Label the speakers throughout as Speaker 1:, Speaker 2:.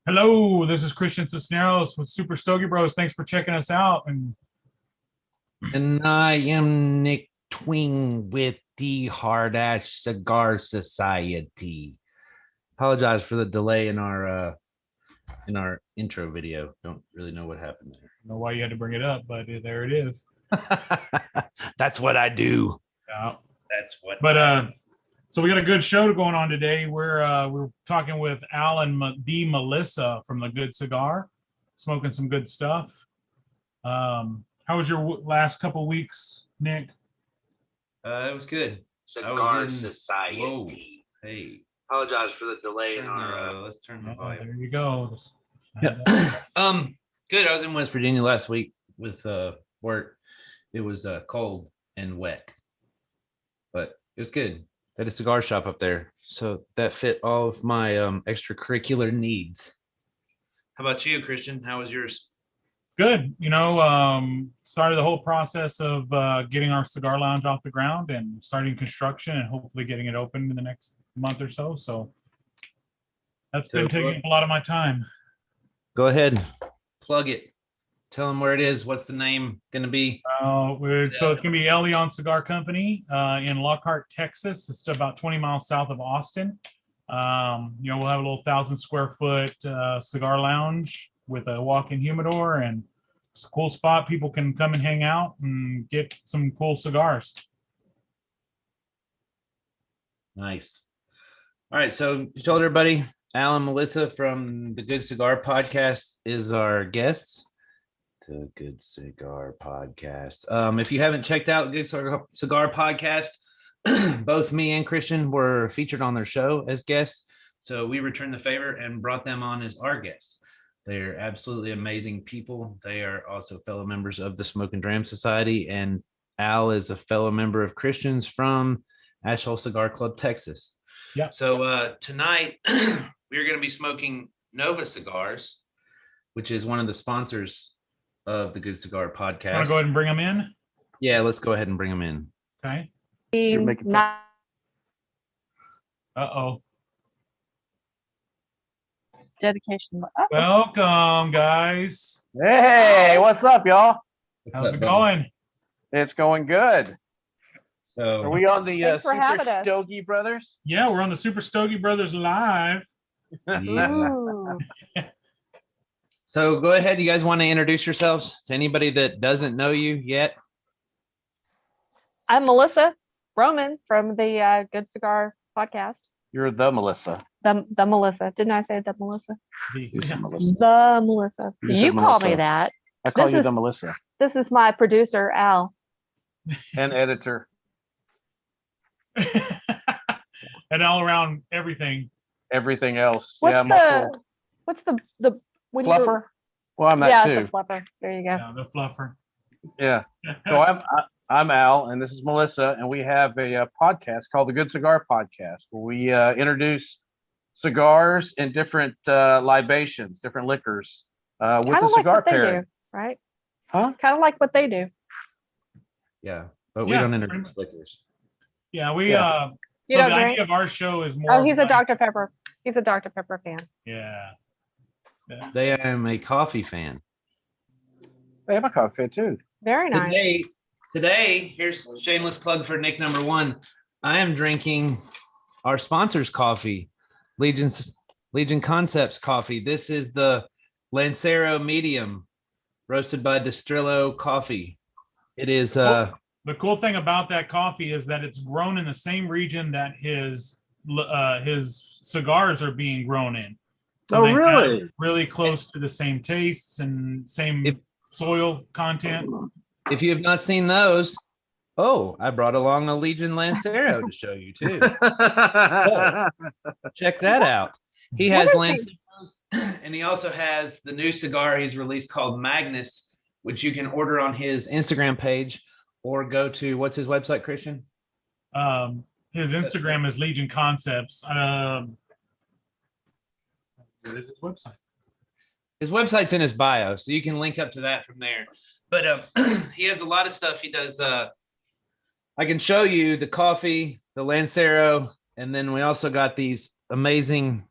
Speaker 1: Hello, this is Christian Cisneros with Super Stogie Bros. Thanks for checking us out.
Speaker 2: And I am Nick Twing with the Hard Ash Cigar Society. Apologize for the delay in our intro video. Don't really know what happened
Speaker 1: I don't know why you had to bring it up, but there it is.
Speaker 2: there. That's what I do.
Speaker 1: Yeah.
Speaker 2: That's what.
Speaker 1: So we got a good show going on today. We're talking with Al and Melissa from the Good Cigar, smoking some good stuff. How was your last couple of weeks, Nick?
Speaker 2: It was good.
Speaker 3: Cigar Society.
Speaker 2: Whoa. Hey.
Speaker 3: Apologize for the delay in our.
Speaker 2: Let's turn the volume.
Speaker 1: There you go.
Speaker 2: Yeah. Good. I was in West Virginia last week with work. It was cold and wet, but it was good. They had a cigar shop up there, so that fit all of my extracurricular needs. How about you, Christian? How was yours?
Speaker 1: Good. Started the whole process of getting our cigar lounge off the ground and starting construction and hopefully getting it open in the next month or so. So that's been taking a lot of my time.
Speaker 2: Go ahead, plug it. Tell them where it is. What's the name going to be?
Speaker 1: So it's going to be El Leon Cigar Company in Lockhart, Texas. It's about 20 miles south of Austin. We'll have a little 1,000 square foot cigar lounge with a walk-in humidor, and it's a cool spot. People can come and hang out and get some cool cigars.
Speaker 2: Nice. All right. So you told everybody, Al and Melissa from the Good Cigar Podcast is our guests. The Good Cigar Podcast. If you haven't checked out Good Cigar Podcast, both me and Christian were featured on their show as guests. So we returned the favor and brought them on as our guests. They're absolutely amazing people. They are also fellow members of the Smoke and Dram Society. And Al is a fellow member of Christian's from Asheville Cigar Club, Texas.
Speaker 1: Yeah.
Speaker 2: So tonight we're going to be smoking Nova Cigars, which is one of the sponsors of the Good Cigar Podcast.
Speaker 1: Want to go ahead and bring them in?
Speaker 2: Yeah, let's go ahead and bring them in.
Speaker 1: Okay.
Speaker 4: You're making fun.
Speaker 1: Uh-oh.
Speaker 4: Dedication.
Speaker 1: Welcome, guys.
Speaker 4: Hey, what's up, y'all?
Speaker 1: How's it going?
Speaker 4: It's going good.
Speaker 2: So
Speaker 4: Are we on the
Speaker 5: Thanks for having
Speaker 4: Super
Speaker 5: us.
Speaker 4: Stogie Brothers?
Speaker 1: Yeah, we're on the Super Stogie Brothers Live.
Speaker 2: yeah.
Speaker 5: Ooh.
Speaker 2: So go ahead. You guys want to introduce yourselves to anybody that doesn't know you yet?
Speaker 5: I'm Melissa Roman from the Good Cigar Podcast.
Speaker 4: You're the Melissa.
Speaker 5: The Melissa. Didn't I say the Melissa?
Speaker 4: Who's the Melissa?
Speaker 5: The Melissa.
Speaker 4: You said
Speaker 5: You call me
Speaker 4: Melissa.
Speaker 5: that.
Speaker 4: I call
Speaker 5: This
Speaker 4: you
Speaker 5: is-
Speaker 4: the Melissa.
Speaker 5: This is my producer, Al.
Speaker 4: And editor.
Speaker 1: And all around everything.
Speaker 4: Everything else.
Speaker 5: What's
Speaker 4: yeah,
Speaker 5: the what's the when you-
Speaker 4: fluffer? Well, I'm that
Speaker 5: Yeah,
Speaker 4: too.
Speaker 5: the fluffer. There you go.
Speaker 1: Yeah, the fluffer.
Speaker 4: Yeah. So I'm Al, and this is Melissa, and we have a podcast called the Good Cigar Podcast, where we introduce cigars and different libations, different liquors with
Speaker 5: Kind
Speaker 4: the
Speaker 5: of like
Speaker 4: cigar
Speaker 5: what they
Speaker 4: pairing.
Speaker 5: do, right?
Speaker 4: Huh?
Speaker 5: Kind of like what they do.
Speaker 2: Yeah, but we
Speaker 1: Yeah,
Speaker 2: don't
Speaker 1: pretty
Speaker 2: introduce
Speaker 1: much.
Speaker 2: liquors.
Speaker 1: Yeah, we
Speaker 4: Yeah.
Speaker 5: You
Speaker 1: so
Speaker 5: don't
Speaker 1: the
Speaker 5: drink?
Speaker 1: idea of our show is more
Speaker 5: Oh, he's a
Speaker 1: like-
Speaker 5: Dr. Pepper. He's a Dr. Pepper fan.
Speaker 1: Yeah.
Speaker 2: They am a coffee fan.
Speaker 4: Hey, I'm a coffee too.
Speaker 5: Very nice.
Speaker 2: Today, here's a shameless plug for Nick number one. I am drinking our sponsor's coffee, Legion Concepts coffee. This is the Lancero Medium, roasted by Distrillo Coffee. It is
Speaker 1: The cool thing about that coffee is that it's grown in the same region that his cigars are being grown in. So
Speaker 4: Oh,
Speaker 1: they
Speaker 4: really?
Speaker 1: have really close to the same tastes and same soil content.
Speaker 2: if you have not seen those, I brought along a Legion Lancero to show you too. Check that out. He has
Speaker 5: What is
Speaker 2: Lanceros, and he also has the new cigar he's released called Magnus, which you can order on his Instagram page or go to, what's his website, Christian?
Speaker 1: His Instagram is Legion Concepts. What is his website?
Speaker 2: His website's in his bio, so you can link up to that from there. But he has a lot of stuff. He does. I can show you the coffee, the Lancero, and then we also got these amazing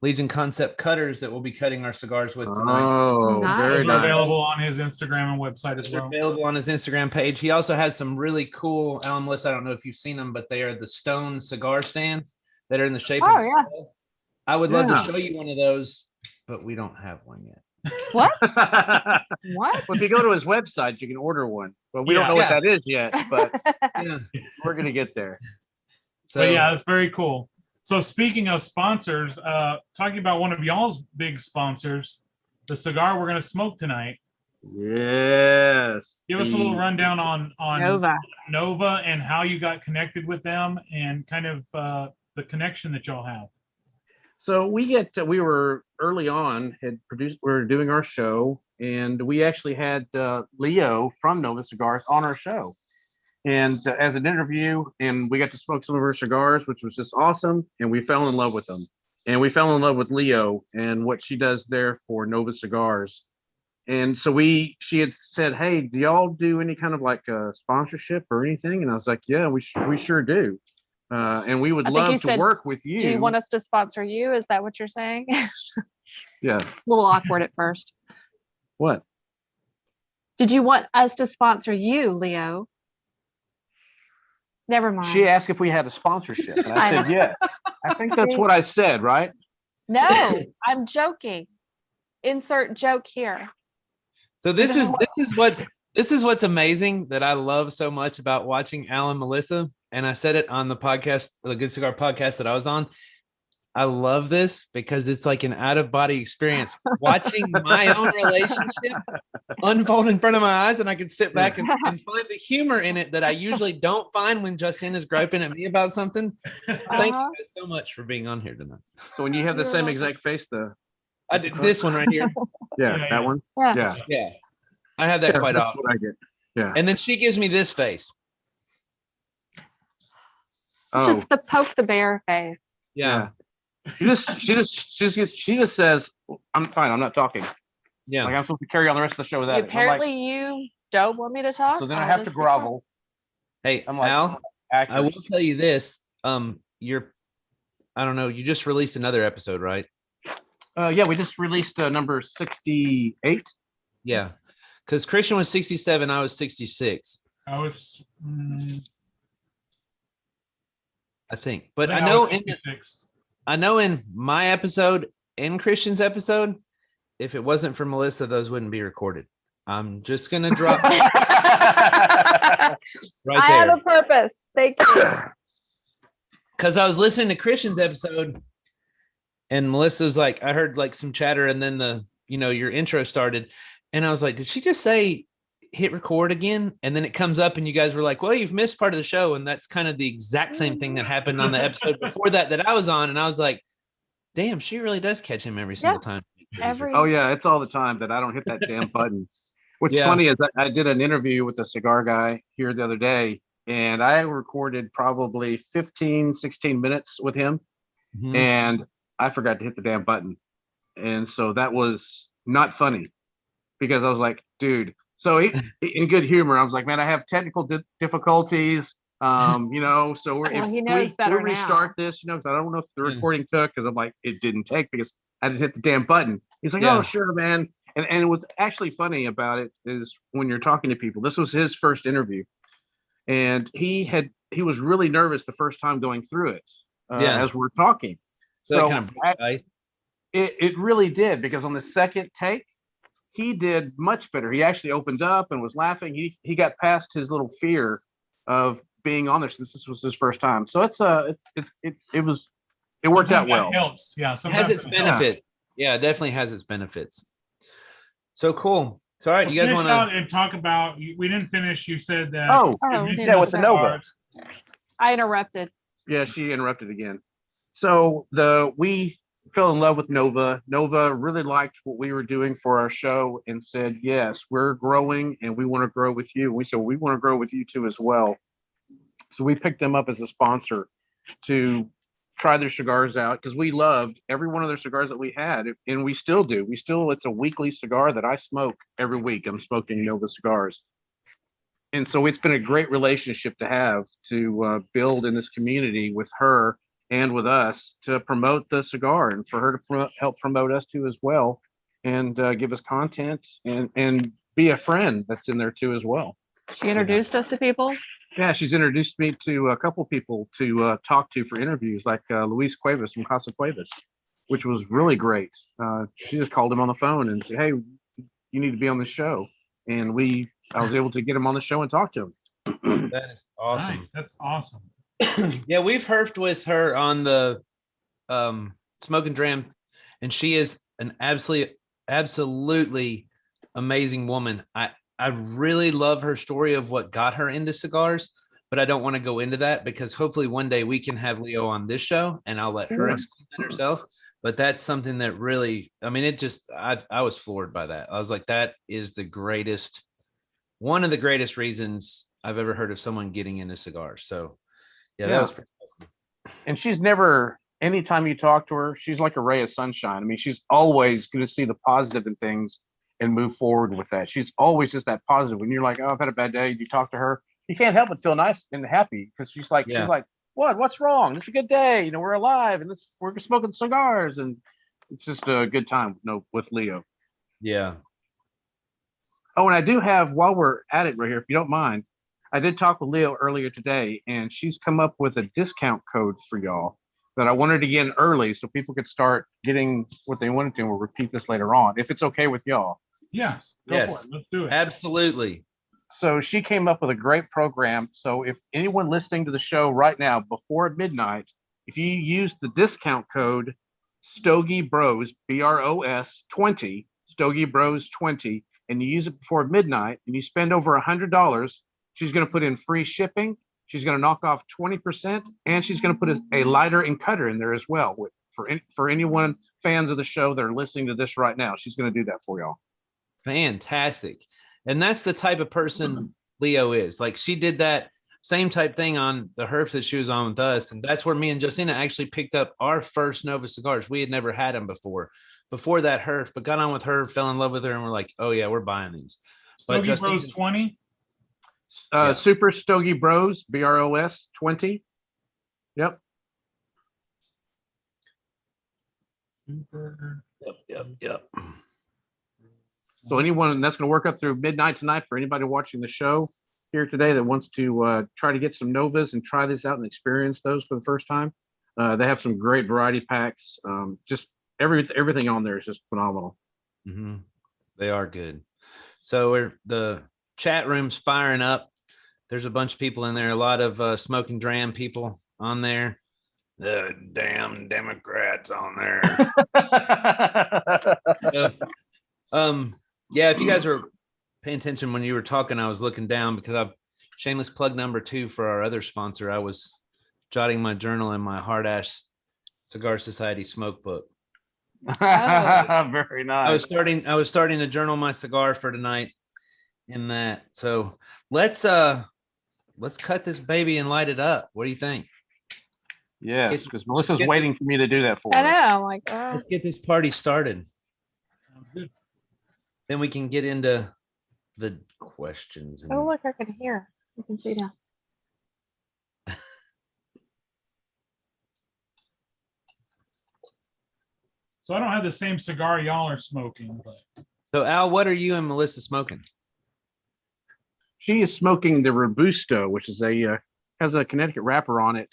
Speaker 2: Legion Concept cutters that we'll be cutting our cigars with tonight.
Speaker 4: Oh,
Speaker 5: Nice.
Speaker 4: very
Speaker 1: Those are
Speaker 4: nice.
Speaker 1: available on his Instagram and website as
Speaker 2: They're
Speaker 1: well.
Speaker 2: available on his Instagram page. He also has some really cool, Alan Melissa, I don't know if you've seen them, but they are the stone cigar stands that are in the shape
Speaker 5: Oh,
Speaker 2: of a
Speaker 5: yeah.
Speaker 2: skull. I would love to
Speaker 4: Yeah.
Speaker 2: show you one of those, but we don't have one yet.
Speaker 5: What?
Speaker 4: Well,
Speaker 5: What?
Speaker 4: if you go to his website, you can order one. But we don't
Speaker 1: Yeah.
Speaker 4: know what
Speaker 2: Yeah.
Speaker 4: that is yet. But
Speaker 2: Yeah.
Speaker 4: we're gonna get there.
Speaker 2: So
Speaker 1: But yeah, that's very cool. So speaking of sponsors, talking about one of y'all's big sponsors, the cigar we're going to smoke tonight.
Speaker 4: Yes.
Speaker 1: Give us a little rundown on
Speaker 5: Nova.
Speaker 1: Nova and how you got connected with them and kind of the connection that y'all have.
Speaker 4: So we were early on, we were doing our show, and we actually had Leo from Nova Cigars on our show. And as an interview, and we got to smoke some of her cigars, which was just awesome. And we fell in love with them. And we fell in love with Leo and what she does there for Nova Cigars. And so she had said, "Hey, do y'all do any kind of like sponsorship or anything?" And I was like, "Yeah, we sure do. And we would
Speaker 5: I think you
Speaker 4: love to
Speaker 5: said,
Speaker 4: work with you."
Speaker 5: Do you want us to sponsor you? Is that what you're saying? A
Speaker 4: Yeah.
Speaker 5: little awkward at first.
Speaker 4: What?
Speaker 5: Did you want us to sponsor you, Leo? Never mind.
Speaker 4: She asked if we had a sponsorship, and I
Speaker 5: I
Speaker 4: said
Speaker 5: know.
Speaker 4: yes. I think that's
Speaker 5: See?
Speaker 4: what I said, right?
Speaker 5: No, I'm joking. Insert joke here.
Speaker 2: So this is what's amazing that I love so much about watching Alan Melissa. And I said it on the podcast, the Good Cigar podcast that I was on. I love this because it's like an out-of-body experience watching my own relationship unfold in front of my eyes, and I can sit back and find the humor in it that I usually don't find when Justine is griping at me about something. So thank you guys so much for being on here tonight.
Speaker 4: So when you have the
Speaker 5: You're
Speaker 4: same
Speaker 5: welcome.
Speaker 4: exact face,
Speaker 2: I did this one right here.
Speaker 4: yeah,
Speaker 1: Yeah,
Speaker 4: that
Speaker 1: yeah.
Speaker 4: one,
Speaker 5: Yeah.
Speaker 4: yeah,
Speaker 2: Yeah, I have that quite
Speaker 4: that's
Speaker 2: often.
Speaker 4: what I get. Yeah.
Speaker 2: And then she gives me this face.
Speaker 5: It's
Speaker 4: Oh,
Speaker 5: just the poke the bear face.
Speaker 2: Yeah,
Speaker 4: she just says, "I'm fine. I'm not talking."
Speaker 2: yeah.
Speaker 4: Like I'm supposed to carry on the rest of the show without it. And I'm like,
Speaker 5: Apparently, you don't want me to talk.
Speaker 4: so then I
Speaker 5: I'll
Speaker 4: have to
Speaker 5: just be quiet.
Speaker 4: grovel.
Speaker 2: Hey,
Speaker 4: I'm like,
Speaker 2: Al, I will
Speaker 4: actors.
Speaker 2: tell you this. I don't know. You just released another episode, right?
Speaker 4: Yeah, we just released number 68.
Speaker 2: Yeah, because Christian was 67, I was 66,
Speaker 1: I was,
Speaker 2: I think. But
Speaker 1: think
Speaker 2: I know
Speaker 1: was
Speaker 2: in
Speaker 1: 66.
Speaker 2: I know in my episode, in Christian's episode, if it wasn't for Melissa, those wouldn't be recorded. I'm just gonna drop right
Speaker 5: I have
Speaker 2: there
Speaker 5: a purpose. Thank you.
Speaker 2: because I was listening to Christian's episode, and Melissa's like, I heard like some chatter, and then your intro started, and I was like, did she just say hit record again? And then it comes up, and you guys were like, well, you've missed part of the show, and that's kind of the exact same thing that happened on the episode before that I was on, and I was like, damn, she really does catch him every single time.
Speaker 4: Oh yeah, it's all the time that I don't hit that damn button. What's
Speaker 2: Yeah.
Speaker 4: funny is I did an interview with a cigar guy here the other day, and I recorded probably 15, 16 minutes with him,
Speaker 2: Mhm.
Speaker 4: and I forgot to hit the damn button. And so that was not funny because I was like, dude, so in good humor, I was like, man, I have technical difficulties. So
Speaker 5: Well, he knows better
Speaker 4: we restart this, because I don't know if the
Speaker 2: Yeah.
Speaker 4: recording took, because I'm like, it didn't take because I didn't hit the damn button. He's like,
Speaker 2: Yeah.
Speaker 4: oh, sure, man. And what's actually funny about it is when you're talking to people, this was his first interview, and he was really nervous the first time going through it as we're talking.
Speaker 2: So that
Speaker 4: So
Speaker 2: kind of broke ice.
Speaker 4: it really did, because on the second take, he did much better. He actually opened up and was laughing. He got past his little fear of being on there since this was his first time. So it worked out
Speaker 1: Sometimes
Speaker 4: well.
Speaker 1: that helps. Yeah.
Speaker 2: It
Speaker 1: Sometimes
Speaker 2: has its
Speaker 1: that helps.
Speaker 2: benefit. Yeah, it definitely has its benefits. So cool. So all right,
Speaker 1: So
Speaker 2: you guys
Speaker 1: finish
Speaker 2: want
Speaker 1: out
Speaker 2: to?
Speaker 1: and talk about, we didn't finish. You said that.
Speaker 4: Oh,
Speaker 5: Oh,
Speaker 1: you
Speaker 5: we
Speaker 1: mentioned
Speaker 5: did.
Speaker 4: with the Nova.
Speaker 1: cigars.
Speaker 5: I interrupted.
Speaker 4: yeah, she interrupted again. So we fell in love with Nova. Nova really liked what we were doing for our show and said, yes, we're growing and we want to grow with you. We said, we want to grow with you too as well. So we picked them up as a sponsor to try their cigars out, because we loved every one of their cigars that we had, and we still do. It's a weekly cigar that I smoke every week. I'm smoking Nova cigars. And so it's been a great relationship to have to build in this community with her and with us to promote the cigar, and for her to help promote us too as well, and give us content and be a friend that's in there too as well.
Speaker 5: She introduced us to people.
Speaker 4: Yeah, she's introduced me to a couple people to talk to for interviews, like Luis Cuevas from Casa Cuevas, which was really great. She just called him on the phone and said, "Hey, you need to be on the show," and I was able to get him on the show and talk to him.
Speaker 2: That is awesome.
Speaker 1: Nice. That's awesome.
Speaker 2: Yeah, we've herfed with her on the Smoke and Dram, and she is an absolutely amazing woman. I really love her story of what got her into cigars, but I don't want to go into that because hopefully one day we can have Leo on this show and I'll let her explain that herself. But that's something that really, I mean, I was floored by that. I was like, that is one of the greatest reasons I've ever heard of someone getting into cigars. So yeah. That was pretty awesome.
Speaker 4: And she's never, anytime you talk to her, she's like a ray of sunshine. I mean, she's always going to see the positive in things and move forward with that. She's always just that positive. When you're like, "Oh, I've had a bad day," you talk to her, you can't help but feel nice and happy because she's like, what's wrong? It's a good day. We're alive and we're smoking cigars, and it's just a good time with Leo.
Speaker 2: Yeah.
Speaker 4: Oh, and I do have, while we're at it right here, if you don't mind, I did talk with Leo earlier today, and she's come up with a discount code for y'all that I wanted to get in early so people could start getting what they wanted to. And we'll repeat this later on, if it's okay with y'all.
Speaker 1: Yes. Go for it. Let's do it.
Speaker 2: Absolutely.
Speaker 4: So she came up with a great program. So if anyone listening to the show right now before midnight, if you use the discount code Stogie Bros, BROS 20, Stogie Bros 20, and you use it before midnight and you spend over $100, she's going to put in free shipping. She's going to knock off 20%, and she's going to put a lighter and cutter in there as well. For anyone fans of the show that are listening to this right now, she's going to do that for y'all.
Speaker 2: Fantastic. And that's the type of person Leo is. Like, she did that same type thing on the herf that she was on with us. And that's where me and Justina actually picked up our first Nova cigars. We had never had them before that herf, but got on with her, fell in love with her, and we're like, oh yeah, we're buying these.
Speaker 1: Stogie Bros 20.
Speaker 4: Super Stogie Bros, BROS 20. Yep.
Speaker 2: Yep.
Speaker 4: So anyone that's going to work up through midnight tonight, for anybody watching the show here today that wants to try to get some Novas and try this out and experience those for the first time, they have some great variety packs. Just everything on there is just phenomenal.
Speaker 2: Mm-hmm. They are good. So the chat room's firing up. There's a bunch of people in there, a lot of Smoking Dram people on there. The damn Democrats on there. Yeah, if you guys were paying attention when you were talking, I was looking down because I've shameless plug number 2 for our other sponsor. I was jotting my journal in my Hard Ash Cigar Society smoke book.
Speaker 4: Very nice.
Speaker 2: I was starting to journal my cigar for tonight in that. So let's cut this baby and light it up. What do you think?
Speaker 4: Yes, because Melissa's waiting for me to do that for
Speaker 5: I
Speaker 4: her.
Speaker 5: know. I'm like, oh.
Speaker 2: Let's get this party started.
Speaker 1: Sounds good.
Speaker 2: Then we can get into the questions.
Speaker 5: Oh, look, I can hear. You can see now.
Speaker 1: So I don't have the same cigar y'all are smoking, but
Speaker 2: So Al, what are you and Melissa smoking?
Speaker 4: She is smoking the Robusto, which is has a Connecticut wrapper on it,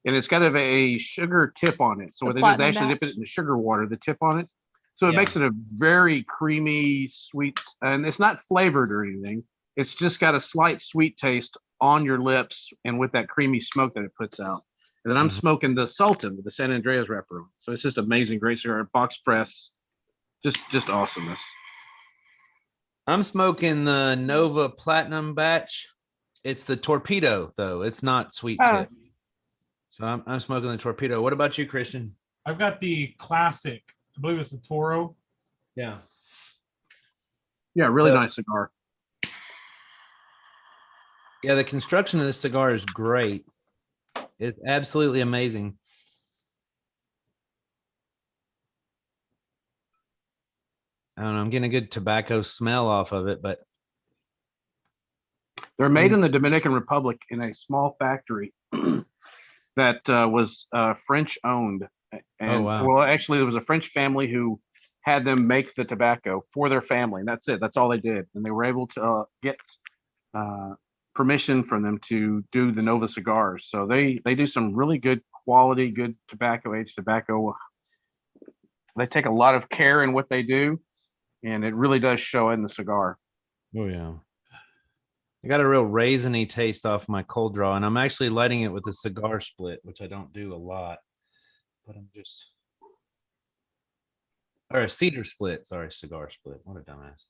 Speaker 4: and it's got a sugar tip on it. So what they do is they actually dip it in the sugar water, the tip on it. So it makes it a very creamy, sweet, and it's not flavored or anything. It's just got a slight sweet taste on your lips and with that creamy smoke that it puts out. And then I'm smoking the Sultan with the San Andreas wrapper on. So it's just amazing, great cigar, box press, just awesomeness.
Speaker 2: I'm smoking the Nova Platinum batch. It's the Torpedo, though. It's not sweet tip. So I'm smoking the Torpedo. What about you, Christian?
Speaker 1: I've got the classic. I believe it's the Toro.
Speaker 2: Yeah.
Speaker 4: Yeah, really nice cigar.
Speaker 2: Yeah, the construction of this cigar is great. It's absolutely amazing. I don't know. I'm getting a good tobacco smell off of it, but
Speaker 4: they're made in the Dominican Republic in a small factory that was French owned. And
Speaker 2: wow.
Speaker 4: well, actually, there was a French family who had them make the tobacco for their family. And that's it. That's all they did. And they were able to get permission from them to do the Nova cigars. So they do some really good quality, good tobacco, aged tobacco. They take a lot of care in what they do, and it really does show in the cigar.
Speaker 2: Oh yeah. I got a real raisiny taste off my cold draw, and I'm actually lighting it with a cigar split, which I don't do a lot, but I'm just, or a cedar split. Sorry, cigar split. What a dumbass.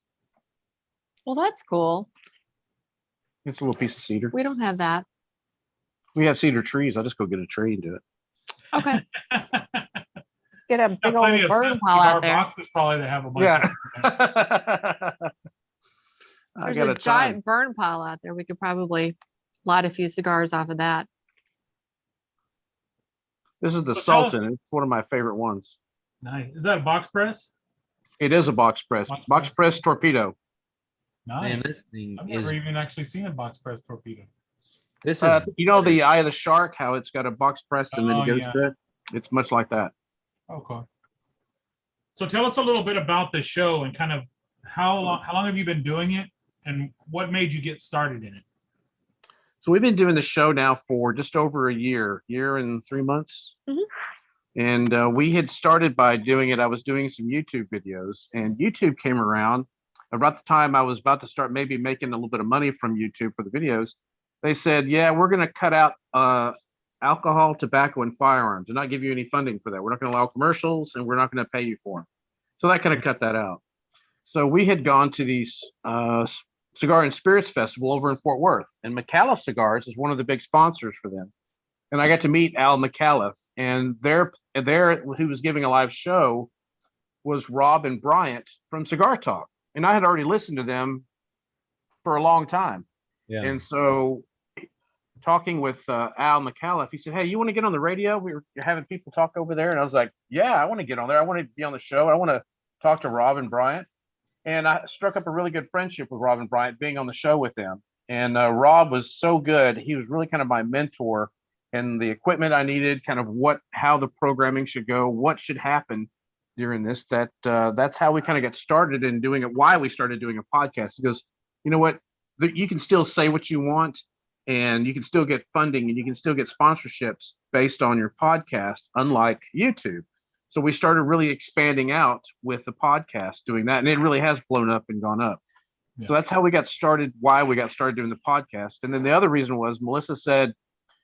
Speaker 5: Well, that's cool.
Speaker 4: It's a little piece of cedar.
Speaker 5: We don't have that.
Speaker 4: We have cedar trees. I'll just go get a tree and do it.
Speaker 5: Okay. Get a big
Speaker 1: Got plenty
Speaker 5: old
Speaker 1: of
Speaker 5: burn pile
Speaker 1: cigar
Speaker 5: out there.
Speaker 1: boxes probably that have a bunch
Speaker 4: Yeah.
Speaker 1: of
Speaker 5: There's a giant burn pile out there. We could probably light a few cigars off of that.
Speaker 4: This is the
Speaker 1: So tell us-
Speaker 4: Sultan. It's one of my favorite ones.
Speaker 1: Nice. Is that a box press?
Speaker 4: It is a box press.
Speaker 1: Box
Speaker 4: Box
Speaker 1: press.
Speaker 4: press torpedo.
Speaker 1: Nice.
Speaker 2: Man, this thing
Speaker 1: I've
Speaker 2: is,
Speaker 1: never even actually seen a box press torpedo.
Speaker 2: this is,
Speaker 4: You know the eye of the shark, how it's got a box press and then
Speaker 1: Oh,
Speaker 4: it goes
Speaker 1: yeah.
Speaker 4: to it? It's much like that.
Speaker 1: Okay. So tell us a little bit about the show and kind of how long have you been doing it and what made you get started in it?
Speaker 4: So we've been doing the show now for just over a year and 3 months.
Speaker 5: Mhm.
Speaker 4: And we had started by doing it. I was doing some YouTube videos, and YouTube came around about the time I was about to start maybe making a little bit of money from YouTube for the videos. They said, yeah, we're going to cut out alcohol, tobacco, and firearms and not give you any funding for that. We're not going to allow commercials, and we're not going to pay you for them. So that kind of cut that out. So we had gone to these Cigar and Spirits Festival over in Fort Worth, and McAuliffe Cigars is one of the big sponsors for them. And I got to meet Al McAuliffe, and there who was giving a live show was Rob and Bryant from Cigar Talk. And I had already listened to them for a long time.
Speaker 2: yeah.
Speaker 4: And so talking with Al McAuliffe, he said, hey, you want to get on the radio? You're having people talk over there. And I was like, yeah, I want to get on there. I want to be on the show. I want to talk to Rob and Bryant. And I struck up a really good friendship with Rob and Bryant being on the show with them. And Rob was so good. He was really kind of my mentor and the equipment I needed, kind of how the programming should go, what should happen during this. That's how we kind of got started in doing it, why we started doing a podcast. He goes, you know what, you can still say what you want, and you can still get funding, and you can still get sponsorships based on your podcast, unlike YouTube. So we started really expanding out with the podcast, doing that, and it really has blown up and gone up.
Speaker 1: Yeah.
Speaker 4: So that's how we got started, why we got started doing the podcast. And then the other reason was Melissa said,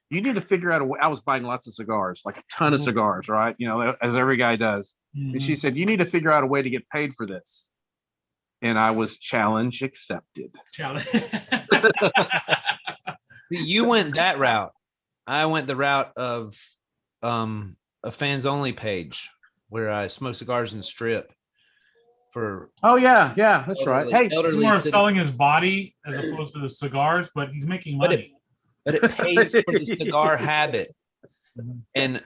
Speaker 4: you need to figure out a way. I was buying lots of cigars, like a ton of cigars, right? You know, as every guy does. And she said, you need to figure out a way to get paid for this. And I was challenge accepted.
Speaker 1: Challenge.
Speaker 2: You went that route. I went the route of a fans only page where I smoke cigars and strip for.
Speaker 4: Oh yeah, that's right. Hey,
Speaker 1: He's more selling his body as opposed to the cigars, but he's making money.
Speaker 2: But it pays for the cigar habit. And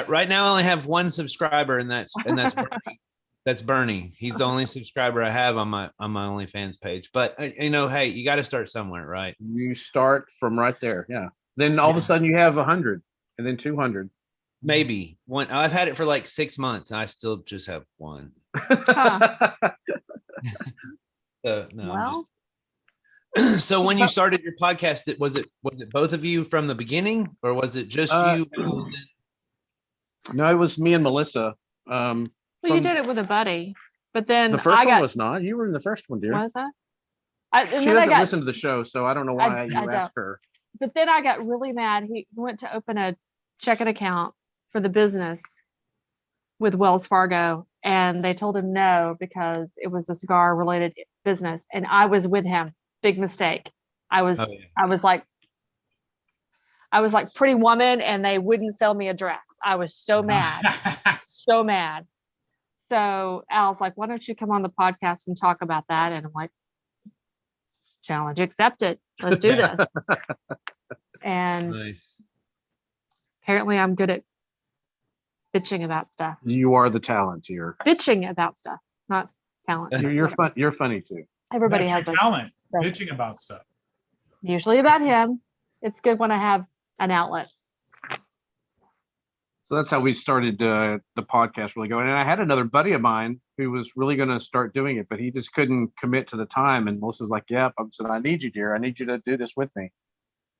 Speaker 2: right now I only have one subscriber, and that's Bernie. That's Bernie. He's the only subscriber I have on my OnlyFans page. But you know, hey, you got to start somewhere, right?
Speaker 4: You start from right there. Yeah. Then all of a sudden you have 100, and then 200.
Speaker 2: Maybe one. I've had it for like 6 months, and I still just have one. So no.
Speaker 5: Well,
Speaker 2: So when you started your podcast, was it both of you from the beginning, or was it just you?
Speaker 4: No, it was me and Melissa.
Speaker 5: well, you did it with a buddy, but then
Speaker 4: The first
Speaker 5: I got.
Speaker 4: one was not. You were in the first one, dear.
Speaker 5: Was that? And
Speaker 4: She
Speaker 5: then I
Speaker 4: doesn't
Speaker 5: got.
Speaker 4: listen to the show, so I don't know why you
Speaker 5: don't.
Speaker 4: asked her.
Speaker 5: But then I got really mad. He went to open a checking account for the business with Wells Fargo, and they told him no because it was a cigar related business, and I was with him. Big mistake. I was like Pretty Woman, and they wouldn't sell me a dress. I was so mad. So mad. So Al's like, why don't you come on the podcast and talk about that? And I'm like, challenge accepted. Let's do this. And
Speaker 2: Nice.
Speaker 5: apparently I'm good at bitching about stuff.
Speaker 4: You are the talent here.
Speaker 5: Bitching about stuff, not talent.
Speaker 4: You're fun. You're funny too.
Speaker 5: Everybody
Speaker 1: That's
Speaker 5: has
Speaker 1: your
Speaker 5: a
Speaker 1: talent.
Speaker 5: special-
Speaker 1: Bitching about stuff.
Speaker 5: usually about him. It's good when I have an outlet.
Speaker 4: So that's how we started the podcast really going. And I had another buddy of mine who was really going to start doing it, but he just couldn't commit to the time. And Melissa's like, "Yep." I said, "I need you, dear. I need you to do this with me."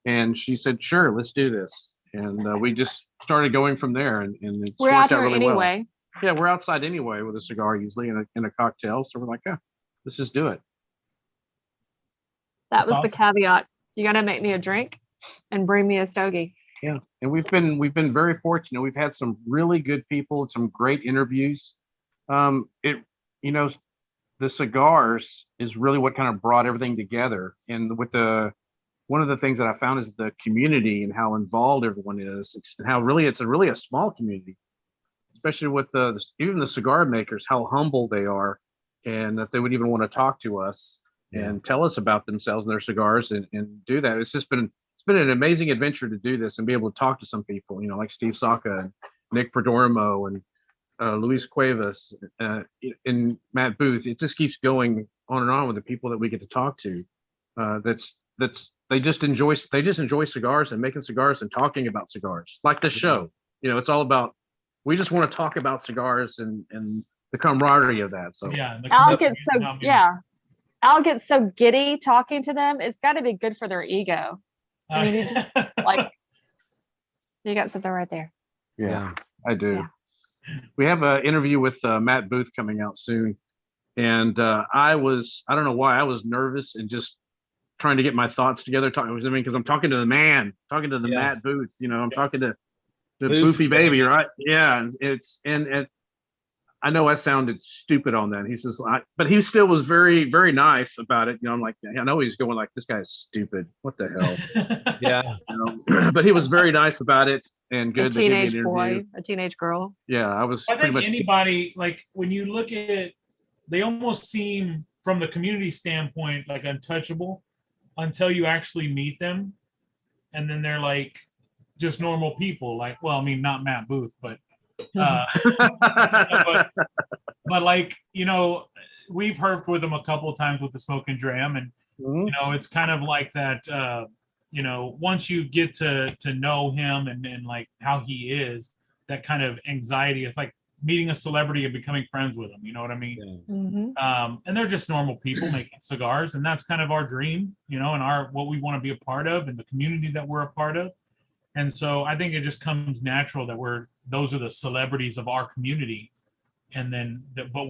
Speaker 4: And she said, "Sure, let's do this." And we just started going from there. And it's
Speaker 5: We're
Speaker 4: worked
Speaker 5: out
Speaker 4: out
Speaker 5: here
Speaker 4: really well.
Speaker 5: anyway.
Speaker 4: Yeah, we're outside anyway with a cigar usually in a cocktail. So we're like, "Yeah, let's just do it."
Speaker 5: That
Speaker 1: That's
Speaker 5: was the caveat. You got to make me a drink and bring me a stogie.
Speaker 4: Yeah, and we've been very fortunate. We've had some really good people, some great interviews. It you know the cigars is really what kind of brought everything together. And with the one of the things that I found is the community and how involved everyone is, and how really it's a small community, especially with even the cigar makers, how humble they are, and that they would even want to talk to us and tell us about themselves and their cigars and do that. It's been an amazing adventure to do this and be able to talk to some people, like Steve Saka and Nick Perdomo and Luis Cuevas and Matt Booth. It just keeps going on and on with the people that we get to talk to. They just enjoy cigars and making cigars and talking about cigars, like the show. It's all about, we just want to talk about cigars and the camaraderie of that. So
Speaker 1: Yeah.
Speaker 5: Al gets so giddy talking to them. It's got to be good for their ego. I mean, you got something right there.
Speaker 4: Yeah, I do.
Speaker 5: Yeah.
Speaker 4: We have an interview with Matt Booth coming out soon. And I don't know why, I was nervous and just trying to get my thoughts together. Because I'm talking to the man, talking to the Matt Booth, I'm talking to the Boofy baby, right? Yeah. And I know I sounded stupid on that. He says, but he still was very, very nice about it. I'm like, I know he's going like, this guy's stupid. What the hell?
Speaker 2: Yeah.
Speaker 4: But he was very nice about it and good.
Speaker 5: A teenage boy, a teenage girl.
Speaker 4: Yeah, I
Speaker 1: think anybody, like when you look at it, they almost seem from the community standpoint like untouchable until you actually meet them, and then they're like just normal people. Like, well, I mean, not Matt Booth, but but like, we've heard with him a couple of times with the Smoke and Dram, and it's kind of like that. Once you get to know him and like how he is, that kind of anxiety of like meeting a celebrity and becoming friends with them. You know what I mean?
Speaker 2: Yeah.
Speaker 5: Mm-hmm.
Speaker 1: And they're just normal people making cigars, and that's kind of our dream, and what we want to be a part of, and the community that we're a part of. And so I think it just comes natural that those are the celebrities of our community. And then, but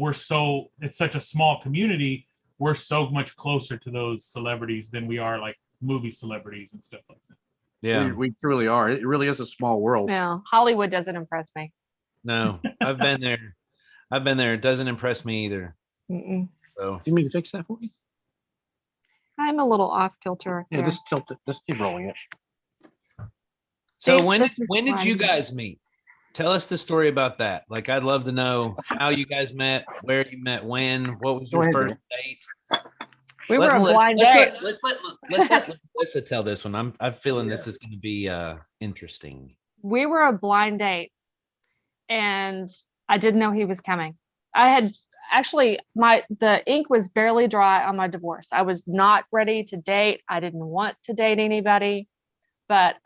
Speaker 1: it's such a small community. We're so much closer to those celebrities than we are like movie celebrities and stuff like that.
Speaker 2: Yeah.
Speaker 4: We truly are. It really is a small world.
Speaker 5: No, Hollywood doesn't impress me.
Speaker 2: No, I've been there. It doesn't impress me either.
Speaker 5: Mm-mm.
Speaker 2: So
Speaker 4: Do you mean to fix that for me?
Speaker 5: I'm a little off kilter.
Speaker 4: Yeah, just tilt it. Just keep rolling it.
Speaker 2: So
Speaker 5: Dave,
Speaker 2: when
Speaker 5: this is
Speaker 2: did you
Speaker 5: fine.
Speaker 2: guys meet? Tell us the story about that. Like, I'd love to know how you guys met, where you met, when, what was
Speaker 4: Go
Speaker 2: your
Speaker 4: ahead,
Speaker 2: first
Speaker 4: Dave.
Speaker 2: date?
Speaker 5: We were a
Speaker 2: Melissa-
Speaker 5: blind
Speaker 2: let's
Speaker 5: date.
Speaker 2: let Melissa tell this one. I'm feeling this is going to be interesting.
Speaker 5: We were a blind date, and I didn't know he was coming. I had actually the ink was barely dry on my divorce. I was not ready to date. I didn't want to date anybody, but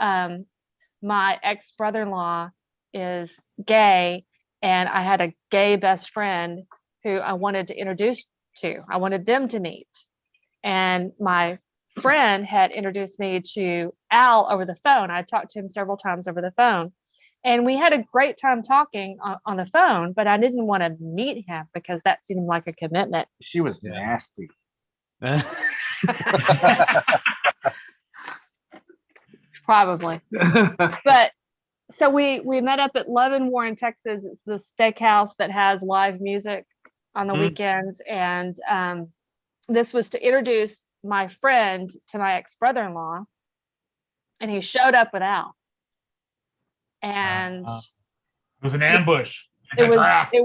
Speaker 5: my ex-brother-in-law is gay, and I had a gay best friend who I wanted to introduce to. I wanted them to meet. And my friend had introduced me to Al over the phone. I talked to him several times over the phone, and we had a great time talking on the phone, but I didn't want to meet him because that seemed like a commitment.
Speaker 4: She was nasty.
Speaker 5: Probably. But so we met up at Love and Warren, Texas. It's the steakhouse that has live music on the weekends. And this was to introduce my friend to my ex-brother-in-law. And he showed up with Al. And
Speaker 1: It was an ambush. It's
Speaker 5: it
Speaker 1: a
Speaker 5: was,
Speaker 1: trap.
Speaker 5: it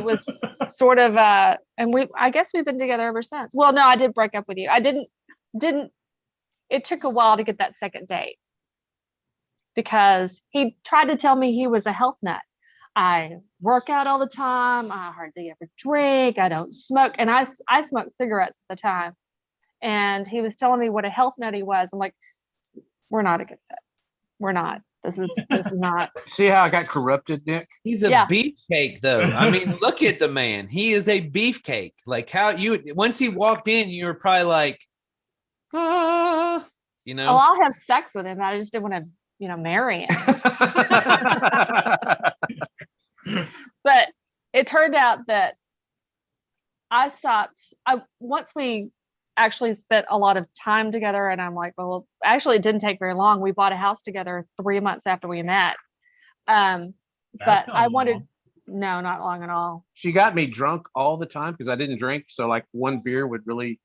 Speaker 5: was sort of and I guess we've been together ever since. Well, no, I did break up with you. I didn't it took a while to get that second date because he tried to tell me he was a health nut. I work out all the time. I hardly ever drink. I don't smoke. And I smoked cigarettes at the time. And he was telling me what a health nut he was. I'm like, we're not a good fit. We're not. This is not.
Speaker 4: See how I got corrupted, Nick?
Speaker 2: He's a
Speaker 5: Yeah.
Speaker 2: beefcake, though. I mean, look at the man. He is a beefcake. Like how you once he walked in, you were probably like, ah,
Speaker 5: Oh,
Speaker 2: know.
Speaker 5: I'll have sex with him. I just didn't want to, marry him. But it turned out that once we actually spent a lot of time together, and I'm like, well, actually it didn't take very long. We bought a house together 3 months after we met. But
Speaker 1: That's not
Speaker 5: I wanted,
Speaker 1: long.
Speaker 5: no, not long at all.
Speaker 4: She got me drunk all the time because I didn't drink. So like one beer would really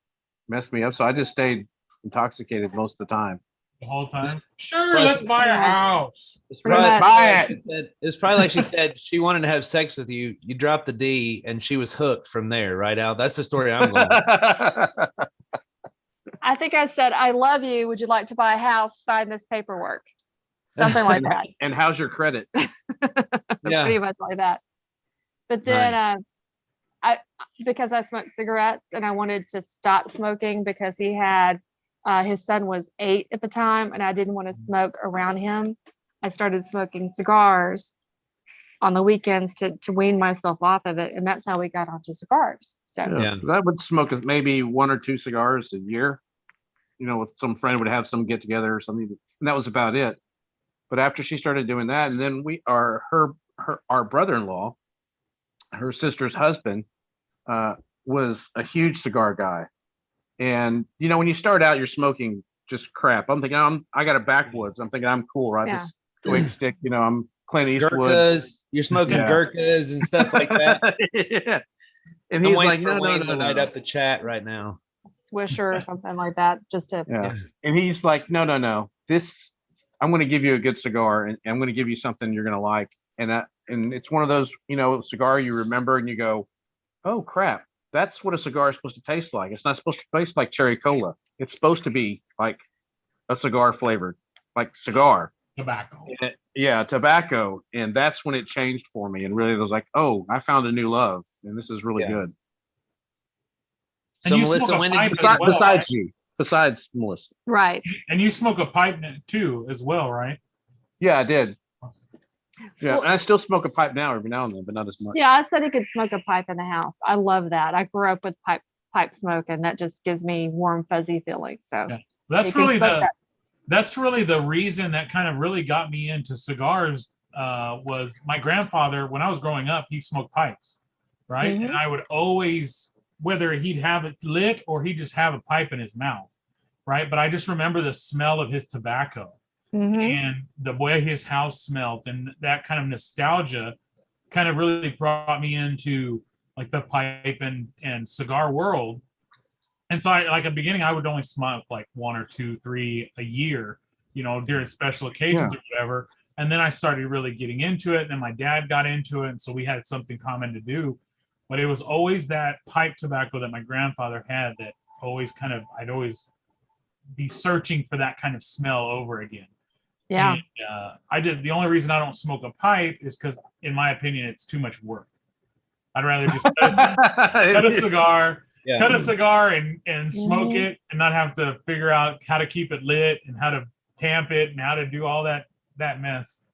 Speaker 4: mess me up. So I just stayed intoxicated most of the time.
Speaker 1: The whole time. Sure,
Speaker 2: Well,
Speaker 1: let's buy a house.
Speaker 2: It's
Speaker 5: Pretty
Speaker 2: probably,
Speaker 5: much.
Speaker 4: Buy
Speaker 2: it's probably like she said she wanted to have sex with you. You dropped the D, and she was hooked from there, right, Al? That's the story I'm going.
Speaker 5: I think I said, I love you. Would you like to buy a house? Sign this paperwork. Something like that.
Speaker 4: And how's your credit?
Speaker 2: Yeah.
Speaker 5: Pretty much like that. But then because I smoked cigarettes and I wanted to stop smoking because he had his son was 8 at the time and I didn't want to smoke around him. I started smoking cigars on the weekends to wean myself off of it. And that's how we got onto cigars. So
Speaker 2: Yeah.
Speaker 4: 'Cause I would smoke maybe 1 or 2 cigars a year, with some friend would have some get together or something. And that was about it. But after she started doing that, and then our brother-in-law, her sister's husband, was a huge cigar guy. And when you start out, you're smoking just crap. I'm thinking I got a backwoods. I'm thinking I'm cool, right?
Speaker 5: Yeah.
Speaker 4: This twig stick, I'm Clint Eastwood.
Speaker 2: Gurkhas, you're smoking
Speaker 4: Yeah.
Speaker 2: Gurkhas and stuff like that.
Speaker 4: Yeah. And
Speaker 2: I'm
Speaker 4: he's
Speaker 2: waiting
Speaker 4: like,
Speaker 2: for
Speaker 4: no,
Speaker 2: Wayne to light
Speaker 4: no.
Speaker 2: up the chat right now.
Speaker 5: Swisher or something like that, just to
Speaker 4: Yeah. And he's like, no. This, I'm going to give you a good cigar, and I'm going to give you something you're going to like. And it's one of those, cigar you remember and you go, oh crap, that's what a cigar is supposed to taste like. It's not supposed to taste like cherry cola. It's supposed to be like a cigar flavored, like cigar.
Speaker 1: Tobacco.
Speaker 4: Yeah, tobacco. And that's when it changed for me. And really it was like, oh, I found a new love, and this is really
Speaker 2: Yeah.
Speaker 4: good.
Speaker 2: So
Speaker 1: you
Speaker 2: Melissa,
Speaker 1: smoke a
Speaker 2: when did
Speaker 1: pipe
Speaker 2: you
Speaker 1: as well, right?
Speaker 4: Besides Melissa.
Speaker 5: right.
Speaker 1: And you smoke a pipe too, as well, right?
Speaker 4: Yeah, I did. Yeah,
Speaker 5: Well-
Speaker 4: and I still smoke a pipe now every now and then, but not as much.
Speaker 5: Yeah, I said he could smoke a pipe in the house. I love that. I grew up with pipe smoke, and that just gives me warm, fuzzy feelings. So
Speaker 1: Yeah. That's
Speaker 5: you can
Speaker 1: really
Speaker 5: smoke that.
Speaker 1: that's really the reason that kind of really got me into cigars. Was my grandfather, when I was growing up, he smoked pipes, right?
Speaker 5: Mhm.
Speaker 1: And I would always, whether he'd have it lit or he'd just have a pipe in his mouth, right? But I just remember the smell of his tobacco
Speaker 5: Mhm.
Speaker 1: and the way his house smelled, and that kind of nostalgia kind of really brought me into like the pipe and cigar world. And so at the beginning, I would only smoke like 1 or 2, 3 a year, during special occasions or whatever. And then I started really getting into it. And then my dad got into it. And so we had something common to do. But it was always that pipe tobacco that my grandfather had that I'd always be searching for that kind of smell over again.
Speaker 5: Yeah.
Speaker 1: And the only reason I don't smoke a pipe is because, in my opinion, it's too much work. I'd rather just cut a cigar,
Speaker 2: Yeah.
Speaker 1: cut a cigar and smoke
Speaker 5: Mhm.
Speaker 1: it and not have to figure out how to keep it lit and how to tamp it and how to do all that mess.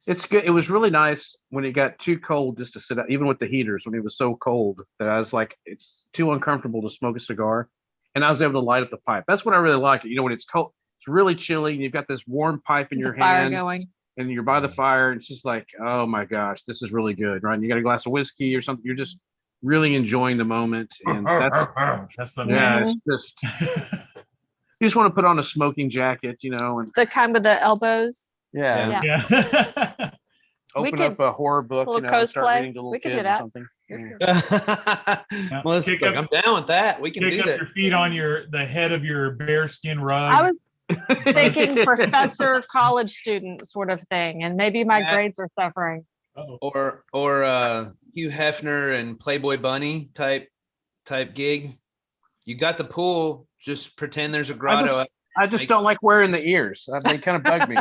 Speaker 4: It's good. It was really nice when it got too cold just to sit out, even with the heaters, when it was so cold that I was like, it's too uncomfortable to smoke a cigar. And I was able to light up the pipe. That's what I really like. When it's cold, it's really chilly, and you've got this warm pipe in your
Speaker 5: The fire
Speaker 4: hand,
Speaker 5: going.
Speaker 4: and you're by the fire. It's just like, oh my gosh, this is really good, right? And you got a glass of whiskey or something. You're just really enjoying the moment. And
Speaker 1: That's the
Speaker 4: yeah,
Speaker 1: man.
Speaker 4: it's just, you just want to put on a smoking jacket, and
Speaker 5: The kind with the elbows.
Speaker 4: yeah,
Speaker 5: Yeah.
Speaker 1: Yeah.
Speaker 5: We
Speaker 4: open
Speaker 5: could-
Speaker 4: up a horror book,
Speaker 5: little
Speaker 4: and start
Speaker 5: cosplay.
Speaker 4: reading to little
Speaker 5: We could
Speaker 4: kids
Speaker 5: do
Speaker 4: or
Speaker 5: that.
Speaker 4: something.
Speaker 5: Yeah.
Speaker 2: Melissa's
Speaker 1: Kick
Speaker 2: like,
Speaker 1: up-
Speaker 2: I'm down with that. We can
Speaker 1: Kick
Speaker 2: do
Speaker 1: up
Speaker 2: that.
Speaker 1: your feet on the head of your bearskin rug.
Speaker 5: I was thinking professor, college student sort of thing, and maybe my
Speaker 2: Yeah.
Speaker 5: grades are suffering.
Speaker 1: Uh-oh.
Speaker 2: Or Hugh Hefner and Playboy Bunny type gig. You got the pool, just pretend there's a grotto.
Speaker 4: I just don't like wearing the ears. They kind of bug me.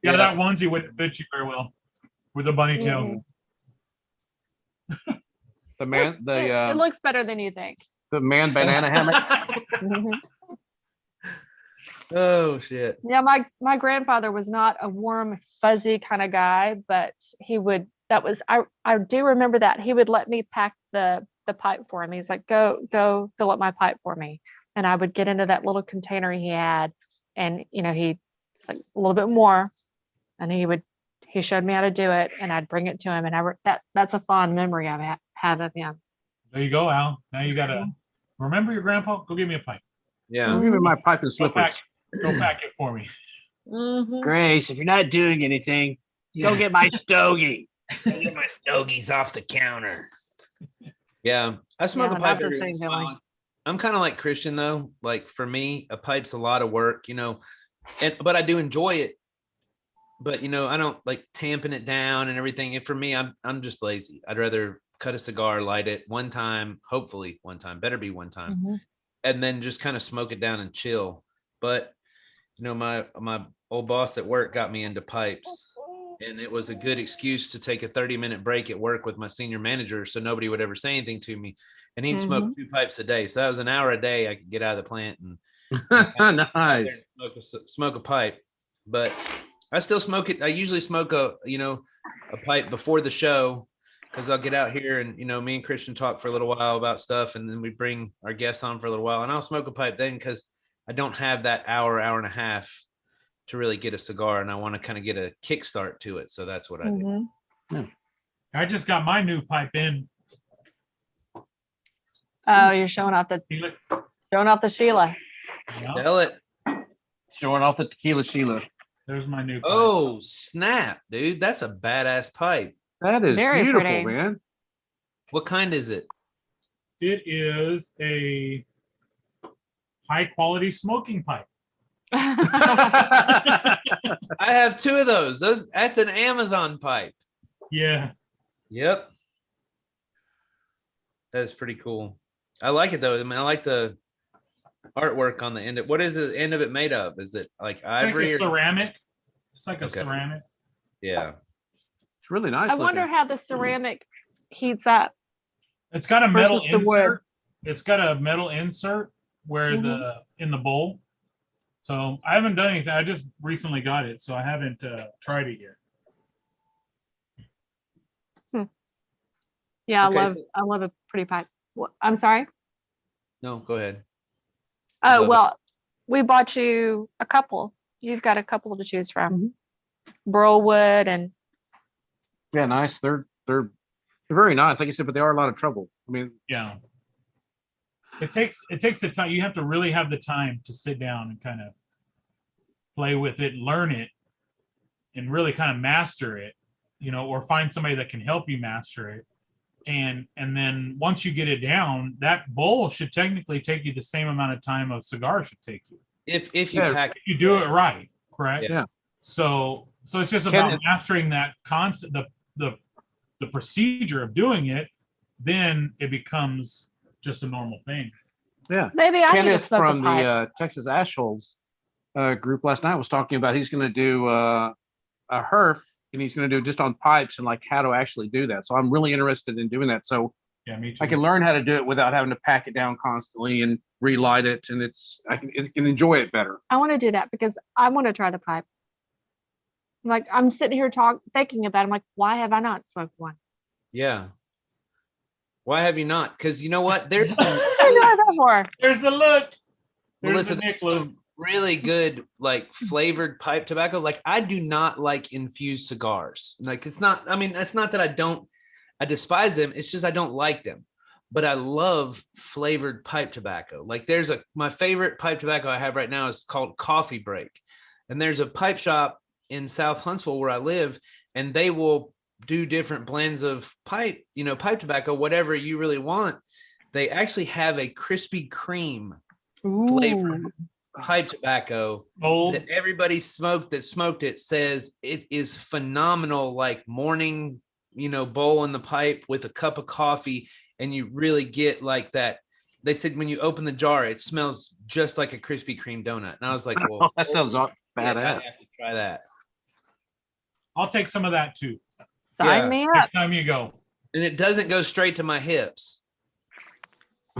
Speaker 1: Yeah, that onesie wouldn't fit you very well with the bunny tail.
Speaker 5: Mhm.
Speaker 4: The
Speaker 5: It looks better than you think.
Speaker 4: man banana hammock.
Speaker 5: Mhm.
Speaker 2: Oh shit.
Speaker 5: Yeah, my grandfather was not a warm, fuzzy kind of guy, but he would. That was I do remember that he would let me pack the pipe for him. He's like, go fill up my pipe for me, and I would get into that little container he had, and he it's like a little bit more, and he showed me how to do it, and I'd bring it to him, and that's a fond memory I've had of him.
Speaker 1: There you go, Al. Now you gotta remember your grandpa. Go give me a pipe.
Speaker 2: Yeah.
Speaker 4: Give me my pipe and
Speaker 1: Go
Speaker 4: slippers.
Speaker 1: pack it for me.
Speaker 5: Mhm.
Speaker 4: Grace, if you're not doing anything, go get my stogie.
Speaker 2: Get my stogies off the counter. Yeah, I smoke
Speaker 5: Yeah,
Speaker 2: a pipe
Speaker 5: that's the
Speaker 2: every
Speaker 5: same
Speaker 2: once in a
Speaker 5: feeling.
Speaker 2: while. I'm kind of like Christian though. Like for me, a pipe's a lot of work, but I do enjoy it. But I don't like tamping it down and everything. And for me, I'm just lazy. I'd rather cut a cigar, light it one time, hopefully one time, better be one time,
Speaker 5: Mhm.
Speaker 2: and then just kind of smoke it down and chill. But my old boss at work got me into pipes. And it was a good excuse to take a 30-minute break at work with my senior manager so nobody would ever say anything to me. And he'd smoke 2 pipes a day. So that was an hour a day I could get out of the plant and
Speaker 4: Nice.
Speaker 2: smoke a pipe. But I still smoke it. I usually smoke a pipe before the show because I'll get out here and, me and Christian talk for a little while about stuff. And then we bring our guests on for a little while. And I'll smoke a pipe then because I don't have that hour and a half to really get a cigar, and I want to kind of get a kickstart to it. So that's what I do.
Speaker 5: Mhm.
Speaker 1: I just got my new pipe in.
Speaker 5: Oh, you're showing off the Sheila.
Speaker 1: Yeah,
Speaker 2: Sell it.
Speaker 4: Showing off the tequila Sheila.
Speaker 1: there's my new pipe.
Speaker 2: Oh, snap, dude. That's a badass pipe.
Speaker 4: That is
Speaker 5: Very
Speaker 4: beautiful,
Speaker 5: pretty.
Speaker 4: man.
Speaker 2: What kind is it?
Speaker 1: It is a high quality smoking pipe.
Speaker 2: I have 2 of those. That's an Amazon pipe.
Speaker 1: Yeah.
Speaker 2: Yep. That is pretty cool. I like it though. I mean, I like the artwork on the end. What is the end of it made of? Is it like ivory?
Speaker 1: Like a ceramic. It's like a
Speaker 2: Okay.
Speaker 1: ceramic.
Speaker 2: Yeah.
Speaker 4: It's really nice.
Speaker 5: I wonder
Speaker 4: looking.
Speaker 5: how the ceramic heats up.
Speaker 1: It's got a metal
Speaker 5: Versus the wood.
Speaker 1: insert. It's got a metal insert where in the bowl. So I haven't done anything. I just recently got it, so I haven't tried it yet.
Speaker 5: Yeah,
Speaker 2: Okay,
Speaker 5: I love a pretty pipe. I'm sorry.
Speaker 2: No, go ahead.
Speaker 5: Oh,
Speaker 2: Love it.
Speaker 5: well, we bought you a couple. You've got a couple to choose from. Burlwood and
Speaker 4: Yeah, nice. They're very nice. Like you said, but they are a lot of trouble. I mean,
Speaker 1: Yeah. It takes the time. You have to really have the time to sit down and kind of play with it, learn it, and really kind of master it, or find somebody that can help you master it. And then once you get it down, that bowl should technically take you the same amount of time a cigar should take you.
Speaker 2: If you
Speaker 4: Yeah.
Speaker 2: pack
Speaker 1: You do it right, correct?
Speaker 4: Yeah.
Speaker 1: So it's just
Speaker 4: Can
Speaker 1: about
Speaker 4: it-
Speaker 1: mastering that concept, the procedure of doing it. Then it becomes just a normal thing.
Speaker 4: yeah.
Speaker 5: maybe I need to
Speaker 4: Kenneth
Speaker 5: smoke a
Speaker 4: from
Speaker 5: pipe.
Speaker 4: the Texas Ashholes group last night was talking about he's going to do a herf, and he's going to do just on pipes and like how to actually do that. So I'm really interested in doing that. So
Speaker 1: Yeah, me too.
Speaker 4: I can learn how to do it without having to pack it down constantly and relight it, and I can enjoy it better.
Speaker 5: I want to do that because I want to try the pipe. Like I'm sitting here thinking about it. I'm like, why have I not smoked one?
Speaker 2: Yeah. Why have you not? Because you know what? There's some
Speaker 5: I know that for.
Speaker 1: There's the look. There's
Speaker 2: Melissa,
Speaker 1: the
Speaker 2: there's
Speaker 1: Nick look.
Speaker 2: some really good like flavored pipe tobacco. Like I do not like infused cigars. Like it's not, I mean, it's not that I despise them. It's just I don't like them. But I love flavored pipe tobacco. Like my favorite pipe tobacco I have right now is called Coffee Break. And there's a pipe shop in South Huntsville where I live, and they will do different blends of pipe tobacco, whatever you really want. They actually have a Krispy Kreme flavored pipe tobacco
Speaker 1: Old.
Speaker 2: that everybody smoked it says it is phenomenal, like morning, bowl in the pipe with a cup of coffee, and you really get like that. They said when you open the jar, it smells just like a Krispy Kreme donut. And I was like, well,
Speaker 4: that sounds
Speaker 2: yeah, I
Speaker 4: badass.
Speaker 2: have to try that.
Speaker 1: I'll take some of that too.
Speaker 5: Sign
Speaker 2: Yeah.
Speaker 5: me up.
Speaker 1: Next time you go.
Speaker 2: And it doesn't go straight to my hips.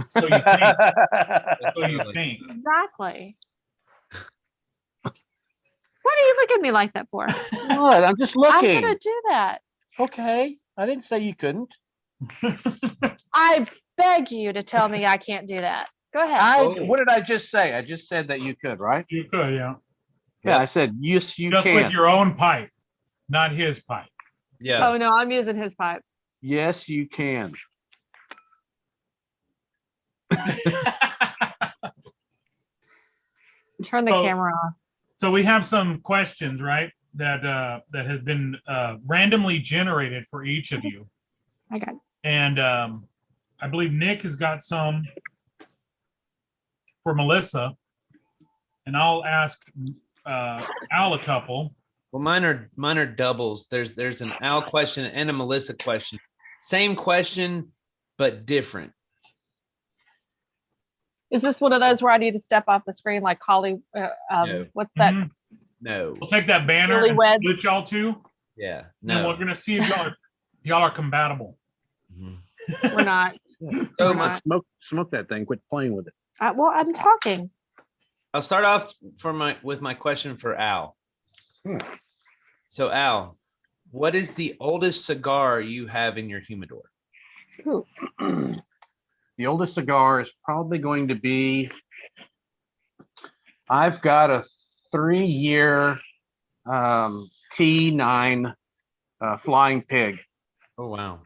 Speaker 1: So you think. So you think.
Speaker 5: Exactly. Why do you look at me like that for?
Speaker 4: What? I'm just
Speaker 5: I'm
Speaker 4: looking.
Speaker 5: gonna do that.
Speaker 4: Okay. I didn't say you couldn't.
Speaker 5: I beg you to tell me I can't do that. Go ahead.
Speaker 2: Oh.
Speaker 4: What did I just say? I just said that you could, right?
Speaker 1: You could, yeah.
Speaker 4: Yeah, I said yes, you
Speaker 1: Just
Speaker 4: can.
Speaker 1: with your own pipe, not his pipe.
Speaker 2: Yeah.
Speaker 5: Oh no, I'm using his pipe.
Speaker 4: Yes, you can.
Speaker 5: Turn the
Speaker 1: So-
Speaker 5: camera off.
Speaker 1: So we have some questions, right? That have been randomly generated for each of you.
Speaker 5: I got it.
Speaker 1: And I believe Nick has got some for Melissa. And I'll ask Al a couple.
Speaker 2: Well, mine are doubles. There's an Al question and a Melissa question. Same question, but different.
Speaker 5: Is this one of those where I need to step off the screen like Holly?
Speaker 2: No.
Speaker 5: What's that?
Speaker 1: Mhm.
Speaker 2: No.
Speaker 1: We'll take that banner and
Speaker 5: Newlyweds.
Speaker 1: split y'all two.
Speaker 2: Yeah.
Speaker 1: And
Speaker 2: No.
Speaker 1: we're gonna see if y'all are compatible.
Speaker 2: Mhm.
Speaker 5: We're not.
Speaker 2: So
Speaker 5: We're
Speaker 2: much.
Speaker 5: not.
Speaker 4: Smoke that thing. Quit playing with it.
Speaker 5: Well, I'm talking.
Speaker 2: I'll start off with my question for Al. So Al, what is the oldest cigar you have in your humidor?
Speaker 5: Ooh.
Speaker 4: The oldest cigar is probably going to be. I've got a 3-year T9 Flying Pig,
Speaker 2: Oh wow.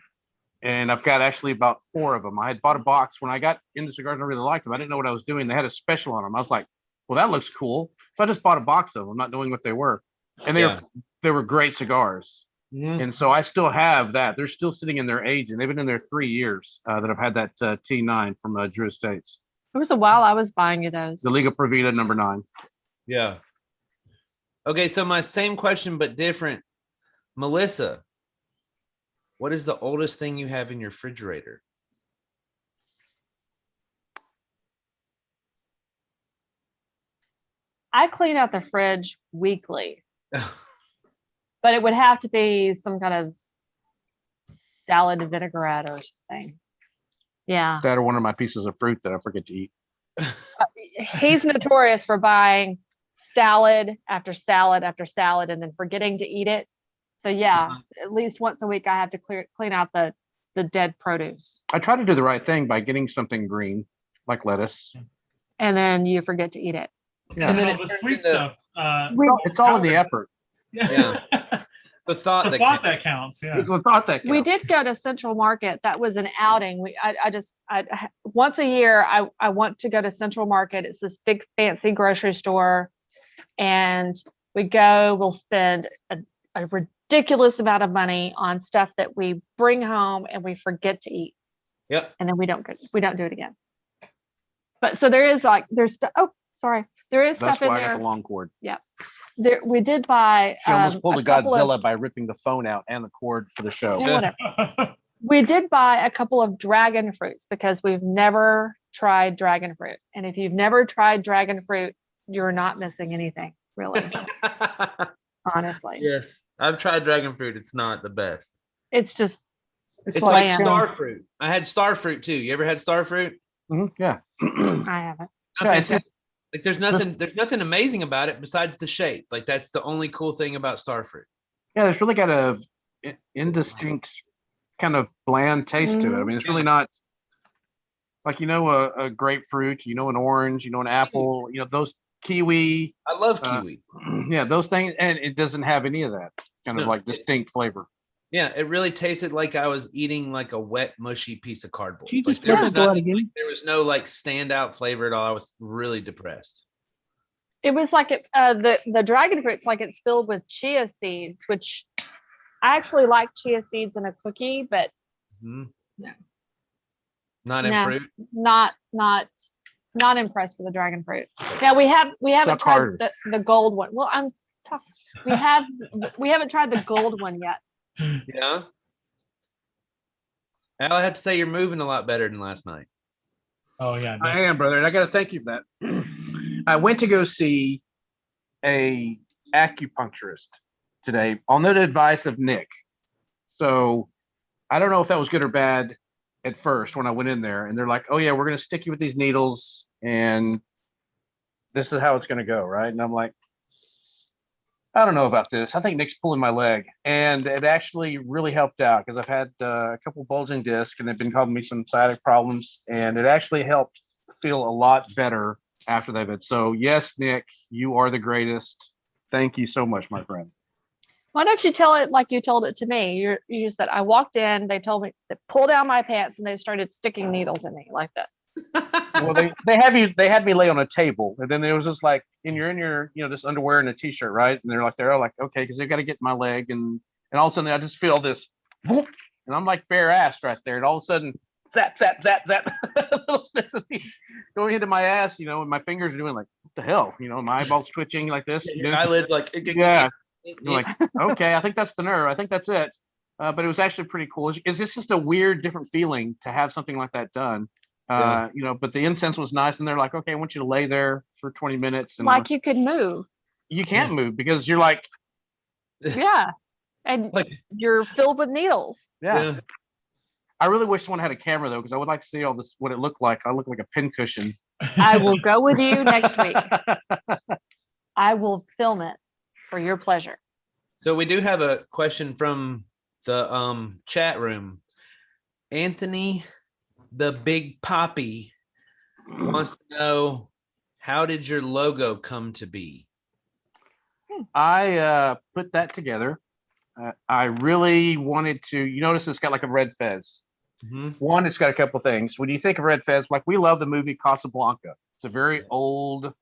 Speaker 4: and I've got actually about 4 of them. I had bought a box when I got into cigars and I really liked them. I didn't know what I was doing. They had a special on them. I was like, well, that looks cool. So I just bought a box of them, not knowing what they were. And they were great cigars.
Speaker 2: Mhm.
Speaker 4: And so I still have that. They're still sitting in their age, and they've been in there 3 years that I've had that T9 from Drew Estates,
Speaker 5: There was a while I was buying you those.
Speaker 4: the Liga Provida number 9.
Speaker 2: Yeah. Okay, so my same question but different. Melissa, what is the oldest thing you have in your refrigerator?
Speaker 5: I clean out the fridge weekly, but it would have to be some kind of salad vinaigrette or something. Yeah.
Speaker 4: That are one of my pieces of fruit that I forget to eat.
Speaker 5: He's notorious for buying salad after salad after salad and then forgetting to eat it. So yeah, at least once a week I have to clean out the dead produce.
Speaker 4: I try to do the right thing by getting something green, like lettuce.
Speaker 5: And then you forget to eat it.
Speaker 4: Yeah.
Speaker 2: And then
Speaker 1: No,
Speaker 2: it
Speaker 1: the
Speaker 2: turns
Speaker 1: sweet
Speaker 2: into-
Speaker 1: stuff.
Speaker 4: It's all in the effort.
Speaker 2: Yeah. The thought
Speaker 1: The
Speaker 2: that
Speaker 1: thought that counts. Yeah.
Speaker 4: It's the thought that
Speaker 5: We
Speaker 4: counts.
Speaker 5: did go to Central Market. That was an outing. I once a year I want to go to Central Market. It's this big fancy grocery store, and we'll spend a ridiculous amount of money on stuff that we bring home and we forget to eat,
Speaker 2: Yep.
Speaker 5: and then we don't do it again. But so there is there is
Speaker 4: That's
Speaker 5: stuff in
Speaker 4: why I got
Speaker 5: there.
Speaker 4: the long cord.
Speaker 5: There we did buy.
Speaker 4: She almost pulled a
Speaker 5: couple of-
Speaker 4: Godzilla by ripping the phone out and the cord for the show.
Speaker 5: Yeah, whatever. We did buy a couple of dragon fruits because we've never tried dragon fruit. And if you've never tried dragon fruit, you're not missing anything, really, honestly.
Speaker 2: Yes. I've tried dragon fruit. It's not the best.
Speaker 5: It's just,
Speaker 2: It's
Speaker 5: like
Speaker 2: like
Speaker 5: bland.
Speaker 2: star fruit. I had star fruit too. You ever had star fruit?
Speaker 4: Mhm, yeah.
Speaker 5: I haven't.
Speaker 2: Not
Speaker 4: Yeah, it's
Speaker 2: fantastic. Like there's nothing amazing about it besides the shape. Like that's the only cool thing about star fruit.
Speaker 4: Yeah, it's really got a indistinct kind of bland taste to it. I mean, it's really not like, a grapefruit, an orange, an apple, those kiwi,
Speaker 2: I love kiwi.
Speaker 4: yeah, those things. And it doesn't have any of that kind of
Speaker 2: No.
Speaker 4: like distinct flavor.
Speaker 2: Yeah, it really tasted like I was eating like a wet, mushy piece of cardboard.
Speaker 4: Can you
Speaker 2: Like,
Speaker 4: just
Speaker 2: there
Speaker 4: let
Speaker 2: was
Speaker 4: it go out
Speaker 2: nothing-
Speaker 4: again?
Speaker 2: there was no like standout flavor at all. I was really depressed.
Speaker 5: It was like the dragon fruit's like it's filled with chia seeds, which I actually like chia seeds in a cookie, but
Speaker 2: Mhm.
Speaker 5: No.
Speaker 2: Not in
Speaker 5: No.
Speaker 2: fruit.
Speaker 5: not impressed with the dragon fruit. Now we haven't
Speaker 4: Suck
Speaker 5: tried
Speaker 4: harder.
Speaker 5: the gold one. Well, I'm talking. We haven't tried the gold one yet.
Speaker 2: Yeah. Al, I have to say you're moving a lot better than last night.
Speaker 1: Oh yeah.
Speaker 4: I am, brother, and I got to thank you for that. I went to go see a acupuncturist today on the advice of Nick. So I don't know if that was good or bad at first when I went in there, and they're like, "Oh yeah, we're going to stick you with these needles, and this is how it's going to go," right? And I'm like, I don't know about this. I think Nick's pulling my leg, and it actually really helped out because I've had a couple bulging discs, and they've been causing me some sciatic problems, and it actually helped feel a lot better after they've been. So yes, Nick, you are the greatest. Thank you so much, my friend.
Speaker 5: Why don't you tell it like you told it to me? You said I walked in, they told me to pull down my pants, and they started sticking needles in me like this.
Speaker 4: Well, they had me lay on a table, and then it was just like, and you're in your this underwear and a t-shirt, right? And they're like okay, because they got to get my leg, and all of a sudden I just feel this, whoop, and I'm like bare ass right there, and all of a sudden zap zap zap zap, little sticks of meat going into my ass, and my fingers are doing like, what the hell, my eyeballs twitching like this.
Speaker 2: Your eyelids like
Speaker 4: Yeah. You're like, okay, I think that's the nerve. I think that's it. But it was actually pretty cool. It's just a weird, different feeling to have something like that done.
Speaker 2: Yeah.
Speaker 4: But the incense was nice, and they're like, okay, I want you to lay there for 20 minutes. And
Speaker 5: Like you could move.
Speaker 4: you can't move because you're like,
Speaker 5: Yeah. And
Speaker 2: Like-
Speaker 5: you're filled with needles.
Speaker 4: yeah. I really wish someone had a camera though, because I would like to see all this, what it looked like. I look like a pincushion.
Speaker 5: I will go with you next week. I will film it for your pleasure.
Speaker 2: So we do have a question from the chat room. Anthony, the Big Poppy, wants to know, how did your logo come to be?
Speaker 4: I put that together. I really wanted to. You notice it's got like a red fez.
Speaker 2: Mhm.
Speaker 4: One, it's got a couple things. When you think of red fez, like we love the movie Casablanca. It's a very old,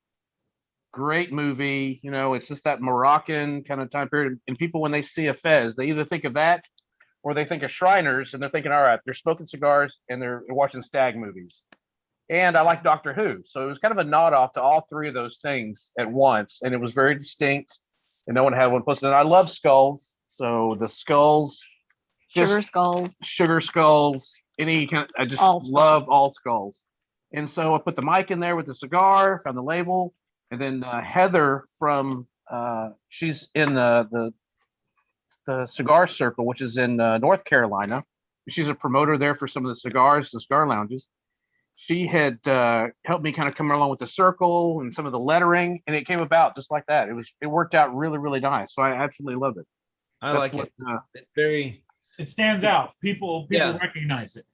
Speaker 4: great movie. It's just that Moroccan kind of time period. And people, when they see a fez, they either think of that or they think of Shriners, and they're thinking, all right, they're smoking cigars and they're watching stag movies. And I like Doctor Who. So it was kind of a nod off to all three of those things at once. And it was very distinct, and no one had one posted. And I love skulls. So the skulls,
Speaker 5: Sugar skulls.
Speaker 4: sugar skulls, any kind. I just
Speaker 5: All skulls.
Speaker 4: love all skulls. And so I put the mic in there with the cigar, found the label, and then Heather from she's in the cigar circle, which is in North Carolina. She's a promoter there for some of the cigars, the cigar lounges. She had helped me kind of come along with the circle and some of the lettering, and it came about just like that. It worked out really, really nice. So I absolutely love it.
Speaker 2: I
Speaker 4: That's
Speaker 2: like
Speaker 4: what,
Speaker 2: it. It's very,
Speaker 1: It stands out. People
Speaker 2: Yeah.
Speaker 1: recognize it.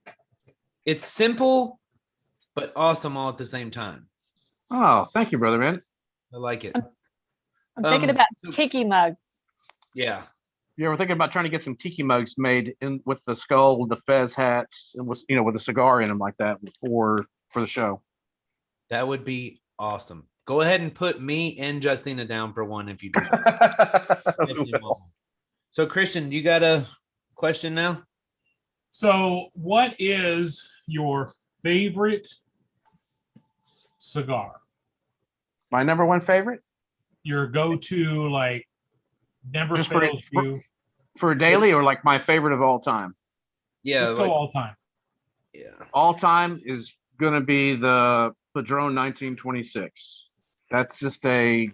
Speaker 2: it's simple, but awesome all at the same time.
Speaker 4: Oh, thank you, brother, man.
Speaker 2: I like it.
Speaker 5: I'm thinking
Speaker 2: Um,
Speaker 5: about
Speaker 2: so-
Speaker 5: tiki mugs.
Speaker 2: Yeah.
Speaker 4: Yeah, we're thinking about trying to get some tiki mugs made in with the skull, the fez hats, and with a cigar in them like that for the show.
Speaker 2: That would be awesome. Go ahead and put me and Justina down for one if you do. Definitely awesome. So Christian, you got a question now?
Speaker 1: So, what is your favorite cigar?
Speaker 4: My number one favorite
Speaker 1: Your go-to, like, never
Speaker 4: Just for-
Speaker 1: fails you.
Speaker 4: for daily, or like my favorite of all time.
Speaker 2: Yeah.
Speaker 1: Let's go all time.
Speaker 2: yeah.
Speaker 4: All time is going to be the Padron 1926. That's just a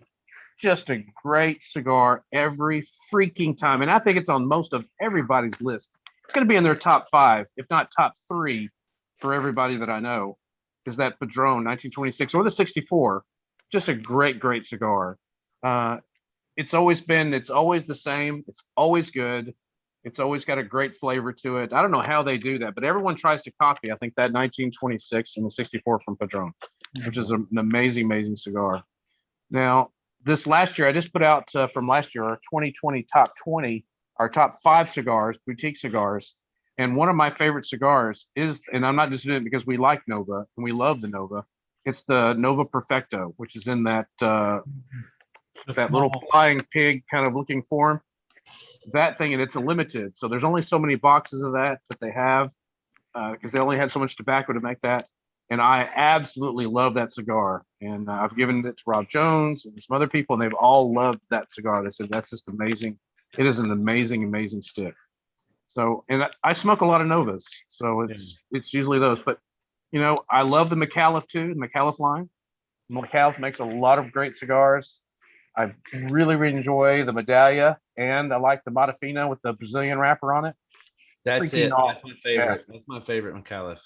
Speaker 4: great cigar every freaking time, and I think it's on most of everybody's list. It's going to be in their top 5, if not top 3, for everybody that I know. Is that Padron 1926 or the 64? Just a great cigar. It's always the same. It's always good. It's always got a great flavor to it. I don't know how they do that, but everyone tries to copy, I think, that 1926 and the 64 from Padron, which is an amazing cigar. Now, this last year, I just put out from last year, our 2020 top 20, our top 5 cigars, boutique cigars. And one of my favorite cigars is, and I'm not just doing it because we like Nova and we love the Nova, it's the Nova Perfecto, which is in that
Speaker 1: The
Speaker 4: little
Speaker 1: small-
Speaker 4: flying pig kind of looking form. That thing, and it's a limited. So there's only so many boxes of that they have because they only had so much tobacco to make that. And I absolutely love that cigar. And I've given it to Rob Jones and some other people, and they've all loved that cigar. They said, that's just amazing. It is an amazing stick. So, and I smoke a lot of Novas. So it's usually those. But, I love the McAuliffe too, the McAuliffe line. McAuliffe makes a lot of great cigars. I really enjoy the Medallia, and I like the Modafina with the Brazilian wrapper on it.
Speaker 2: That's
Speaker 4: Freaking
Speaker 2: it.
Speaker 4: awesome.
Speaker 2: That's my favorite. That's my favorite McAuliffe.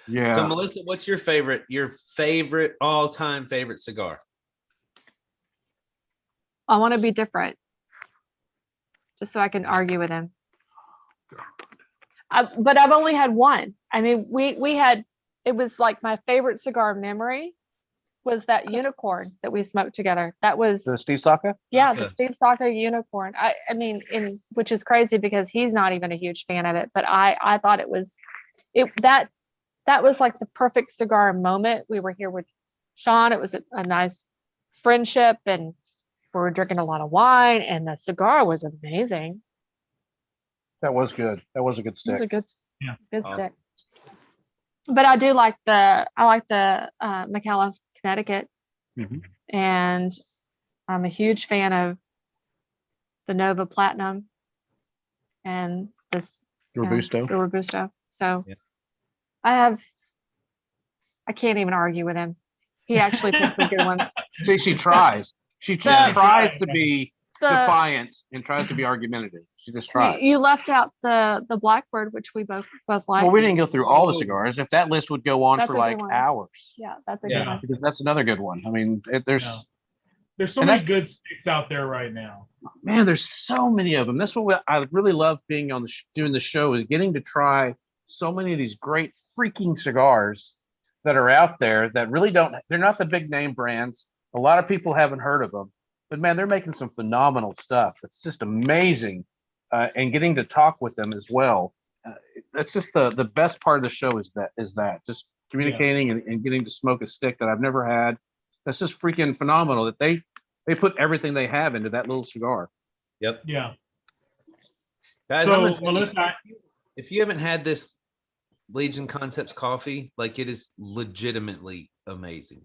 Speaker 4: Yeah.
Speaker 2: So Melissa, what's your favorite all-time favorite cigar?
Speaker 5: I want to be different. just so I can argue with him. But I've only had one. I mean, we had, it was like my favorite cigar memory was that unicorn that we smoked together. That was
Speaker 4: The Steve Saka?
Speaker 5: yeah, the
Speaker 2: Okay.
Speaker 5: Steve Saka unicorn. I mean, which is crazy because he's not even a huge fan of it, but I thought that was like the perfect cigar moment. We were here with Sean. It was a nice friendship, and we were drinking a lot of wine, and the cigar was amazing.
Speaker 4: That was good. That was a good
Speaker 5: It was
Speaker 4: stick.
Speaker 5: a good,
Speaker 1: Yeah.
Speaker 5: good
Speaker 2: Awesome.
Speaker 5: stick. But I do like the McAuliffe, Connecticut,
Speaker 4: Mhm.
Speaker 5: and I'm a huge fan of the Nova Platinum and this
Speaker 4: Robusto.
Speaker 5: the Robusto. So
Speaker 2: Yeah.
Speaker 5: I can't even argue with him. He actually picked some good ones.
Speaker 4: See, she tries. She
Speaker 5: The-
Speaker 4: tries to be
Speaker 5: The
Speaker 4: defiant and tries to be argumentative. She just tries.
Speaker 5: you left out the Blackbird, which we both like.
Speaker 4: Well, we didn't go through all the
Speaker 2: Oh.
Speaker 4: cigars. If that list would go on
Speaker 5: That's
Speaker 4: for
Speaker 5: a good
Speaker 4: like
Speaker 5: one.
Speaker 4: hours,
Speaker 5: Yeah, that's a
Speaker 2: Yeah.
Speaker 5: good one.
Speaker 4: because that's another good one. I mean, there's
Speaker 1: Yeah. There's so
Speaker 4: And
Speaker 1: many
Speaker 4: that's-
Speaker 1: good sticks out there right now.
Speaker 4: man, there's so many of them. That's what I really love being on doing the show is getting to try so many of these great freaking cigars that are out there that really they're not the big name brands. A lot of people haven't heard of them, but man, they're making some phenomenal stuff. It's just amazing. And getting to talk with them as well. That's just the best part of the show is that just communicating and getting to smoke a stick that I've never had. That's just freaking phenomenal that they put everything they have into that little cigar.
Speaker 2: Yep.
Speaker 1: Yeah.
Speaker 2: Guys, I'm
Speaker 1: So
Speaker 2: gonna tell you,
Speaker 1: Melissa,
Speaker 2: if you haven't had this Legion Concepts coffee, like it is legitimately amazing.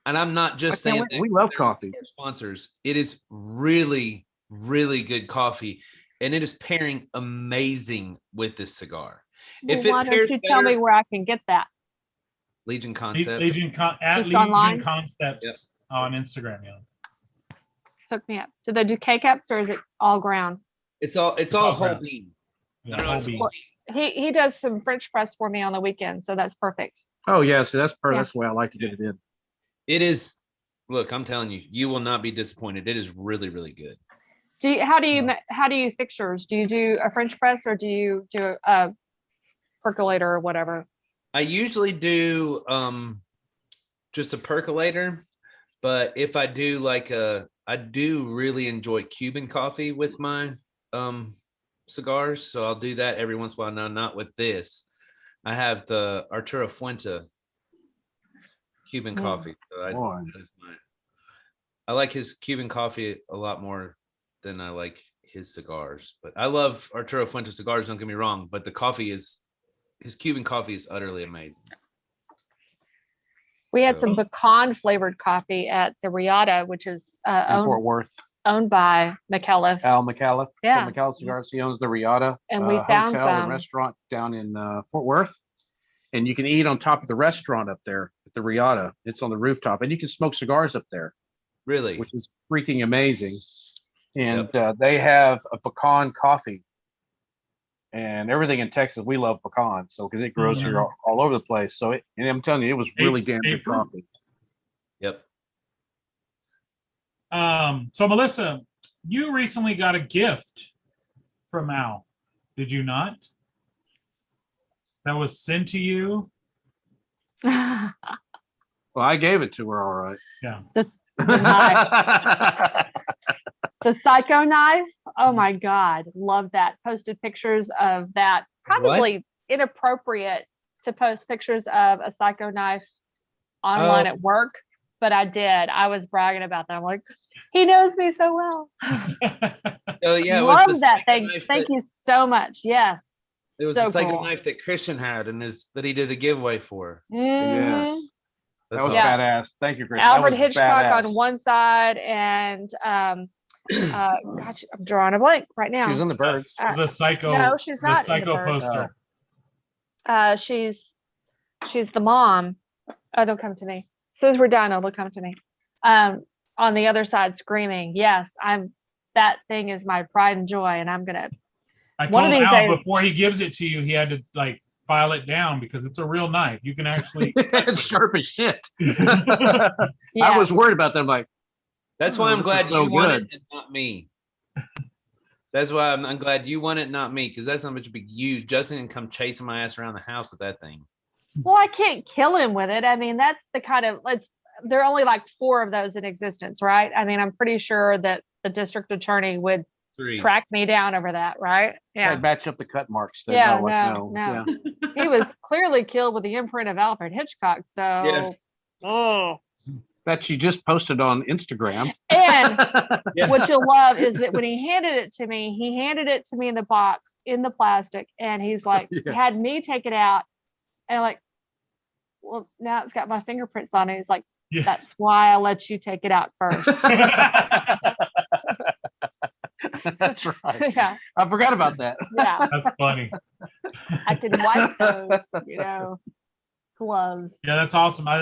Speaker 2: And I'm not just
Speaker 4: I can't
Speaker 2: saying
Speaker 4: wait.
Speaker 2: that
Speaker 4: We love
Speaker 2: they're
Speaker 4: coffee.
Speaker 2: our sponsors. It is really, really good coffee. And it is pairing amazing with this cigar.
Speaker 5: Well,
Speaker 2: If it
Speaker 5: why don't
Speaker 2: pairs
Speaker 5: you tell me
Speaker 2: better-
Speaker 5: where I can get that?
Speaker 2: Legion Concepts.
Speaker 1: at
Speaker 5: Just
Speaker 1: Legion
Speaker 5: online?
Speaker 1: Concepts
Speaker 2: Yep.
Speaker 1: on Instagram. Yeah.
Speaker 5: Hook me up. Do they do K-cups or is it all ground?
Speaker 2: It's all
Speaker 1: all
Speaker 2: whole
Speaker 1: ground.
Speaker 2: bean.
Speaker 1: Yeah,
Speaker 2: No,
Speaker 1: whole
Speaker 2: it's
Speaker 1: bean.
Speaker 2: whole
Speaker 5: He does some French press for me on the weekend, so that's perfect.
Speaker 4: Oh yeah, so that's
Speaker 5: Yeah.
Speaker 4: that's the way I like to get it in.
Speaker 2: It is. Look, I'm telling you, you will not be disappointed. It is really, really good.
Speaker 5: How do you fix yours? Do you do a French press or do you do a percolator or whatever?
Speaker 2: I usually do just a percolator, but if I do I do really enjoy Cuban coffee with my cigars, so I'll do that every once in a while. Now, not with this. I have the Arturo Fuente Cuban
Speaker 5: Mm.
Speaker 2: coffee. So
Speaker 4: Boy.
Speaker 2: I like his Cuban coffee a lot more than I like his cigars. But I love Arturo Fuente cigars, don't get me wrong, but his Cuban coffee is utterly amazing.
Speaker 5: We had
Speaker 2: So-
Speaker 5: some pecan flavored coffee at the Riata, which is
Speaker 4: In Fort Worth.
Speaker 5: owned by McAuliffe.
Speaker 4: Al McAuliffe.
Speaker 5: Yeah.
Speaker 4: From McAuliffe Cigars. He owns the Riata
Speaker 5: And we found
Speaker 4: hotel
Speaker 5: some.
Speaker 4: and restaurant down in Fort Worth. And you can eat on top of the restaurant up there at the Riata. It's on the rooftop. And you can smoke cigars up there,
Speaker 2: Really?
Speaker 4: which is freaking amazing. And they have a pecan coffee. And everything in Texas, we love pecan. So because it grows here all over the place. So and I'm telling you, it was really damn good
Speaker 1: April?
Speaker 4: coffee.
Speaker 2: Yep.
Speaker 1: So Melissa, you recently got a gift from Al, did you not? That was sent to you.
Speaker 5: the,
Speaker 4: Well, I gave it to her all right.
Speaker 5: the Psycho knife. Oh my God. Love that. Posted pictures of that. Probably inappropriate to post pictures of a Psycho knife online at work, but I did. I was bragging about that. I'm like, he knows me so well.
Speaker 2: Oh yeah, it was the
Speaker 5: Love that
Speaker 2: Psycho
Speaker 5: thing.
Speaker 2: knife
Speaker 5: Thank you so much. Yes.
Speaker 2: It was
Speaker 5: So
Speaker 2: the Psycho
Speaker 5: cool.
Speaker 2: knife that Christian had and that he did the giveaway for.
Speaker 5: Mhm.
Speaker 4: Yes. That
Speaker 2: That's
Speaker 4: was
Speaker 5: Yeah.
Speaker 2: awesome.
Speaker 4: badass. Thank you, Chris.
Speaker 5: Alfred
Speaker 4: That was
Speaker 5: Hitchcock
Speaker 4: badass.
Speaker 5: on one side and gosh, I'm drawing a blank right now.
Speaker 4: She was in the birds.
Speaker 1: The psycho.
Speaker 5: No, she's not
Speaker 1: The
Speaker 5: in the
Speaker 1: psycho
Speaker 5: Birds.
Speaker 1: poster.
Speaker 5: She's the mom. Oh, don't come to me. As soon as we're done, it'll come to me. On the other side screaming, yes, that thing is my pride and joy, and I'm gonna
Speaker 1: I
Speaker 5: One of
Speaker 1: told
Speaker 5: these
Speaker 1: Al
Speaker 5: days-
Speaker 1: before he gives it to you, he had to like file it down because it's a real knife. You can actually.
Speaker 4: It's sharp as shit.
Speaker 5: yeah.
Speaker 4: I was worried about them. Like,
Speaker 2: That's why I'm
Speaker 4: this
Speaker 2: glad
Speaker 4: is so
Speaker 2: you won
Speaker 4: good.
Speaker 2: it and not me. That's why I'm glad you won it, not me, because that's not much big you. Justin can come chasing my ass around the house with that thing.
Speaker 5: Well, I can't kill him with it. I mean, that's the kind of there are only like 4 of those in existence, right? I mean, I'm pretty sure that the district attorney would
Speaker 2: 3.
Speaker 5: track me down over that, right?
Speaker 4: I
Speaker 5: Yeah.
Speaker 4: match up the cut marks. They're
Speaker 5: Yeah,
Speaker 4: not like,
Speaker 5: no.
Speaker 4: Yeah.
Speaker 5: He was clearly killed with the imprint of Alfred Hitchcock. So,
Speaker 2: Yeah.
Speaker 5: oh.
Speaker 4: That she just posted on Instagram.
Speaker 5: And
Speaker 2: Yeah.
Speaker 5: what you'll love is that when he handed it to me in the box, in the plastic, and he's like,
Speaker 4: Yeah.
Speaker 5: had me take it out. And I'm like, well, now it's got my fingerprints on it. He's like,
Speaker 1: Yeah.
Speaker 5: that's why I let you take it out first.
Speaker 4: That's right.
Speaker 5: Yeah.
Speaker 4: I forgot about that.
Speaker 5: Yeah.
Speaker 1: That's funny.
Speaker 5: I can wipe those, gloves.
Speaker 1: Yeah, that's awesome. I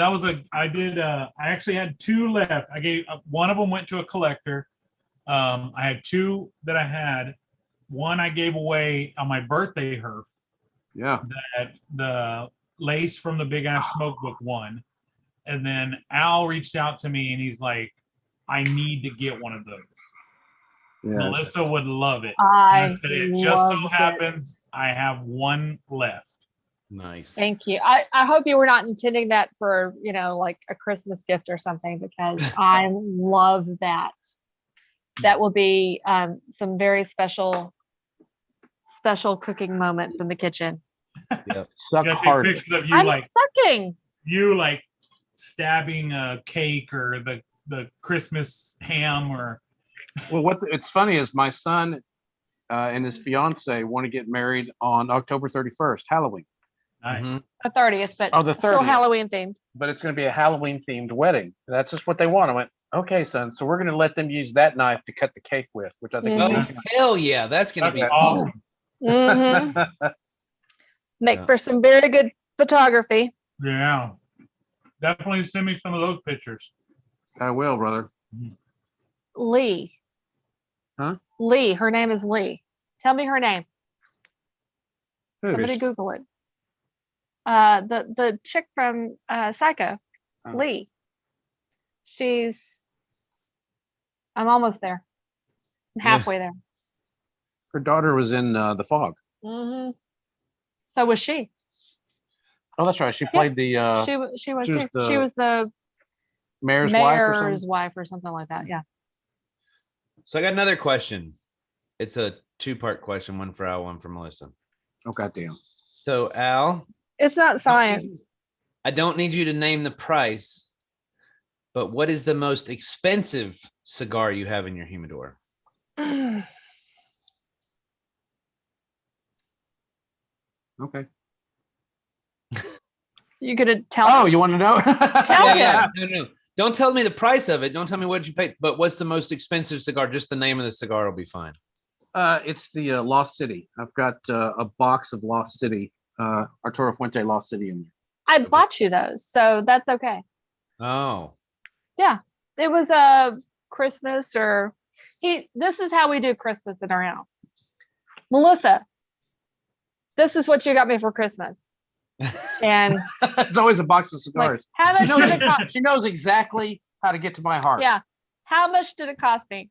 Speaker 1: actually had 2 left. I gave one of them went to a collector. I had 2 that I had. One I gave away on my birthday, Herf.
Speaker 4: Yeah.
Speaker 1: That the lace from the Big Ass Smoke Book one. And then Al reached out to me and he's like, I need to get one of those.
Speaker 4: Yeah.
Speaker 1: Melissa would love it. And I said, it just so
Speaker 5: loved it.
Speaker 1: happens I have 1 left.
Speaker 2: Nice.
Speaker 5: Thank you. I hope you were not intending that for, like a Christmas gift or something, because I love that. That will be some very special cooking moments in the kitchen.
Speaker 2: Yep.
Speaker 4: Suck
Speaker 1: You gotta take
Speaker 4: hard.
Speaker 1: pictures of
Speaker 5: I'm sucking.
Speaker 1: you like stabbing a cake or the Christmas ham or
Speaker 4: Well, it's funny is my son and his fiance want to get married on October 31st, Halloween.
Speaker 1: nice.
Speaker 2: Mhm.
Speaker 5: The 30th, but
Speaker 4: Oh, the
Speaker 5: still
Speaker 4: 30th.
Speaker 5: Halloween themed.
Speaker 4: But it's going to be a Halloween themed wedding. That's just what they want. I went, okay, son. So we're going to let them use that knife to cut the cake with, which I think.
Speaker 2: Oh,
Speaker 5: Mhm.
Speaker 2: hell yeah. That's going to
Speaker 1: That'd
Speaker 2: be
Speaker 1: be awesome.
Speaker 5: Mhm. Make
Speaker 2: Yeah.
Speaker 5: for some very good photography.
Speaker 1: Yeah. Definitely send me some of those pictures.
Speaker 4: I will, brother.
Speaker 5: Lee.
Speaker 4: Huh?
Speaker 5: Lee. Her name is Lee. Tell me her name.
Speaker 4: Who?
Speaker 5: Somebody Google it. The chick from Psycho,
Speaker 4: Oh.
Speaker 5: Lee. I'm almost there. I'm halfway there.
Speaker 4: Her daughter was in The Fog.
Speaker 5: Hmm. So was she.
Speaker 4: Oh, that's right. She played the
Speaker 5: She was
Speaker 4: she was
Speaker 5: too. She
Speaker 4: the
Speaker 5: was the
Speaker 4: mayor's wife or
Speaker 5: mayor's
Speaker 4: something.
Speaker 5: wife or something like that. Yeah.
Speaker 2: So I got another question. It's a 2-part question, one for Al, one for Melissa.
Speaker 4: Oh, goddamn.
Speaker 2: So Al,
Speaker 5: It's not science.
Speaker 2: I don't need you to name the price, but what is the most expensive cigar you have in your humidor?
Speaker 4: Okay.
Speaker 5: You could tell.
Speaker 4: Oh, you want to know?
Speaker 5: Tell
Speaker 2: Yeah,
Speaker 5: him.
Speaker 2: no. Don't tell me the price of it. Don't tell me what you paid, but what's the most expensive cigar? Just the name of the cigar will be fine.
Speaker 4: It's the Lost City. I've got a box of Lost City, Arturo Fuente Lost City in there.
Speaker 5: I bought you those, so that's okay.
Speaker 2: Oh,
Speaker 5: It was a Christmas this is how we do Christmas in our house. Melissa, this is what you got me for Christmas. And
Speaker 4: It's always a box of
Speaker 5: like,
Speaker 4: cigars.
Speaker 5: how much did it cost?
Speaker 4: She knows exactly how to get to my heart.
Speaker 5: Yeah. How much did it cost me?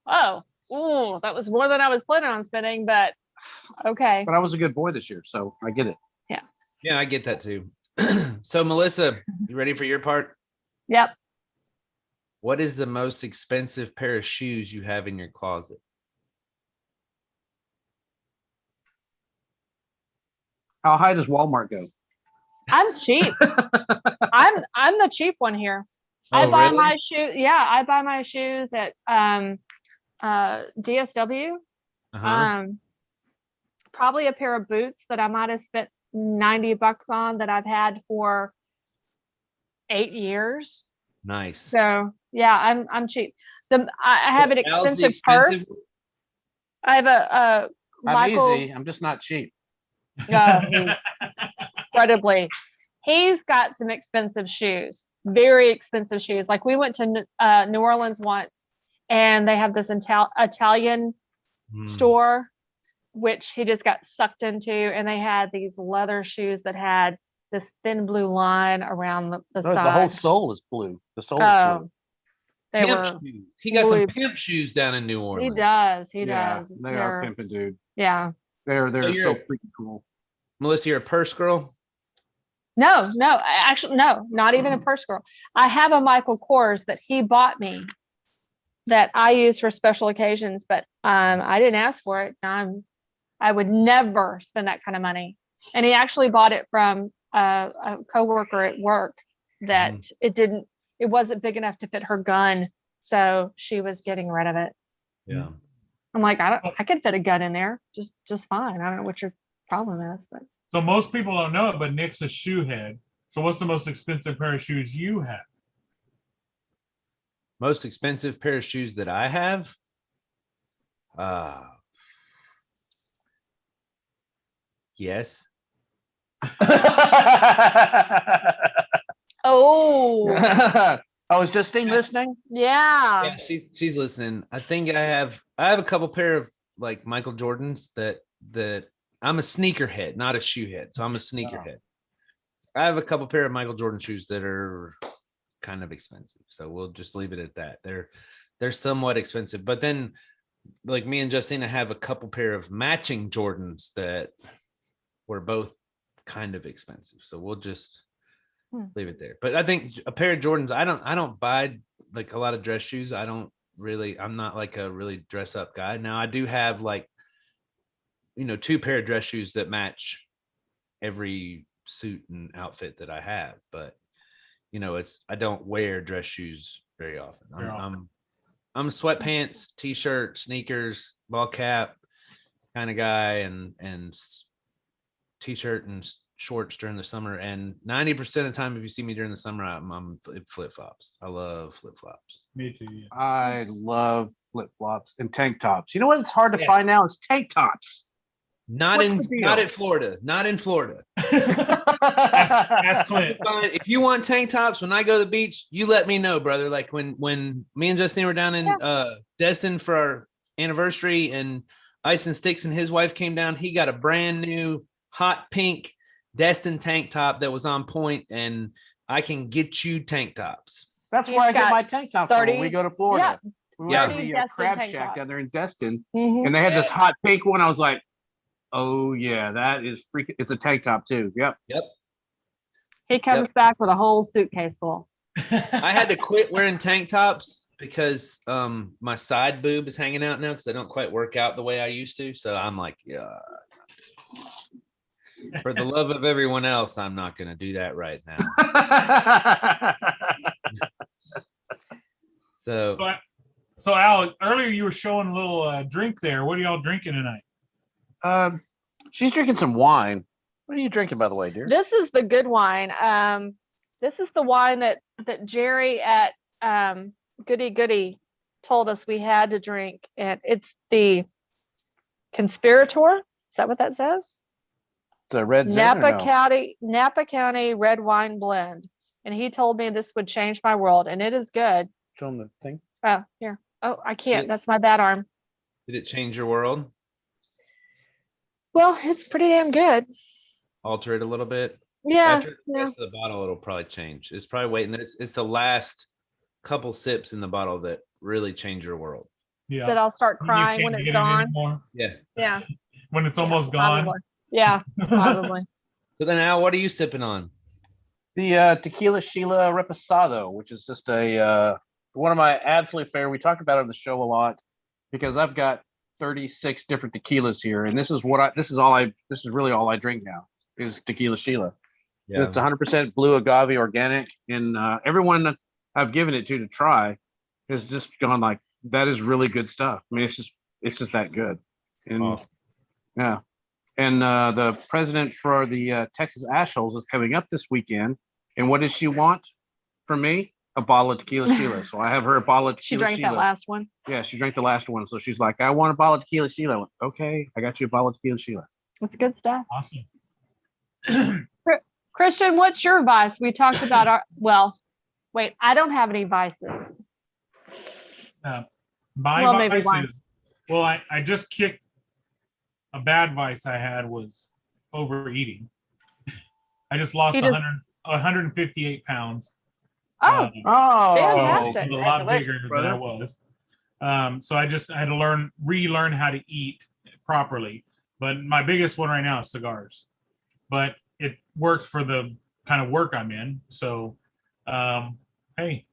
Speaker 5: Oh, ooh, that was more than I was planning on spending, but okay.
Speaker 4: But I was a good boy this year, so I get it.
Speaker 2: yeah, I get that too. So Melissa, you ready for your part?
Speaker 5: Yep.
Speaker 2: What is the most expensive pair of shoes you have in your closet?
Speaker 4: How high does Walmart go?
Speaker 5: I'm cheap. I'm the cheap one here. I
Speaker 2: Oh,
Speaker 5: buy
Speaker 2: really?
Speaker 5: my shoes. Yeah, I buy my shoes at DSW.
Speaker 2: Uh-huh.
Speaker 5: Probably a pair of boots that I might have spent $90 on that I've had for 8 years.
Speaker 2: Nice.
Speaker 5: So yeah, I'm cheap. I have an
Speaker 2: Al's the
Speaker 5: expensive purse. I have a
Speaker 4: I'm
Speaker 5: Michael.
Speaker 4: easy. I'm just not cheap.
Speaker 5: He's incredibly. He's got some expensive shoes, very expensive shoes. Like we went to New Orleans once, and they have this Italian store, which he just got sucked into, and they had these leather shoes that had this thin blue line around the
Speaker 4: No,
Speaker 5: side.
Speaker 4: the whole sole is blue. The sole is blue.
Speaker 5: They
Speaker 2: Pimp
Speaker 5: were.
Speaker 2: shoes. He got some
Speaker 5: really-
Speaker 2: pimp shoes down in New Orleans.
Speaker 5: He does. He
Speaker 4: Yeah,
Speaker 5: does.
Speaker 4: they are pimping, dude.
Speaker 5: Yeah.
Speaker 4: They're
Speaker 2: So
Speaker 4: so
Speaker 2: you're-
Speaker 4: freaking cool.
Speaker 2: Melissa, you're a purse girl.
Speaker 5: No, actually, no, not even a purse girl. I have a Michael Kors that he bought me that I use for special occasions, but I didn't ask for it. I would never spend that kind of money. And he actually bought it from a coworker at work that it wasn't big enough to fit her gun, so she was getting rid of it.
Speaker 2: Yeah.
Speaker 5: I'm like, I could fit a gun in there just fine. I don't know what your problem is, but
Speaker 1: So most people don't know it, but Nick's a shoe head. So what's the most expensive pair of shoes you have?
Speaker 2: Most expensive pair of shoes that I have. Yes.
Speaker 5: oh
Speaker 4: Oh, is Justine listening?
Speaker 5: yeah.
Speaker 2: Yeah, she's listening. I think I have a couple pair of like Michael Jordans that I'm a sneakerhead, not a shoe head. So I'm a sneakerhead. I have a couple pair of Michael Jordan shoes that are kind of expensive. So we'll just leave it at that. They're somewhat expensive. But then like me and Justina have a couple pair of matching Jordans that were both kind of expensive. So we'll just leave it there. But I think a pair of Jordans, I don't buy like a lot of dress shoes. I'm not like a really dress up guy. Now I do have like, two pair of dress shoes that match every suit and outfit that I have, but I don't wear dress shoes very often. I'm a sweatpants, t-shirt, sneakers, ball cap kind of guy, and t-shirt and shorts during the summer. And 90% of the time, if you see me during the summer, I'm flip-flops. I love flip-flops.
Speaker 1: Me too. Yeah.
Speaker 4: I love flip-flops and tank tops. You know what? It's hard to find now is tank tops.
Speaker 2: Not in Florida. Not in Florida.
Speaker 1: Ask Clint.
Speaker 2: If you want tank tops, when I go to the beach, you let me know, brother. Like when me and Justine were down in Destin for our anniversary, and Ice and Sticks and his wife came down, he got a brand new hot pink Destin tank top that was on point, and I can get you tank tops.
Speaker 4: That's
Speaker 5: He's
Speaker 4: where I get
Speaker 5: got
Speaker 4: my tank tops from when we go to Florida. We went to
Speaker 5: 30
Speaker 4: the
Speaker 5: Destin
Speaker 4: Crab
Speaker 5: tank
Speaker 4: Shack
Speaker 5: tops.
Speaker 4: down there in Destin,
Speaker 5: Mhm.
Speaker 4: and they had this hot pink one. I was like, oh yeah, that is freaking. It's a tank top too. Yep.
Speaker 5: He comes back with a whole suitcase full.
Speaker 2: I had to quit wearing tank tops because my side boob is hanging out now because I don't quite work out the way I used to. So I'm like, yeah. For the love of everyone else, I'm not going to do that right now. So
Speaker 1: Al, earlier you were showing a little drink there. What are y'all drinking tonight?
Speaker 4: She's drinking some wine. What are you drinking, by the way, dear?
Speaker 5: This is the good wine. This is the wine that Jerry at Goody Goody told us we had to drink, and it's the Conspirator. Is that what that says?
Speaker 4: It's a red Zen
Speaker 5: Napa
Speaker 4: or no?
Speaker 5: Napa County red wine blend, and he told me this would change my world, and it is good.
Speaker 4: Show them the thing.
Speaker 5: Oh, here. Oh, I can't. That's my bad arm.
Speaker 2: did it change your world?
Speaker 5: Well, it's pretty damn good.
Speaker 2: Alter it a little bit?
Speaker 5: Yeah.
Speaker 2: After the rest of the bottle, it'll probably change. It's probably waiting. It's the last couple sips in the bottle that really change your world.
Speaker 1: Yeah.
Speaker 5: That I'll start
Speaker 1: You
Speaker 5: crying
Speaker 1: can't
Speaker 5: when it's
Speaker 1: get it
Speaker 5: gone.
Speaker 1: anymore.
Speaker 2: Yeah.
Speaker 5: Yeah.
Speaker 1: When it's almost gone.
Speaker 5: Probably. Yeah, probably.
Speaker 2: So then, Al, what are you sipping on?
Speaker 4: The Tequila Sheila Reposado, which is just a one of my absolute favorite. We talk about it on the show a lot because I've got 36 different tequilas here, and this is really all I drink now is Tequila Sheila.
Speaker 2: Yeah.
Speaker 4: It's 100% blue agave organic, and everyone I've given it to try has just gone like, that is really good stuff. I mean, it's just that good. And
Speaker 2: Awesome.
Speaker 4: yeah. And the president for the Texas Ashholes is coming up this weekend. And what does she want from me? A bottle of Tequila Sheila. So I have her a bottle of
Speaker 5: She
Speaker 4: Tequila
Speaker 5: drank
Speaker 4: Sheila.
Speaker 5: that last one.
Speaker 4: Yeah, she drank the last one. So she's like, I want a bottle of Tequila Sheila. I went, okay, I got you a bottle of Tequila Sheila.
Speaker 5: It's good stuff.
Speaker 1: Awesome.
Speaker 5: Christian, what's your vice? We talked about wait, I don't have any vices.
Speaker 1: My
Speaker 5: Well, maybe
Speaker 1: vice
Speaker 5: one.
Speaker 1: is, well, I just kicked a bad vice I had was overeating. I just lost
Speaker 5: He does-
Speaker 1: 158 pounds.
Speaker 5: Oh,
Speaker 4: Oh,
Speaker 5: Fantastic.
Speaker 1: A lot bigger
Speaker 4: Congratulations,
Speaker 1: than I
Speaker 4: brother.
Speaker 1: was. So I had to relearn how to eat properly. But my biggest one right now is cigars. But it works for the kind of work I'm in. So, hey,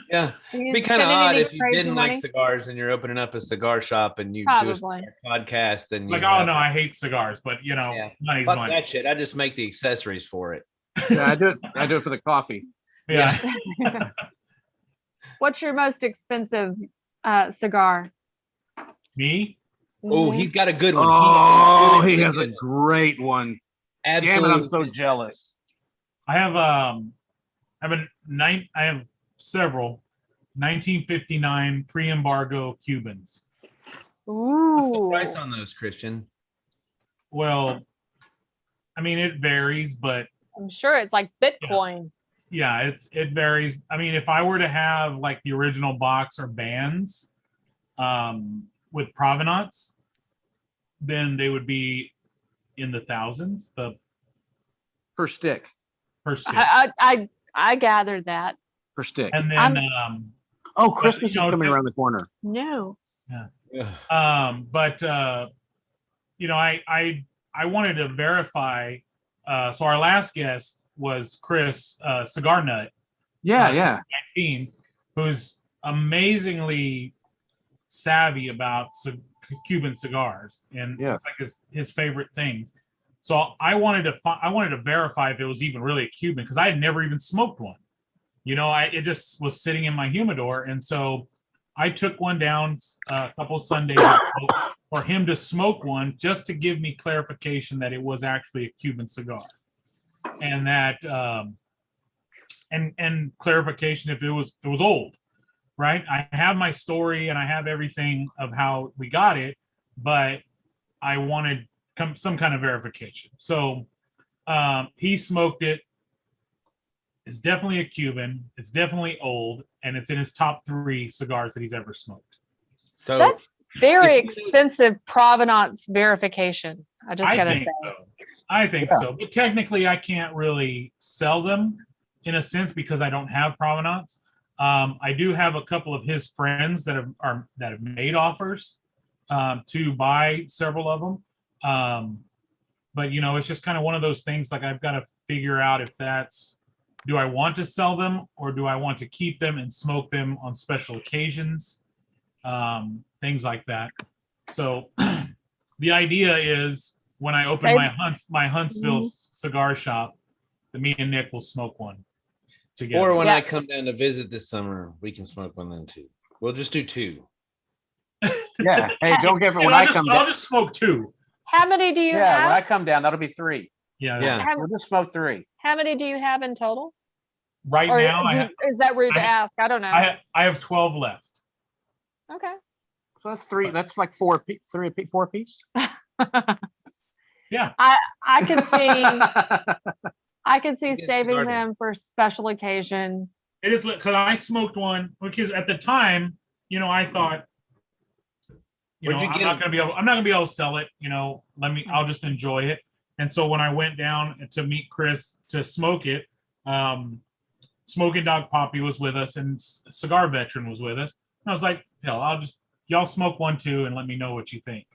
Speaker 2: Yeah.
Speaker 5: Are you
Speaker 2: Be kind of
Speaker 5: spending
Speaker 2: odd
Speaker 5: any
Speaker 2: if you
Speaker 5: crazy
Speaker 2: didn't like
Speaker 5: money?
Speaker 2: cigars and you're opening up a cigar shop and you do a
Speaker 5: Probably.
Speaker 2: cigar podcast and you
Speaker 1: like, oh
Speaker 2: have-
Speaker 1: no, I hate cigars, but
Speaker 2: yeah.
Speaker 1: money's
Speaker 2: Fuck
Speaker 1: money.
Speaker 2: that shit. I just make the accessories for it.
Speaker 4: Yeah, I do it. I do it for the coffee.
Speaker 1: Yeah.
Speaker 5: What's your most expensive cigar?
Speaker 1: Me?
Speaker 2: Oh,
Speaker 5: Mhm.
Speaker 2: he's got a good one.
Speaker 4: Oh,
Speaker 2: He
Speaker 4: he
Speaker 2: has
Speaker 4: has a great one.
Speaker 2: absolutely.
Speaker 4: Damn it, I'm so jealous.
Speaker 1: I have I have several 1959 pre-embargo Cubans.
Speaker 2: What's the
Speaker 5: Ooh.
Speaker 2: price on those, Christian?
Speaker 1: Well, I mean it varies, but
Speaker 5: I'm sure it's like Bitcoin.
Speaker 1: yeah, it varies. I mean, if I were to have like the original box or bands with provenance, then they would be in the thousands
Speaker 4: Per stick.
Speaker 1: per stick.
Speaker 5: I gathered that.
Speaker 4: Per stick.
Speaker 1: And then
Speaker 4: Oh, Christmas
Speaker 1: you know,
Speaker 4: is coming around the corner.
Speaker 5: No.
Speaker 1: but I wanted to verify. So our last guest was Chris Cigar Nut,
Speaker 4: Yeah.
Speaker 1: 19, who's amazingly savvy about Cuban cigars, and
Speaker 4: Yeah.
Speaker 1: it's like his favorite things. So I wanted to verify if it was even really a Cuban because I had never even smoked one. It just was sitting in my humidor, and so I took one down a couple of Sundays ago for him to smoke one just to give me clarification that it was actually a Cuban cigar, and that and clarification if it was old, right? I have my story and I have everything of how we got it, but I wanted some kind of verification. So he smoked it. It's definitely a Cuban. It's definitely old, and it's in his top 3 cigars that he's ever smoked.
Speaker 2: So
Speaker 5: That's very
Speaker 2: if you-
Speaker 5: expensive provenance verification. I just gotta say.
Speaker 1: So. I think so. But technically, I can't really sell them in a sense because I don't have provenance. I do have a couple of his friends that have made offers to buy several of them. But it's just kind of one of those things. Like I've got to figure out if do I want to sell them or do I want to keep them and smoke them on special occasions, things like that. So the idea is when I open my Huntsville cigar shop, that me and Nick will smoke one together.
Speaker 2: Or when
Speaker 5: Yeah.
Speaker 2: I come down to visit this summer, we can smoke one then too. We'll just do 2.
Speaker 4: Yeah. Hey, don't get me when
Speaker 1: I'll
Speaker 4: I come
Speaker 1: I'll
Speaker 4: down.
Speaker 1: just smoke 2.
Speaker 5: How many do you
Speaker 4: Yeah, when I
Speaker 5: have?
Speaker 4: come down, that'll be 3.
Speaker 1: Yeah.
Speaker 5: How,
Speaker 4: We'll just smoke 3.
Speaker 5: how many do you have in total?
Speaker 1: Right
Speaker 5: Or
Speaker 1: now,
Speaker 5: is that rude to
Speaker 1: I-
Speaker 5: ask? I don't know.
Speaker 1: I have 12 left.
Speaker 5: Okay.
Speaker 4: So that's 3. That's like 4 piece. 4 piece.
Speaker 1: Yeah.
Speaker 5: I could see
Speaker 2: Good
Speaker 5: saving
Speaker 2: cigar
Speaker 5: them for special occasion.
Speaker 1: It is because I smoked one because at the time, I thought,
Speaker 2: Where'd you
Speaker 1: I'm
Speaker 2: get
Speaker 1: not
Speaker 2: them?
Speaker 1: gonna be able to sell it. I'll just enjoy it. And so when I went down to meet Chris to smoke it, Smoking Dog Poppy was with us and Cigar Veteran was with us. And I was like, hell, y'all smoke one too and let me know what you think.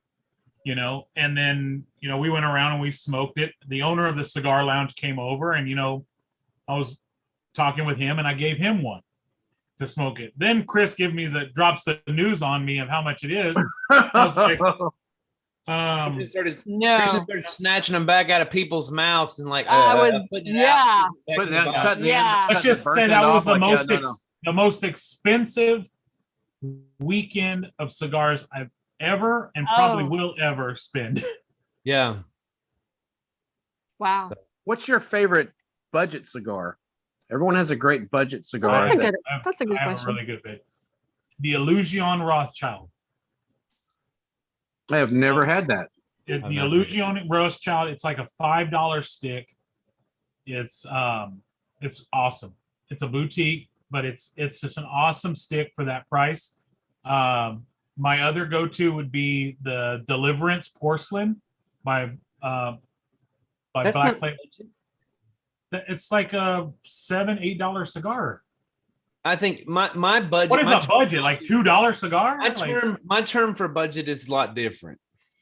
Speaker 1: And then, we went around and we smoked it. The owner of the cigar lounge came over and, I was talking with him and I gave him one to smoke it. Then Chris drops the news on me of how much it is. I was like,
Speaker 2: Christian started
Speaker 5: No.
Speaker 2: snatching them back out of people's mouths and like
Speaker 5: I would-
Speaker 2: putting it
Speaker 5: yeah.
Speaker 2: out.
Speaker 4: Putting it- cutting the
Speaker 5: Yeah.
Speaker 4: end-
Speaker 1: let's
Speaker 4: cutting
Speaker 1: just
Speaker 4: burnt
Speaker 1: say
Speaker 4: end
Speaker 1: that was
Speaker 4: off
Speaker 1: the
Speaker 4: like,
Speaker 1: most
Speaker 4: yeah, no.
Speaker 1: the most expensive weekend of cigars I've ever and probably
Speaker 5: Oh.
Speaker 1: will ever spend.
Speaker 2: Yeah.
Speaker 5: Wow.
Speaker 4: What's your favorite budget cigar? Everyone has a great budget cigar.
Speaker 5: That's a good
Speaker 1: I've-
Speaker 5: that's a good
Speaker 1: I have
Speaker 5: question.
Speaker 1: a really good bit. The Illusion Rothschild.
Speaker 4: I have never had that.
Speaker 1: The
Speaker 2: I've never
Speaker 1: Illusion Rothschild. It's like a $5 stick. It's awesome. It's a boutique, but it's just an awesome stick for that price. My other go-to would be the Deliverance Porcelain by
Speaker 2: That's
Speaker 1: Black
Speaker 2: not
Speaker 1: Plate. It's like a $7-8 cigar.
Speaker 2: I think my budget.
Speaker 1: What is
Speaker 2: my
Speaker 1: a budget? Like $2 cigar?
Speaker 2: My
Speaker 1: Like,
Speaker 2: my term for budget is a lot different.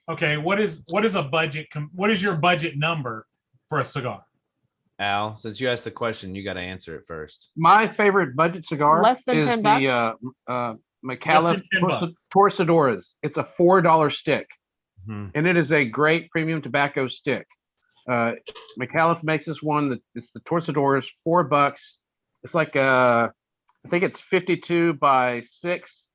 Speaker 1: okay, what is a budget? What is your budget number for a cigar?
Speaker 2: Al, since you asked the question, you got to answer it first.
Speaker 4: My favorite budget cigar
Speaker 5: Less than
Speaker 4: is
Speaker 5: 10
Speaker 4: the
Speaker 5: bucks?
Speaker 4: McAuliffe
Speaker 1: $10.
Speaker 4: Torcedoras. It's a $4 stick,
Speaker 2: Mhm.
Speaker 4: and it is a great premium tobacco stick. McAuliffe makes this one. It's the Torcedoras, $4. It's like I think it's 52 by 6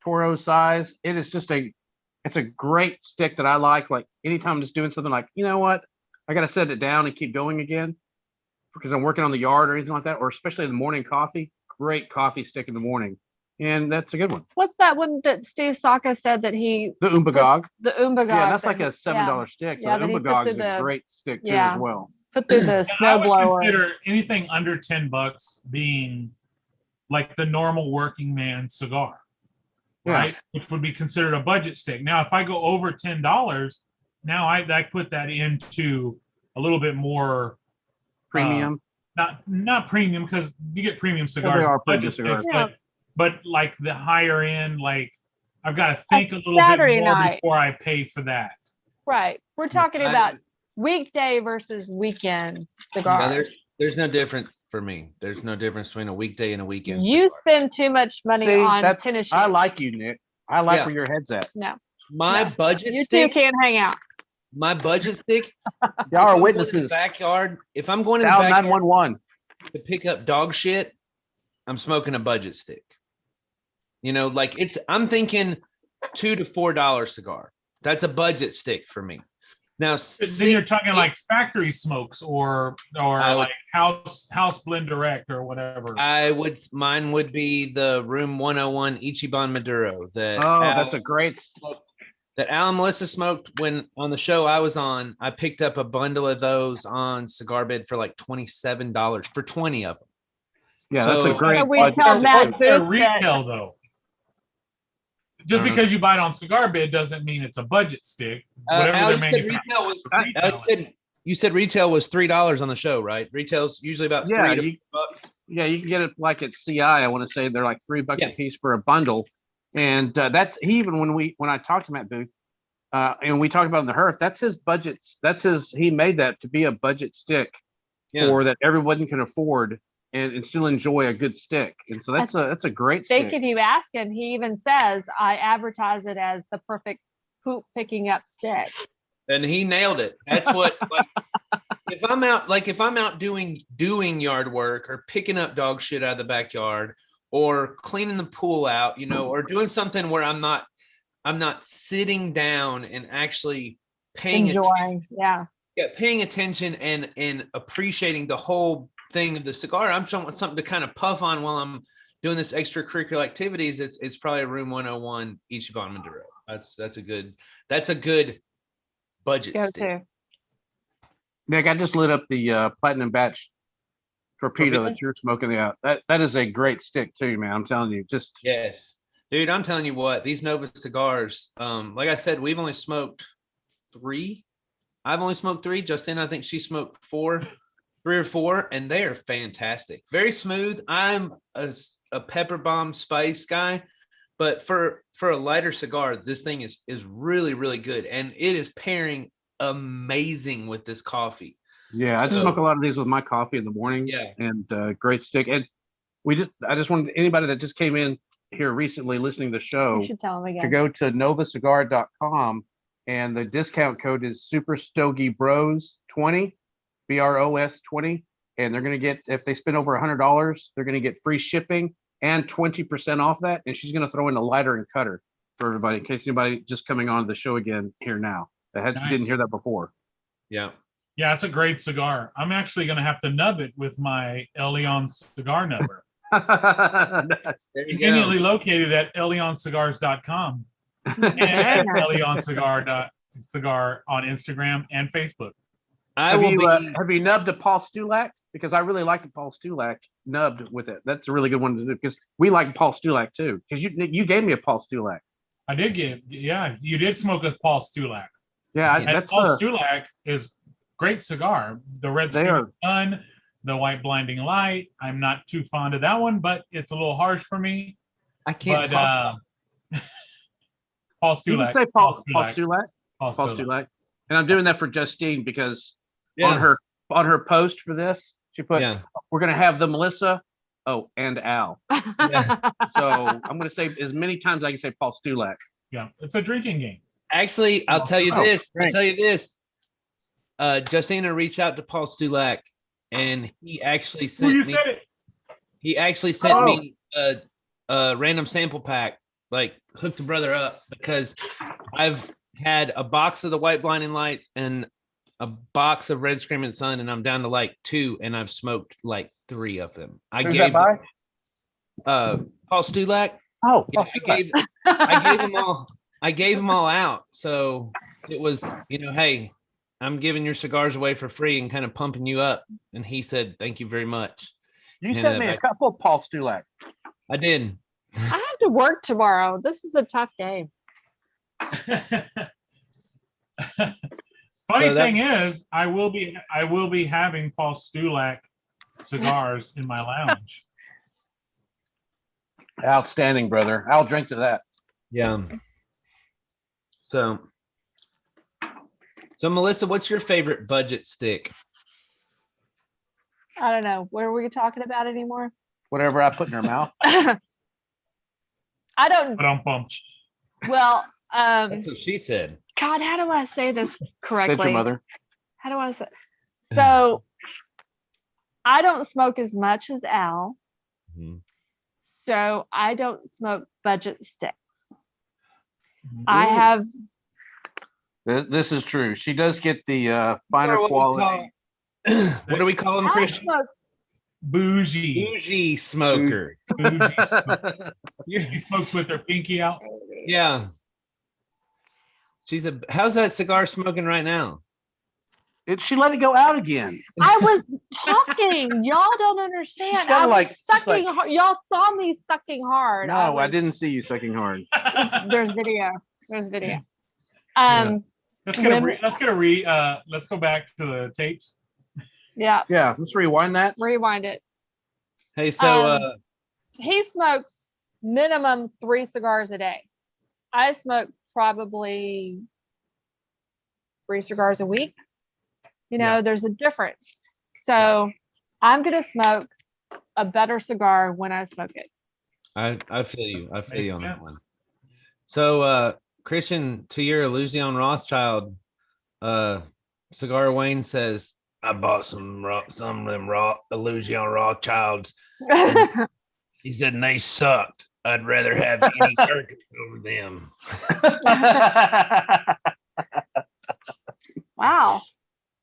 Speaker 4: Toro size. It is just it's a great stick that I like. Like anytime I'm just doing something like, you know what, I got to set it down and keep going again because I'm working on the yard or anything like that, or especially in the morning coffee. Great coffee stick in the morning. And that's a good one.
Speaker 5: What's that one that Steve Saka said that he,
Speaker 4: The Umbagog.
Speaker 5: the Umbagog?
Speaker 4: Yeah, that's
Speaker 5: that
Speaker 4: like
Speaker 5: he-
Speaker 4: a $7 stick. So
Speaker 5: Yeah,
Speaker 4: the
Speaker 5: that he put
Speaker 4: Umbagog
Speaker 5: through
Speaker 4: is a
Speaker 5: the-
Speaker 4: great stick too
Speaker 5: yeah.
Speaker 4: as well.
Speaker 5: Put through the
Speaker 1: I
Speaker 5: snow
Speaker 1: would
Speaker 5: blower.
Speaker 1: consider anything under $10 being like the normal working man cigar,
Speaker 4: Yeah.
Speaker 1: right? Which would be considered a budget stick. Now, if I go over $10, now I put that into a little bit more
Speaker 4: Premium.
Speaker 1: not premium because you get premium cigars,
Speaker 4: are
Speaker 1: with budget
Speaker 4: premium cigars.
Speaker 1: sticks, but like the higher end, like I've got to think a little
Speaker 5: Saturday
Speaker 1: bit more
Speaker 5: night.
Speaker 1: before I pay for that.
Speaker 5: Right. We're talking
Speaker 2: I-
Speaker 5: about weekday versus weekend cigars.
Speaker 2: There's no difference for me. There's no difference between a weekday and a weekend.
Speaker 5: You
Speaker 2: cigar.
Speaker 5: spend too much money
Speaker 4: See,
Speaker 5: on
Speaker 4: that's
Speaker 5: tennis shoes.
Speaker 4: I like you, Nick. I like
Speaker 2: Yeah.
Speaker 4: where your head's at.
Speaker 2: My
Speaker 5: No.
Speaker 2: budget
Speaker 5: You two
Speaker 2: stick.
Speaker 5: can't hang out.
Speaker 2: My budget stick.
Speaker 4: Y'all
Speaker 2: if
Speaker 4: are
Speaker 2: I'm going to the
Speaker 4: witnesses.
Speaker 2: backyard. If I'm going to the
Speaker 4: Dial
Speaker 2: backyard
Speaker 4: 911.
Speaker 2: to pick up dog shit, I'm smoking a budget stick. You know, like I'm thinking $2 to $4 cigar. That's a budget stick for me. Now,
Speaker 1: Then you're talking like factory smokes or
Speaker 2: I would-
Speaker 1: like house blend direct or whatever.
Speaker 2: mine would be the Room 101 Ichiban Maduro that
Speaker 4: Oh,
Speaker 2: Al-
Speaker 4: that's a great.
Speaker 2: that Al and Melissa smoked when on the show I was on. I picked up a bundle of those on Cigar Bid for like $27 for 20 of them.
Speaker 4: Yeah, that's
Speaker 2: So-
Speaker 4: a great.
Speaker 5: So we
Speaker 4: budget
Speaker 5: tell
Speaker 4: stick.
Speaker 5: Matt
Speaker 1: What's their
Speaker 5: Booth that-
Speaker 1: retail though? Just because you buy it on Cigar Bid doesn't mean it's a budget stick. Whatever
Speaker 2: Al,
Speaker 1: they're
Speaker 2: you said
Speaker 1: manufacturing.
Speaker 2: retail was
Speaker 1: Retail.
Speaker 2: you said retail was $3 on the show, right? Retail's usually about
Speaker 4: Yeah,
Speaker 2: $3 to
Speaker 4: you-
Speaker 2: $4.
Speaker 4: Yeah, you can get it like at CI. I want to say they're like $3
Speaker 2: Yeah.
Speaker 4: a piece for a bundle, and that's even when I talked to Matt Booth, and we talked about it in the Hearth. That's his budget. He made that to be a budget stick
Speaker 2: Yeah.
Speaker 4: for that everyone can afford and still enjoy a good stick. And so that's a great
Speaker 5: Think
Speaker 4: stick.
Speaker 5: if you ask him, he even says, I advertise it as the perfect poop picking up stick.
Speaker 2: And he nailed it. That's what like if I'm out doing yard work or picking up dog shit out of the backyard or cleaning the pool out, you know, or doing something where I'm not sitting down and actually paying
Speaker 5: Enjoying. Yeah.
Speaker 2: paying attention and appreciating the whole thing of the cigar. I'm trying something to kind of puff on while I'm doing this extracurricular activities. It's probably a Room 101 Ichiban Maduro. That's a good budget
Speaker 5: Go
Speaker 2: stick.
Speaker 5: to.
Speaker 4: Nick, I just lit up the Platinum Batch torpedo
Speaker 2: Torpedo?
Speaker 4: that you're smoking out. That is a great stick too, man. I'm telling you, just
Speaker 2: Yes, dude. I'm telling you what, these Nova cigars. Like I said, we've only smoked 3. I've only smoked 3. Justine, I think she smoked 4. 3 or 4, and they are fantastic. Very smooth. I'm a pepper bomb spice guy, but for a lighter cigar, this thing is really, really good, and it is pairing amazing with this coffee.
Speaker 4: yeah. I
Speaker 2: So-
Speaker 4: smoke a lot of these with my coffee in the morning.
Speaker 2: Yeah.
Speaker 4: And great stick. And I just wanted anybody that just came in here recently listening to the show
Speaker 5: You should tell him
Speaker 4: to
Speaker 5: again.
Speaker 4: go to novacigar.com, and the discount code is Super Stogie Bros 20, BROS 20, and they're gonna get, if they spend over $100, they're gonna get free shipping and 20% off that. And she's gonna throw in a lighter and cutter for everybody in case anybody just coming on the show again here now that
Speaker 1: Nice.
Speaker 4: didn't hear that before.
Speaker 2: Yeah.
Speaker 1: Yeah, it's a great cigar. I'm actually going to have to nub it with my El Leon cigar number.
Speaker 4: That's-
Speaker 2: There you
Speaker 1: Conveniently
Speaker 2: go.
Speaker 1: located at eleoncigars.com and at eleoncigar on Instagram and Facebook.
Speaker 2: I
Speaker 4: have
Speaker 2: will
Speaker 4: you
Speaker 2: be.
Speaker 4: have you nubbed a Paul Stulak? Because I really like the Paul Stulak nubbed with it. That's a really good one to do because we like Paul Stulak too. Because you gave me a Paul Stulak.
Speaker 1: I did get, yeah, you did smoke with Paul Stulak.
Speaker 4: Yeah,
Speaker 2: And
Speaker 1: And
Speaker 4: that's
Speaker 1: Paul Stulak is great cigar. The red
Speaker 4: They
Speaker 1: screaming
Speaker 4: are.
Speaker 1: sun, the white blinding light. I'm not too fond of that one, but it's a little harsh for me.
Speaker 2: I can't
Speaker 1: But
Speaker 2: talk.
Speaker 1: Paul
Speaker 4: You can
Speaker 1: Stulak.
Speaker 4: say Paul Stulak.
Speaker 1: Paul
Speaker 4: Paul
Speaker 1: Stulak.
Speaker 4: Stulak. And I'm doing that for Justine because
Speaker 2: Yeah.
Speaker 4: on her post for this, she put,
Speaker 2: Yeah.
Speaker 4: we're gonna have the Melissa, and Al. So I'm gonna say as many times I can say Paul Stulak.
Speaker 1: Yeah, it's a drinking game.
Speaker 2: Actually, I'll tell you
Speaker 4: Oh,
Speaker 2: this. I'll
Speaker 4: great.
Speaker 2: tell you this. Justina reached out to Paul Stulak, and he actually
Speaker 1: Who you
Speaker 2: sent me.
Speaker 1: said it?
Speaker 2: He actually sent
Speaker 4: Oh.
Speaker 2: me a random sample pack, like hooked the brother up because I've had a box of the white blinding lights and a box of red screaming sun, and I'm down to like 2, and I've smoked like 3 of them.
Speaker 4: Who's that by?
Speaker 2: Paul Stulak.
Speaker 4: Oh,
Speaker 2: Yeah,
Speaker 4: Paul Stulak.
Speaker 2: I gave them all. I gave them all out. So it was, hey, I'm giving your cigars away for free and kind of pumping you up. And he said, "Thank you very much."
Speaker 4: You
Speaker 2: Yeah,
Speaker 4: sent me a
Speaker 2: back-
Speaker 4: couple of Paul Stulak.
Speaker 2: I did.
Speaker 5: I have to work tomorrow. This is a tough game.
Speaker 1: Funny
Speaker 2: So that-
Speaker 1: thing is, I will be having Paul Stulak cigars in my lounge.
Speaker 4: Outstanding, brother. I'll drink to that.
Speaker 2: Yeah. So Melissa, what's your favorite budget stick?
Speaker 5: I don't know. What are we talking about anymore?
Speaker 4: Whatever I put in her mouth.
Speaker 5: I don't.
Speaker 1: But I'm pumped.
Speaker 5: Well,
Speaker 2: That's what she said.
Speaker 5: God, how do I say this correctly?
Speaker 4: Said your mother.
Speaker 5: How do I say? So, I don't smoke as much as Al,
Speaker 2: Mhm.
Speaker 5: so I don't smoke budget sticks. I
Speaker 4: Ooh.
Speaker 5: have.
Speaker 4: This is true. She does get the finer
Speaker 2: What do we
Speaker 4: quality.
Speaker 2: What do we call them,
Speaker 5: I
Speaker 2: Christian?
Speaker 5: smoke.
Speaker 1: Bougie.
Speaker 2: Bougie smoker.
Speaker 1: Bougie smoke. He smokes with her pinky out.
Speaker 2: Yeah. How's that cigar smoking right now?
Speaker 4: She let it go out again.
Speaker 5: I was talking. Y'all don't understand.
Speaker 4: She's kinda
Speaker 5: I was
Speaker 4: like- she's
Speaker 5: sucking.
Speaker 4: like-
Speaker 5: hard. Y'all saw me sucking hard.
Speaker 4: No, I
Speaker 5: was-
Speaker 4: didn't see you sucking hard.
Speaker 5: There's video. There's video.
Speaker 1: Let's go back to the tapes.
Speaker 5: Yeah.
Speaker 4: Yeah, let's rewind that.
Speaker 5: Rewind it.
Speaker 2: Hey, so
Speaker 5: He smokes minimum 3 cigars a day. I smoke probably 3 cigars a week. There's a difference. So I'm gonna smoke a better cigar when I smoke it.
Speaker 2: I feel you. I feel you
Speaker 1: Makes
Speaker 2: on that
Speaker 1: sense.
Speaker 2: one. So Christian, to your Illusion Rothschild cigar, Wayne says, I bought some of them Illusion Rothschilds. He said, and they sucked. I'd rather have any Gurkhas over them.
Speaker 5: Wow.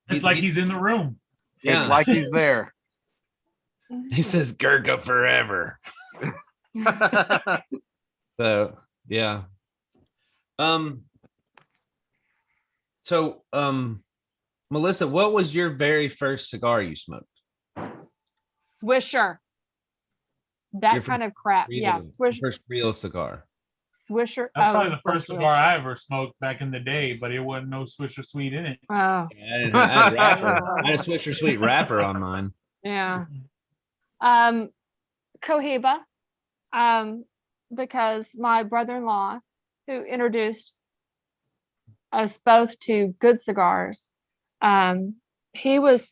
Speaker 1: It's like he's in the room.
Speaker 2: Yeah.
Speaker 4: It's like he's there.
Speaker 2: He says Gurkha forever. So yeah. Melissa, what was your very first cigar you smoked?
Speaker 5: Swisher.
Speaker 2: Your
Speaker 5: That
Speaker 2: first
Speaker 5: kind of crap. Yeah. Swisher.
Speaker 2: First real cigar.
Speaker 5: Swisher.
Speaker 1: That's probably the first
Speaker 5: Swisher.
Speaker 1: cigar I ever smoked back in the day, but it wasn't no Swisher Sweet in it.
Speaker 5: Oh,
Speaker 2: I had a Swisher Sweet wrapper on mine.
Speaker 5: yeah. Cohiba. Because my brother-in-law, who introduced us both to good cigars, he was,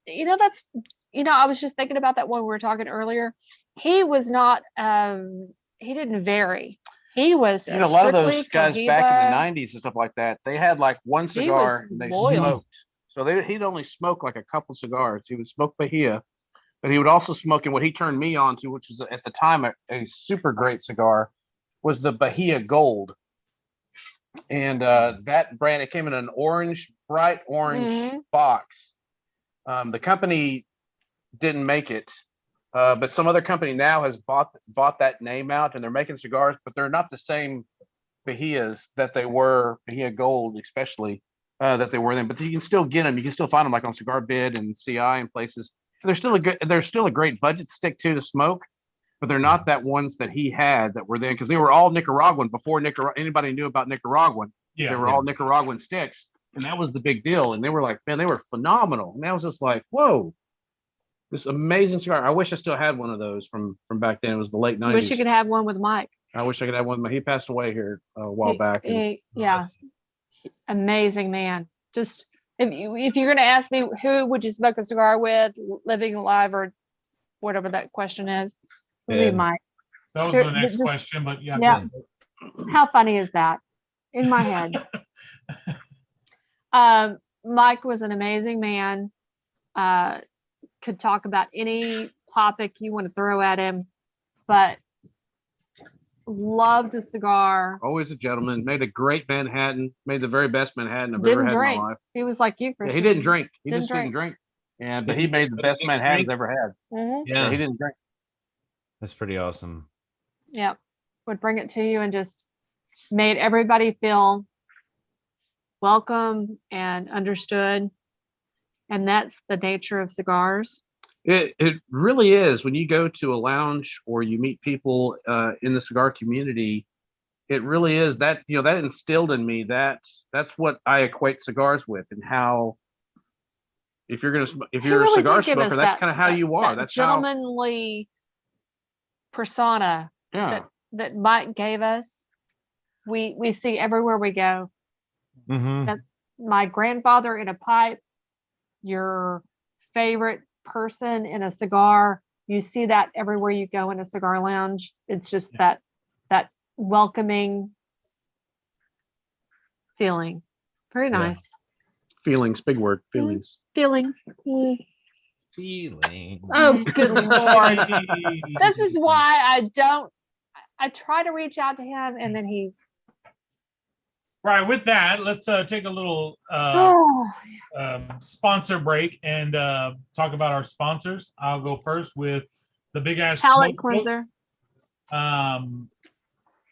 Speaker 5: I was just thinking about that when we were talking earlier. He was not, he didn't vary. He was
Speaker 4: A lot of those
Speaker 5: strictly
Speaker 4: guys back in
Speaker 5: Cohiba.
Speaker 4: the 90s and stuff like that, they had like one cigar and they
Speaker 5: loyal.
Speaker 4: smoked. So he'd only smoke like a couple cigars. He would smoke Bahia, but he would also smoke, and what he turned me on to, which was at the time a super great cigar, was the Bahia Gold. And that brand, it came in an bright orange
Speaker 5: Mhm.
Speaker 4: box. The company didn't make it, but some other company now has bought that name out, and they're making cigars, but they're not the same Bahias that they were, Bahia Gold especially, that they were then. But you can still get them. You can still find them like on Cigar Bid and CI and places. They're still a great budget stick too to smoke, but they're not that ones that he had that were then, because they were all Nicaraguan before anybody knew about Nicaraguan.
Speaker 1: Yeah.
Speaker 4: They were all Nicaraguan sticks. And that was the big deal. And they were like, man, they were phenomenal. And I was just like, whoa, this amazing cigar. I wish I still had one of those from back then. It was the late 90s.
Speaker 5: Wish you could have one with Mike.
Speaker 4: I wish I could have one. He passed away here a while back. And
Speaker 5: Yeah, amazing man. Just if you're gonna ask me who would you smoke a cigar with, living, alive, or whatever that question is, it would be Mike.
Speaker 1: That was the next question, but yeah.
Speaker 5: Yeah. How funny is that? In my head. Mike was an amazing man. Could talk about any topic you want to throw at him, but loved a cigar.
Speaker 4: Always a gentleman. Made a great Manhattan. Made the very best Manhattan I've ever
Speaker 5: Didn't
Speaker 4: had
Speaker 5: drink.
Speaker 4: in my life.
Speaker 5: He was like you,
Speaker 4: Yeah,
Speaker 5: Christian.
Speaker 4: he didn't drink. He
Speaker 5: Didn't
Speaker 4: just
Speaker 5: drink.
Speaker 4: didn't drink. Yeah, but he made the best Manhattan I've ever had.
Speaker 5: Mhm.
Speaker 4: Yeah, he didn't drink.
Speaker 2: That's pretty awesome.
Speaker 5: Yep. Would bring it to you and just made everybody feel welcome and understood. And that's the nature of cigars.
Speaker 4: It really is. When you go to a lounge or you meet people in the cigar community, it really is that, that instilled in me that's what I equate cigars with, and how if you're
Speaker 5: He
Speaker 4: a
Speaker 5: really
Speaker 4: cigar
Speaker 5: did give
Speaker 4: smoker,
Speaker 5: us
Speaker 4: that's
Speaker 5: that-
Speaker 4: kind of how
Speaker 5: that-
Speaker 4: you are.
Speaker 5: that
Speaker 4: That's how,
Speaker 5: gentlemanly persona
Speaker 4: yeah.
Speaker 5: that Mike gave us. We see everywhere we go.
Speaker 2: Mm-hmm.
Speaker 5: My grandfather in a pipe, your favorite person in a cigar. You see that everywhere you go in a cigar lounge. It's just that welcoming feeling. Very nice.
Speaker 4: Feelings, big word, feelings.
Speaker 5: Feelings. Mm.
Speaker 2: Feeling.
Speaker 5: Oh, good Lord. This is why I try to reach out to him and then he
Speaker 1: Right. With that, let's take a little sponsor break and talk about our sponsors. I'll go first with the Big Ash
Speaker 5: palate
Speaker 1: Smoke Book.
Speaker 5: cleanser.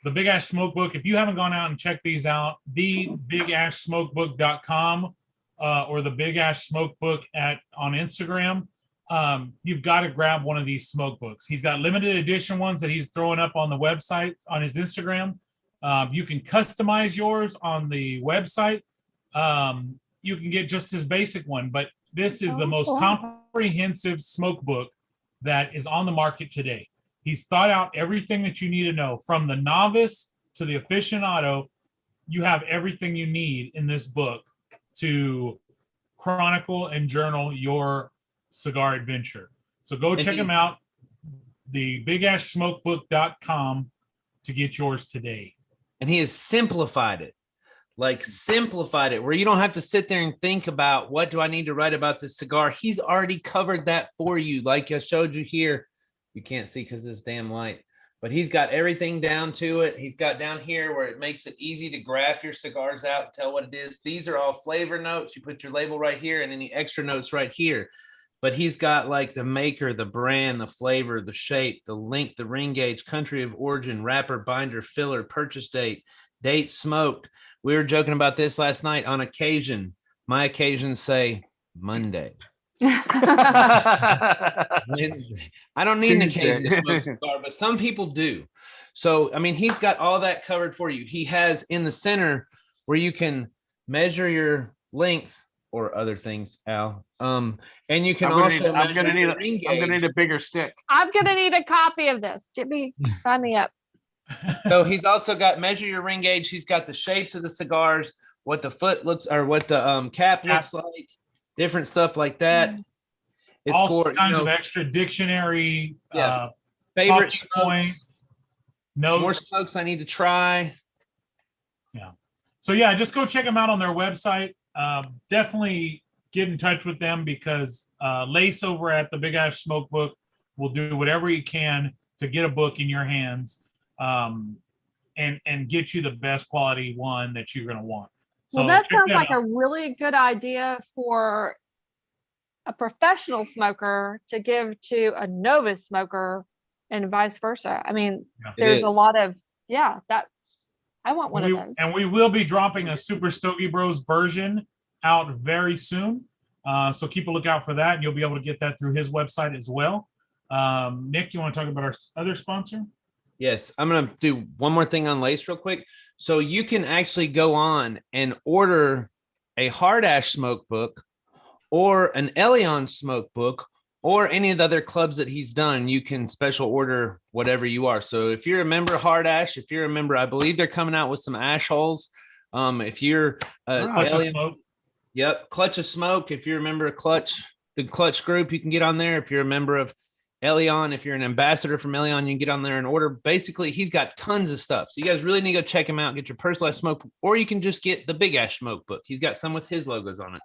Speaker 1: The Big Ash Smoke Book. If you haven't gone out and checked these out, thebigashsmokebook.com or the Big Ash Smoke Book on Instagram. You've got to grab one of these smoke books. He's got limited edition ones that he's throwing up on the website on his Instagram. You can customize yours on the website. You can get just his basic one, but this is the most comprehensive smoke book that is on the market today. He's thought out everything that you need to know, from the novice to the aficionado. You have everything you need in this book to chronicle and journal your cigar adventure. So go check him out, the bigashsmokebook.com, to get yours today.
Speaker 2: And he has simplified it, where you don't have to sit there and think about what do I need to write about this cigar. He's already covered that for you. Like I showed you here, you can't see because this damn light, but he's got everything down to it. He's got down here where it makes it easy to graph your cigars out and tell what it is. These are all flavor notes. You put your label right here and any extra notes right here. But he's got like the maker, the brand, the flavor, the shape, the length, the ring gauge, country of origin, wrapper, binder, filler, purchase date, date smoked. We were joking about this last night. On occasion, my occasions say Monday, Wednesday. I don't need an occasion to smoke a cigar, but some people do. So, I mean, he's got all that covered for you. He has in the center where you can measure your length or other things, Al. And you can
Speaker 4: I'm gonna need a bigger stick.
Speaker 5: I'm gonna need a copy of this. Jimmy, sign me up.
Speaker 2: So he's also got measure your ring gauge. He's got the shapes of the cigars, what the foot looks, or what the cap looks like, different stuff like that. It's
Speaker 1: all
Speaker 2: for
Speaker 1: kinds of extra dictionary,
Speaker 2: favorite
Speaker 1: talking points, notes.
Speaker 2: More smokes I need to try.
Speaker 1: Yeah. So yeah, just go check them out on their website. Definitely get in touch with them, because Lace over at the Big Ash Smoke Book will do whatever he can to get a book in your hands, and get you the best quality one that you're going to want. So
Speaker 5: Well, that
Speaker 1: check
Speaker 5: sounds like
Speaker 1: out.
Speaker 5: a really good idea for a professional smoker to give to a novice smoker, and vice versa. I mean,
Speaker 1: Yeah.
Speaker 5: there's a lot of, that I want one of those.
Speaker 1: And we will be dropping a Super Stogie Bros version out very soon. So keep a lookout for that, and you'll be able to get that through his website as well. Nick, you want to talk about our other sponsor?
Speaker 2: Yes, I'm going to do one more thing on Lace real quick. So you can actually go on and order a hard ash smoke book or an Elion smoke book or any of the other clubs that he's done, you can special order whatever you are. So if you're a member of Hard Ash, if you're a member, I believe they're coming out with some ash holes. If you're
Speaker 1: Clutch of Smoke.
Speaker 2: Yep, Clutch of Smoke. If you're a member of Clutch, the Clutch group, you can get on there. If you're a member of Elion, if you're an ambassador from Elion, you can get on there and order. Basically, he's got tons of stuff. So you guys really need to go check him out, get your personalized smoke, or you can just get the Big Ash Smoke book. He's got some with his logos on it.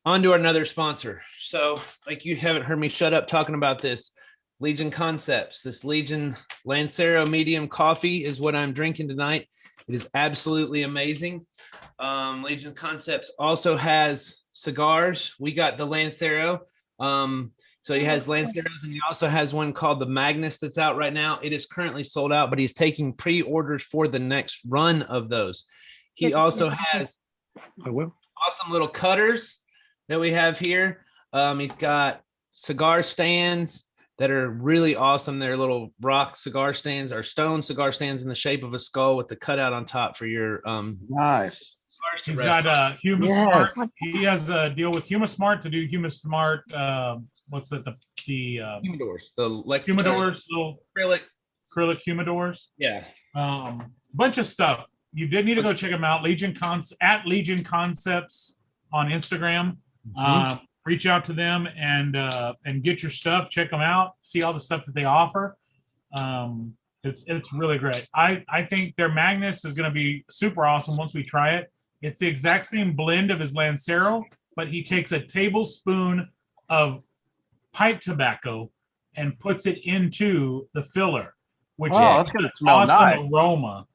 Speaker 2: On to another sponsor. So, like, you haven't heard me shut up talking about this. Legion Concepts. This Legion Lancero medium coffee is what I'm drinking tonight. It is absolutely amazing. Legion Concepts also has cigars. We got the Lancero. So he has Lanceros, and he also has one called the Magnus that's out right now. It is currently sold out, but he's taking pre-orders for the next run of those. He also has awesome little cutters that we have here. He's got cigar stands that are really awesome. They're little rock cigar stands or stone cigar stands in the shape of a skull with the cutout on top for your
Speaker 4: Nice.
Speaker 1: He's got Humasmart. He has a deal with Humasmart to do Humasmart. What's it? The
Speaker 2: humidors, the Lex
Speaker 1: humidors, little acrylic humidors.
Speaker 2: Yeah.
Speaker 1: Bunch of stuff. You did need to go check them out. At Legion Concepts on Instagram. Reach out to them and get your stuff. Check them out. See all the stuff that they offer. It's really great. I think their Magnus is going to be super awesome once we try it. It's the exact same blend of his Lancero, but he takes a tablespoon of pipe tobacco and puts it into the filler, which
Speaker 4: that's going to smell
Speaker 1: awesome
Speaker 4: nice.
Speaker 1: aroma.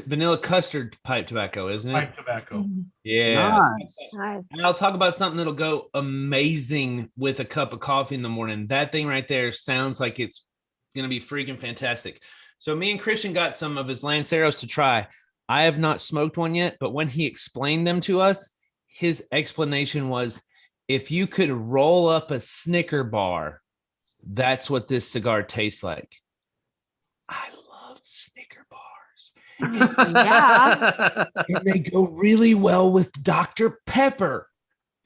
Speaker 2: Vanilla custard pipe tobacco, isn't it?
Speaker 1: Pipe tobacco.
Speaker 2: Yeah.
Speaker 5: Nice.
Speaker 2: And I'll talk about something that'll go amazing with a cup of coffee in the morning. That thing right there sounds like it's going to be freaking fantastic. So me and Christian got some of his Lanceros to try. I have not smoked one yet, but when he explained them to us, his explanation was, if you could roll up a Snicker bar, that's what this cigar tastes like. I love Snicker bars.
Speaker 5: Yeah.
Speaker 2: And they go really well with Dr. Pepper.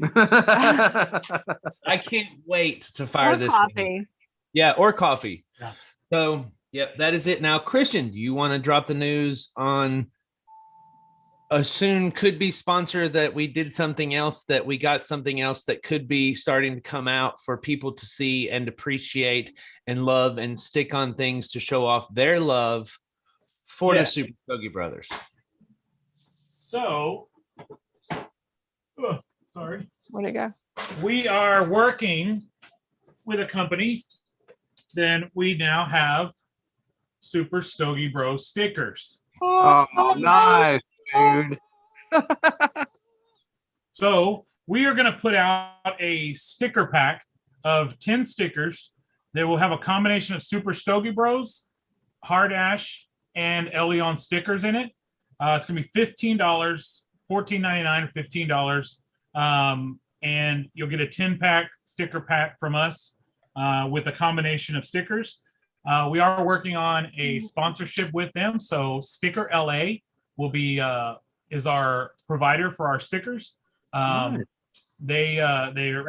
Speaker 2: I can't wait to fire this
Speaker 5: coffee.
Speaker 2: thing. Yeah, or coffee.
Speaker 1: Yeah.
Speaker 2: So, that is it. Now, Christian, do you want to drop the news on a soon could be sponsor that we did something else, that we got something else that could be starting to come out for people to see and appreciate and love and stick on things to show off their love for the Super Stogie Brothers?
Speaker 1: So, sorry.
Speaker 5: Where'd it go?
Speaker 1: We are working with a company. Then we now have Super Stogie Bro stickers.
Speaker 4: Oh, nice, dude.
Speaker 1: So we are going to put out a sticker pack of 10 stickers that will have a combination of Super Stogie Bros, Hard Ash, and Elion stickers in it. It's going to be $15, $14.99 or $15. And you'll get a 10-pack sticker pack from us with a combination of stickers. We are working on a sponsorship with them. So Sticker LA will be is our provider for our stickers. They're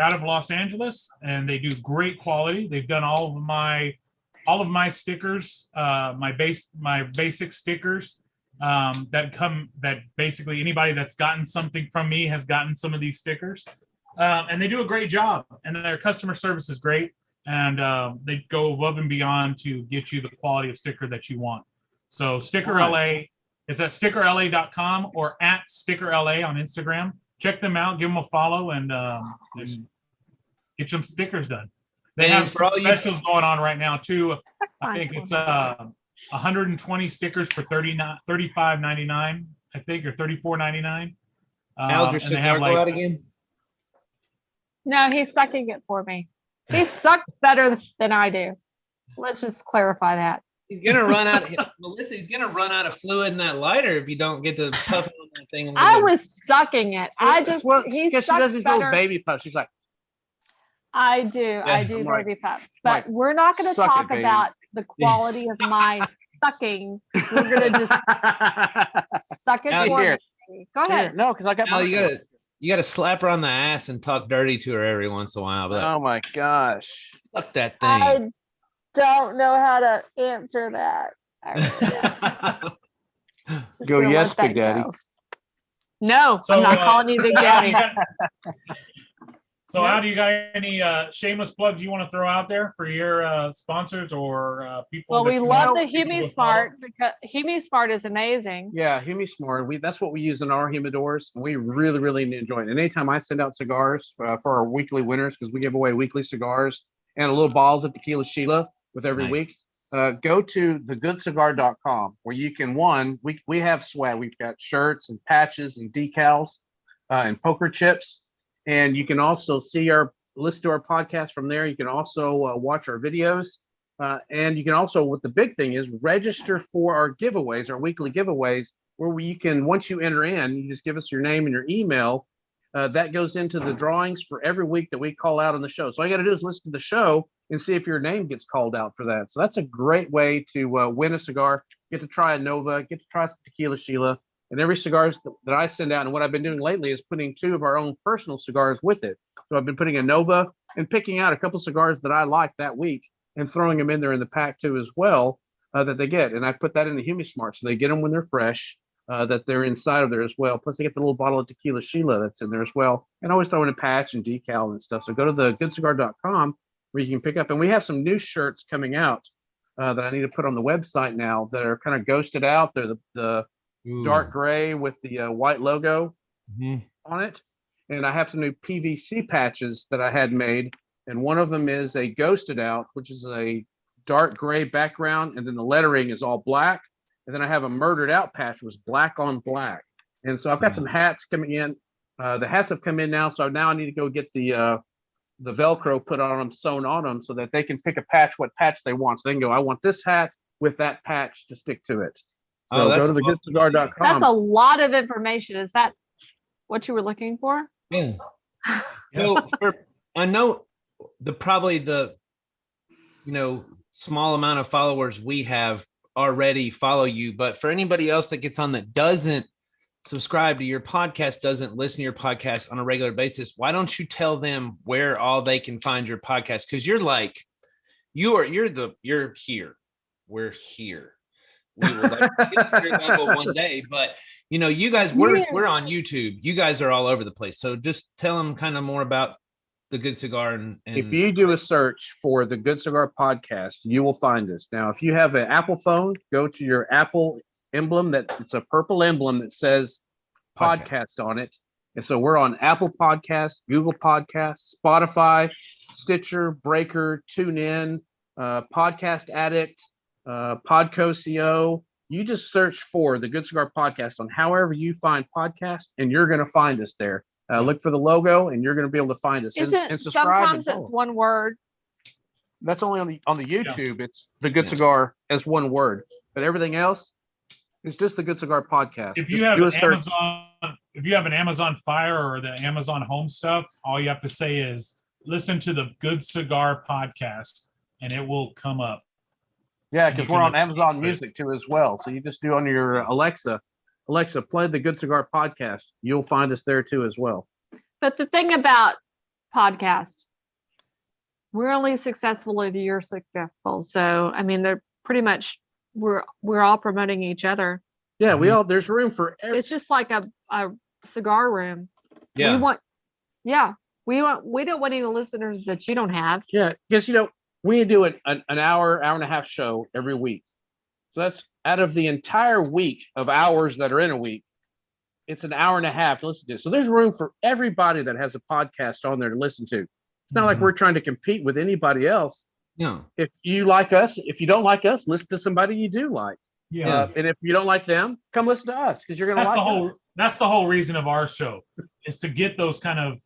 Speaker 1: out of Los Angeles and they do great quality. They've done all of my stickers, my basic stickers that basically anybody that's gotten something from me has gotten some of these stickers. And they do a great job, and their customer service is great. And they go above and beyond to get you the quality of sticker that you want. So Sticker LA, it's at stickerla.com or at Sticker LA on Instagram. Check them out, give them a follow, and get some stickers done. They have some specials going on right now too. I think it's 120 stickers for $35.99, I think, or $34.99.
Speaker 2: Al, your cigar go out again?
Speaker 5: No, he's sucking it for me. He sucks better than I do. Let's just clarify that.
Speaker 2: He's gonna run out, Melissa. He's gonna run out of fluid in that lighter if you don't get to puffing on that thing.
Speaker 5: I was sucking it. He
Speaker 4: does these
Speaker 5: better.
Speaker 4: little baby puffs. She's like,
Speaker 5: I do baby puffs, but we're not going to talk about the quality of my sucking. We're going to just suck it for me. Go ahead.
Speaker 4: No, because I got
Speaker 2: Al,
Speaker 4: my.
Speaker 2: you gotta slap her on the ass and talk dirty to her every once in a while. But
Speaker 4: Oh my gosh.
Speaker 2: fuck that thing.
Speaker 5: I don't know how to answer that. I really don't. Just
Speaker 4: Go,
Speaker 5: gonna
Speaker 4: yes,
Speaker 5: let that
Speaker 4: Big Daddy.
Speaker 5: go. No,
Speaker 1: So,
Speaker 5: I'm not calling you Big Daddy.
Speaker 1: So, Al, do you got any shameless plugs you want to throw out there for your sponsors or people?
Speaker 5: Well,
Speaker 1: that
Speaker 5: we
Speaker 1: you
Speaker 5: love
Speaker 1: want
Speaker 5: the
Speaker 1: people
Speaker 5: Humi
Speaker 1: to follow?
Speaker 5: Smart because Humi Smart is amazing.
Speaker 4: Yeah, Humi Smart. That's what we use in our humidors, and we really, really enjoy it. And anytime I send out cigars for our weekly winners, because we give away weekly cigars and little bottles of tequila Sheila with every
Speaker 2: Nice.
Speaker 4: week, go to thegoodcigar.com where you can we have swag. We've got shirts and patches and decals and poker chips, and you can also listen to our podcast from there. You can also watch our videos. And you can also, what the big thing is, register for our giveaways, our weekly giveaways, where you can, once you enter in, you just give us your name and your email. That goes into the drawings for every week that we call out on the show. So all you got to do is listen to the show and see if your name gets called out for that. So that's a great way to win a cigar, get to try a Nova, get to try some Tequila Sheila. And every cigars that I send out, and what I've been doing lately is putting 2 of our own personal cigars with it. So I've been putting a Nova and picking out a couple cigars that I like that week and throwing them in there in the pack too as well, that they get. And I put that in the Humi Smart, so they get them when they're fresh, that they're inside of there as well. Plus they get the little bottle of tequila Sheila that's in there as well. And always throw in a patch and decal and stuff. So go to thegoodcigar.com where you can pick up. And we have some new shirts coming out that I need to put on the website now that are kind of ghosted out. They're the dark gray with the white logo on it. And I have some new PVC patches that I had made. And one of them is a ghosted out, which is a dark gray background. And then the lettering is all black. And then I have a murdered out patch, which was black on black. And so I've got some hats coming in. The hats have come in now. So now I need to go get the Velcro put on them, sewn on them, so that they can pick what patch they want. So they can go, I want this hat with that patch to stick to it. So go to thegoodcigar.com.
Speaker 5: That's a lot of information. Is that what you were looking for?
Speaker 2: Yeah.
Speaker 1: Yes.
Speaker 2: So I know probably the small amount of followers we have already follow you, but for anybody else that gets on that doesn't subscribe to your podcast, doesn't listen to your podcast on a regular basis, why don't you tell them where all they can find your podcast? Because you're here. We're here. We would like to get to your level one day, but you guys, we're on YouTube. You guys are all over the place. So just tell them kind of more about the Good Cigar. And
Speaker 4: if you do a search for the Good Cigar podcast, you will find us. Now, if you have an Apple phone, go to your Apple emblem. It's a purple emblem that says podcast on it. And so we're on Apple Podcasts, Google Podcasts, Spotify, Stitcher, Breaker, TuneIn, Podcast Addict, Podco.co. You just search for the Good Cigar podcast on however you find podcast, and you're going to find us there. Look for the logo, and you're going to be able to find us. And subscribe.
Speaker 5: Sometimes it's one word.
Speaker 4: That's only on the YouTube. Yeah. It's the Good Cigar as one word, but everything else is just the Good Cigar podcast.
Speaker 1: If you have an Amazon Fire or the Amazon Home stuff, all you have to say is listen to the Good Cigar podcast, and it will come up.
Speaker 4: Yeah, because we're on Amazon Music too as well. So you just do on your Alexa, play the Good Cigar podcast. You'll find us there too as well.
Speaker 5: But the thing about podcast, we're only successful if you're successful. So I mean, they're pretty much we're all promoting each other.
Speaker 4: Yeah, there's room for
Speaker 5: it's just like a cigar room.
Speaker 2: Yeah.
Speaker 5: We don't want any listeners that you don't have.
Speaker 4: Yeah, because we do an hour and a half show every week. So that's out of the entire week of hours that are in a week. It's an hour and a half to listen to. So there's room for everybody that has a podcast on there to listen to. It's not like we're trying to compete with anybody else.
Speaker 2: No.
Speaker 4: If you like us, if you don't like us, listen to somebody you do like.
Speaker 1: Yeah.
Speaker 4: And if you don't like them, come listen to us because you're going to like us.
Speaker 1: That's the whole reason of our show is to get those kind of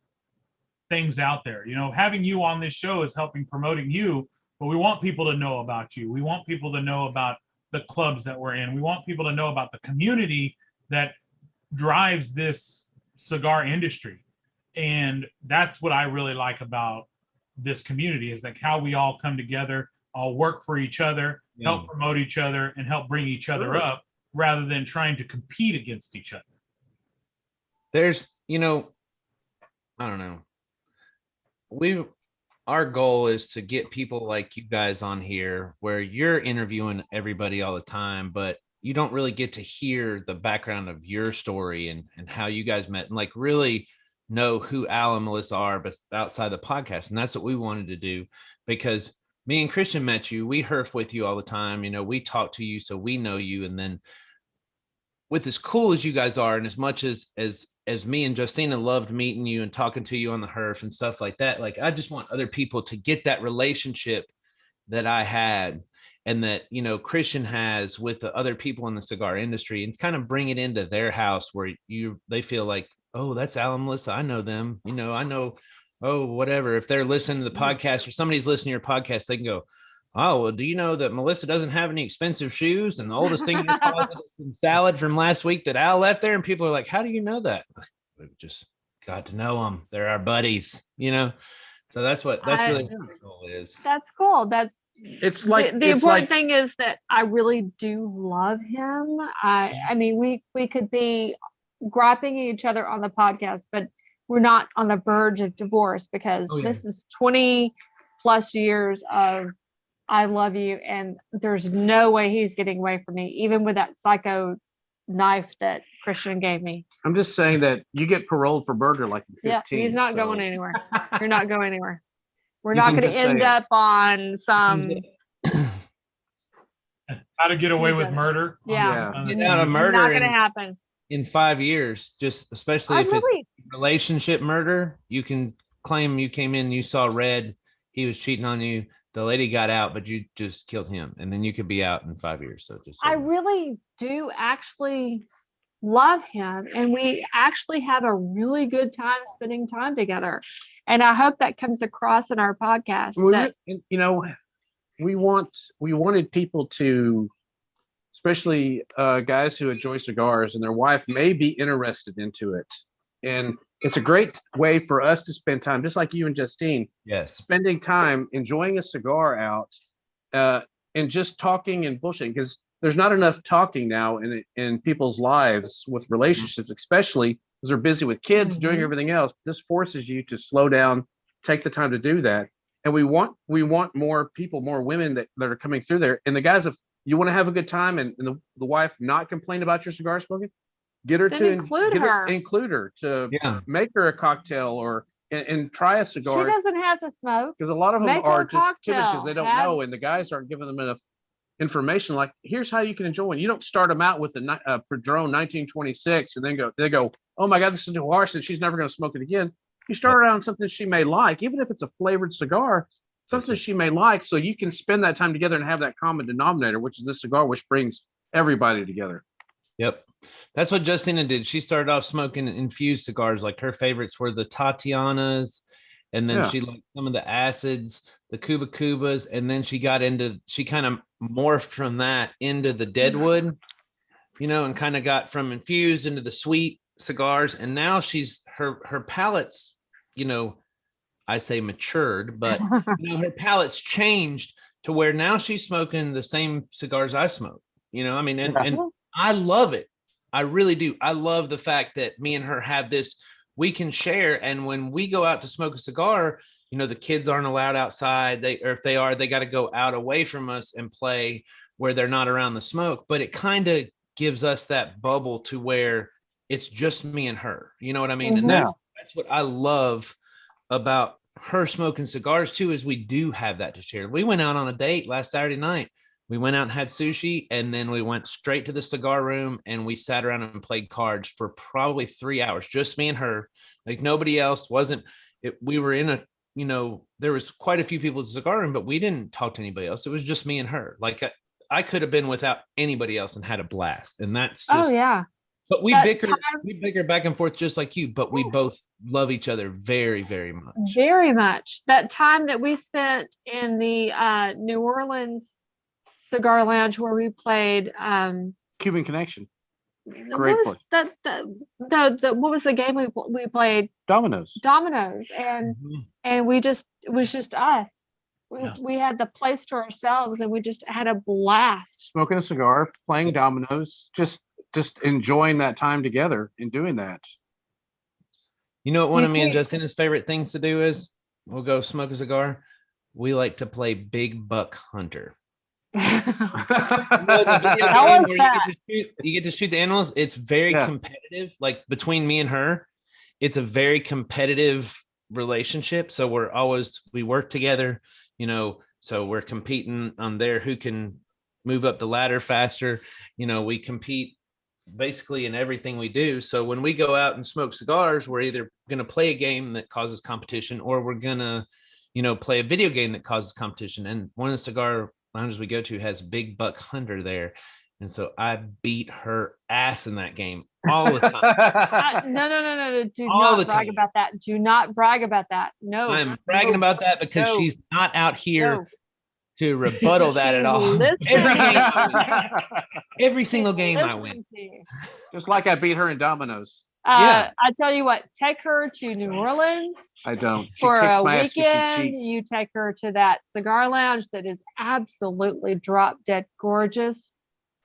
Speaker 1: things out there. Having you on this show is helping promoting you, but we want people to know about you. We want people to know about the clubs that we're in. We want people to know about the community that drives this cigar industry. And that's what I really like about this community is like how we all come together, all work for each other, help promote each other, and help bring each other up rather than trying to compete against each other.
Speaker 2: there's, I don't know. Our goal is to get people like you guys on here where you're interviewing everybody all the time, but you don't really get to hear the background of your story and how you guys met and like really know who Al and Melissa are, but outside the podcast. And that's what we wanted to do, because me and Christian met you, we herf with you all the time. We talk to you, so we know you. And then with as cool as you guys are, and as much as me and Justina loved meeting you and talking to you on the herf and stuff like that, like I just want other people to get that relationship that I had and that Christian has with the other people in the cigar industry, and kind of bring it into their house where they feel like, oh, that's Al and Melissa, I know them, I know, oh, whatever. If they're listening to the podcast or somebody's listening to your podcast, they can go, oh, well, do you know that Melissa doesn't have any expensive shoes? And the oldest thing in your closet is some salad from last week that Al left there. And people are like, how do you know that? We've just got to know them. They're our buddies, So that's really what our goal is.
Speaker 5: That's cool.
Speaker 4: It's like
Speaker 5: the important thing is that I really do love him. I mean, we could be griping at each other on the podcast, but we're not on the verge of divorce, because this is 20 plus years of I love you, and there's no way he's getting away from me, even with that psycho knife that Christian gave me.
Speaker 4: I'm just saying that you get paroled for murder like in 15.
Speaker 5: Yeah, he's not going anywhere. You're not going anywhere. We're not going to end up on some
Speaker 1: How to Get Away with Murder.
Speaker 5: Yeah.
Speaker 2: Get out of murder.
Speaker 5: Not going to happen
Speaker 2: in 5 years, just especially if it's relationship murder. You can claim you came in, you saw red, he was cheating on you. The lady got out, but you just killed him, and then you could be out in 5 years. So I
Speaker 5: really do actually love him, and we actually have a really good time spending time together. And I hope that comes across in our podcast.
Speaker 4: We wanted people to, especially guys who enjoy cigars and their wife may be interested into it. And it's a great way for us to spend time, just like you and Justine.
Speaker 2: Yes.
Speaker 4: Spending time enjoying a cigar out and just talking and bullshitting, because there's not enough talking now in people's lives with relationships, especially because they're busy with kids, doing everything else. This forces you to slow down, take the time to do that. And we want more people, more women that are coming through there. And the guys, if you want to have a good time and the wife not complain about your cigar smoking, get her to include her to make her a cocktail and try a cigar.
Speaker 5: She doesn't have to smoke,
Speaker 4: because a lot of them are just timid because they don't know, and the guys aren't giving them enough information. Like, here's how you can enjoy one. You don't start them out with a Padron 1926 and then they go, oh my God, this is too harsh, and she's never going to smoke it again. You start her out on something she may like, even if it's a flavored cigar, something she may like, so you can spend that time together and have that common denominator, which is this cigar, which brings everybody together.
Speaker 2: Yep. That's what Justina did. She started off smoking infused cigars. Like, her favorites were the Tatianas, and then she liked some of the acids, the Cuba Cubas, and then she kind of morphed from that into the Deadwood, and kind of got from infused into the sweet cigars. And now her palate's, I say matured, but her palate's changed to where now she's smoking the same cigars I smoke. And I love it. I really do. I love the fact that me and her have this, we can share. And when we go out to smoke a cigar, the kids aren't allowed outside. If they are, they got to go out away from us and play where they're not around the smoke. But it kind of gives us that bubble to where it's just me and her. You know what I mean? And that's what I love about her smoking cigars too, is we do have that to share. We went out on a date last Saturday night. We went out and had sushi, and then we went straight to the cigar room and we sat around and played cards for probably 3 hours, just me and her. Like, nobody else we were in there was quite a few people at the cigar room, but we didn't talk to anybody else. It was just me and her. Like, I could have been without anybody else and had a blast. And that's just, but we bicker back and forth just like you, but we both love each other very, very much.
Speaker 5: Very much. That time that we spent in the New Orleans Cigar Lounge where we played
Speaker 4: Cuban Connection. Great place.
Speaker 5: What was the game we played?
Speaker 4: Dominoes.
Speaker 5: And it was just us. We had the place to ourselves, and we just had a blast.
Speaker 4: Smoking a cigar, playing dominoes, just enjoying that time together and doing that.
Speaker 2: You know what one
Speaker 5: You
Speaker 2: of me and
Speaker 5: think-
Speaker 2: Justina's favorite things to do is? We'll go smoke a cigar. We like to play Big Buck Hunter. You know, the video
Speaker 5: How
Speaker 2: game
Speaker 5: was
Speaker 2: where
Speaker 5: that?
Speaker 2: you get to shoot the animals. It's very
Speaker 4: Yeah.
Speaker 2: competitive. Like between me and her, it's a very competitive relationship. So we work together, you know, so we're competing on there who can move up the ladder faster. You know, we compete basically in everything we do. So when we go out and smoke cigars, we're either going to play a game that causes competition, or we're going to, you know, play a video game that causes competition. And one of the cigar lounges we go to has Big Buck Hunter there. And so I beat her ass in that game all the time.
Speaker 5: No. Do
Speaker 2: All the
Speaker 5: not brag
Speaker 2: time.
Speaker 5: about that. Do not brag about that. No.
Speaker 2: I'm bragging
Speaker 5: no,
Speaker 2: about that because
Speaker 5: no,
Speaker 2: she's not out here
Speaker 5: no.
Speaker 2: to rebuttal that at all.
Speaker 5: Listen.
Speaker 2: Every game I win. Every single game I win.
Speaker 5: Listen to you.
Speaker 4: Just like I beat her in dominoes.
Speaker 2: Yeah.
Speaker 5: I tell you what, take her to New Orleans
Speaker 4: I don't. She
Speaker 5: for
Speaker 4: kicks
Speaker 5: a
Speaker 4: my ass 'cause she
Speaker 5: weekend.
Speaker 4: cheats.
Speaker 5: You take her to that cigar lounge that is absolutely drop dead gorgeous.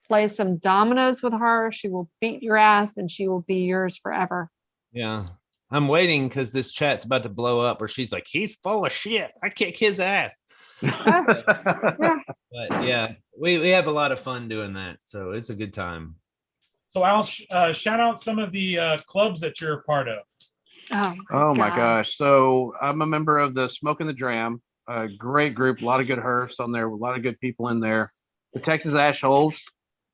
Speaker 5: Play some dominoes with her. She will beat your ass and she will be yours forever.
Speaker 2: Yeah. I'm waiting because this chat's about to blow up where she's like, he's full of shit. I kick his ass. But yeah, we have a lot of fun doing that. So it's a good time.
Speaker 1: So I'll shout out some of the clubs that you're a part of.
Speaker 4: Oh my
Speaker 5: God.
Speaker 4: gosh. So I'm a member of the Smoking the Dram, a great group, a lot of good herfs on there, a lot of good people in there. The Texas Ash Holes,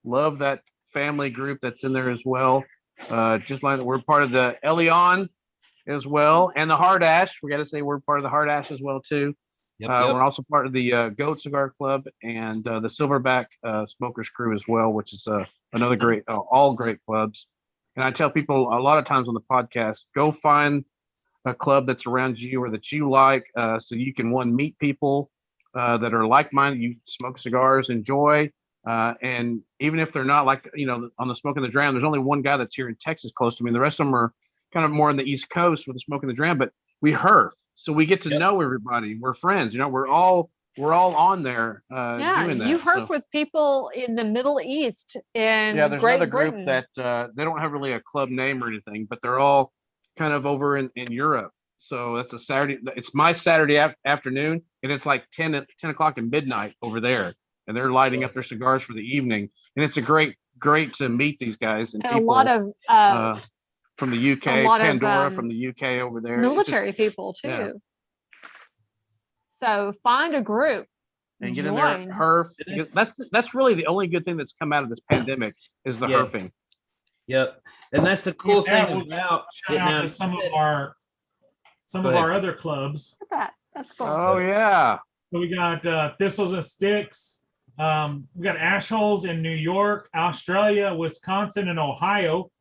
Speaker 4: love that family group that's in there as well. Just like we're part of the Elion as well, and the Hard Ash. We got to say we're part of the Hard Ash as well too.
Speaker 2: Yep,
Speaker 4: We're also part of the Goat Cigar Club and the Silverback Smokers Crew as well, which is another great, all great clubs. And I tell people a lot of times on the podcast, go find a club that's around you or that you like, so you can meet people that are like-minded. You smoke cigars, enjoy, and even if they're not like on the Smoking the Dram, there's only one guy that's here in Texas close to me. The rest of them are kind of more on the East Coast with the Smoking the Dram, but we herf, so we get to know everybody. We're friends. We're all on there doing that.
Speaker 5: You herf with people in the Middle East and
Speaker 4: Yeah, there's
Speaker 5: Great
Speaker 4: another
Speaker 5: Britain.
Speaker 4: group that they don't have really a club name or anything, but they're all kind of over in Europe. So that's a Saturday. It's my Saturday afternoon, and it's like 10 o'clock and midnight over there, and they're lighting up their cigars for the evening. And it's a great to meet these guys and
Speaker 5: And
Speaker 4: people
Speaker 5: a lot of
Speaker 4: from the UK,
Speaker 5: a lot of,
Speaker 4: Pandora from the UK over there.
Speaker 5: military people too.
Speaker 4: yeah.
Speaker 5: So find a group
Speaker 4: And get in there,
Speaker 5: join.
Speaker 4: herf. That's really the only good thing that's come out of this pandemic is the
Speaker 2: Yeah.
Speaker 4: herfing.
Speaker 2: Yep. And that's the cool
Speaker 1: Yeah,
Speaker 2: thing
Speaker 1: we'll
Speaker 2: about
Speaker 1: Shout
Speaker 2: getting
Speaker 1: out
Speaker 2: out
Speaker 1: to
Speaker 2: of
Speaker 1: some of
Speaker 2: it.
Speaker 1: our
Speaker 2: Go ahead.
Speaker 1: other clubs.
Speaker 5: Look at that. That's cool.
Speaker 4: Oh yeah.
Speaker 1: So we got Thistles and Sticks. We got Ash Holes in New York, Australia, Wisconsin, and Ohio.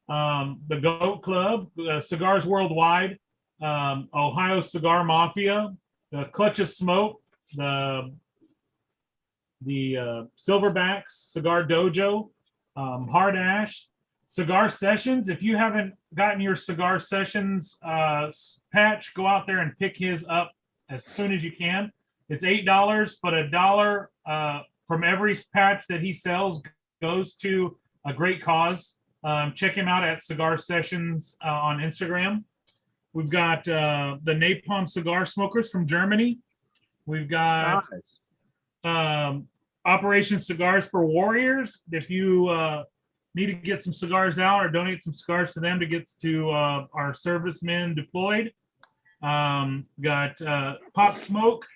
Speaker 1: The Goat Club, Cigars Worldwide, Ohio Cigar Mafia, the Clutch of Smoke, the Silverbacks, Cigar Dojo, Hard Ash, Cigar Sessions. If you haven't gotten your Cigar Sessions patch, go out there and pick his up as soon as you can. It's $8, but $1 from every patch that he sells goes to a great cause. Check him out at Cigar Sessions on Instagram. We've got the Napalm Cigar Smokers from Germany. We've got
Speaker 4: Nice.
Speaker 1: Operation Cigars for Warriors. If you need to get some cigars out or donate some cigars to them to get to our servicemen deployed. Got Pop Smoke,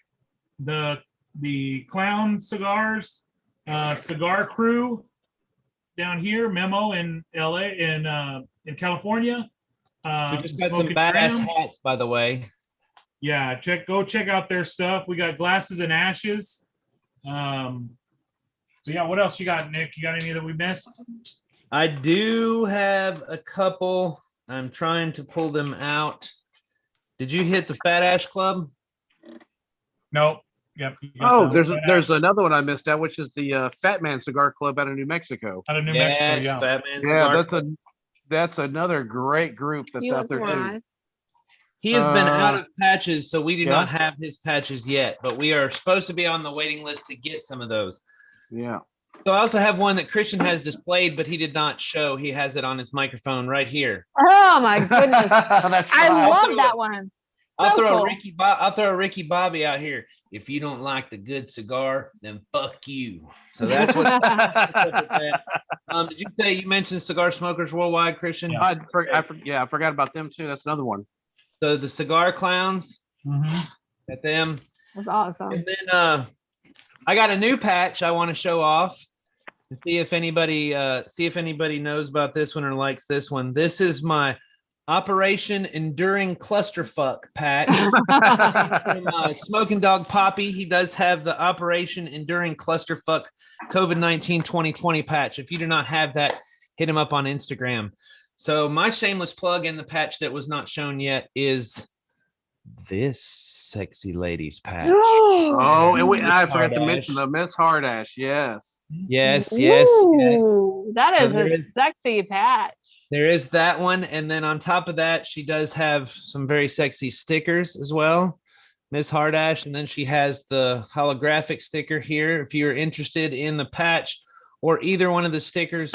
Speaker 1: the Clown Cigars, Cigar Crew down here, Memo in LA, in California.
Speaker 2: We just got some
Speaker 1: Smoking
Speaker 2: badass
Speaker 1: Graham.
Speaker 2: hats, by the way.
Speaker 1: Yeah, go check out their stuff. We got Glasses and Ashes. So yeah, what else you got, Nick? You got any that we missed?
Speaker 2: I do have a couple. I'm trying to pull them out. Did you hit the Fat Ash Club?
Speaker 1: Nope. Yep. you got
Speaker 4: Oh,
Speaker 1: that.
Speaker 4: there's another one I missed out, which is the Fat Man Cigar Club out of New Mexico.
Speaker 1: Out of New Mexico.
Speaker 2: Yes,
Speaker 1: Yeah.
Speaker 2: Fat Man
Speaker 4: Yeah,
Speaker 2: Cigar.
Speaker 4: that's another great group that's
Speaker 5: You
Speaker 4: out
Speaker 5: want
Speaker 4: there
Speaker 5: some
Speaker 4: too.
Speaker 5: rice?
Speaker 2: He has been out
Speaker 4: Uh,
Speaker 2: of patches, so we do
Speaker 4: yeah.
Speaker 2: not have his patches yet, but we are supposed to be on the waiting list to get some of those.
Speaker 4: Yeah.
Speaker 2: So I also have one that Christian has displayed, but he did not show. He has it on his microphone right here.
Speaker 5: Oh my goodness.
Speaker 4: That's
Speaker 5: I
Speaker 4: right.
Speaker 5: love that one.
Speaker 2: I'll
Speaker 5: So
Speaker 2: throw
Speaker 5: cool.
Speaker 2: I'll throw a Ricky Bobby out here. If you don't like the good cigar, then fuck you. So that's what. Did you say you mentioned Cigar Smokers Worldwide, Christian?
Speaker 1: Yeah.
Speaker 4: I forgot about them too. That's another one.
Speaker 2: So the Cigar Clowns,
Speaker 1: Mhm.
Speaker 2: at them,
Speaker 5: That's awesome.
Speaker 2: and then I got a new patch I want to show off and see if anybody knows about this one or likes this one. This is my Operation Enduring Clusterfuck patch. From Smoking Dog Poppy. He does have the Operation Enduring Clusterfuck COVID-19 2020 patch. If you do not have that, hit him up on Instagram. So my shameless plug in the patch that was not shown yet is this sexy lady's patch.
Speaker 4: Oh, and I
Speaker 2: Miss
Speaker 4: forgot to
Speaker 2: Hardash.
Speaker 4: mention the Miss Hardash. Yes.
Speaker 2: Yes.
Speaker 5: Ooh, that
Speaker 2: So
Speaker 5: is
Speaker 2: there
Speaker 5: a
Speaker 2: is-
Speaker 5: sexy patch.
Speaker 2: There is that one. And then on top of that, she does have some very sexy stickers as well. Miss Hardash. And then she has the holographic sticker here. If you're interested in the patch or either one of the stickers,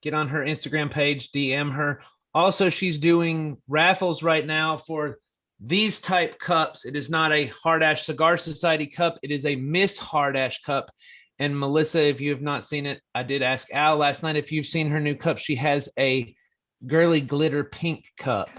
Speaker 2: get on her Instagram page, DM her. Also, she's doing raffles right now for these type cups. It is not a Hardash Cigar Society cup. It is a Miss Hardash cup. And Melissa, if you have not seen it, I did ask Al last night if you've seen her new cup. She has a girly glitter pink cup.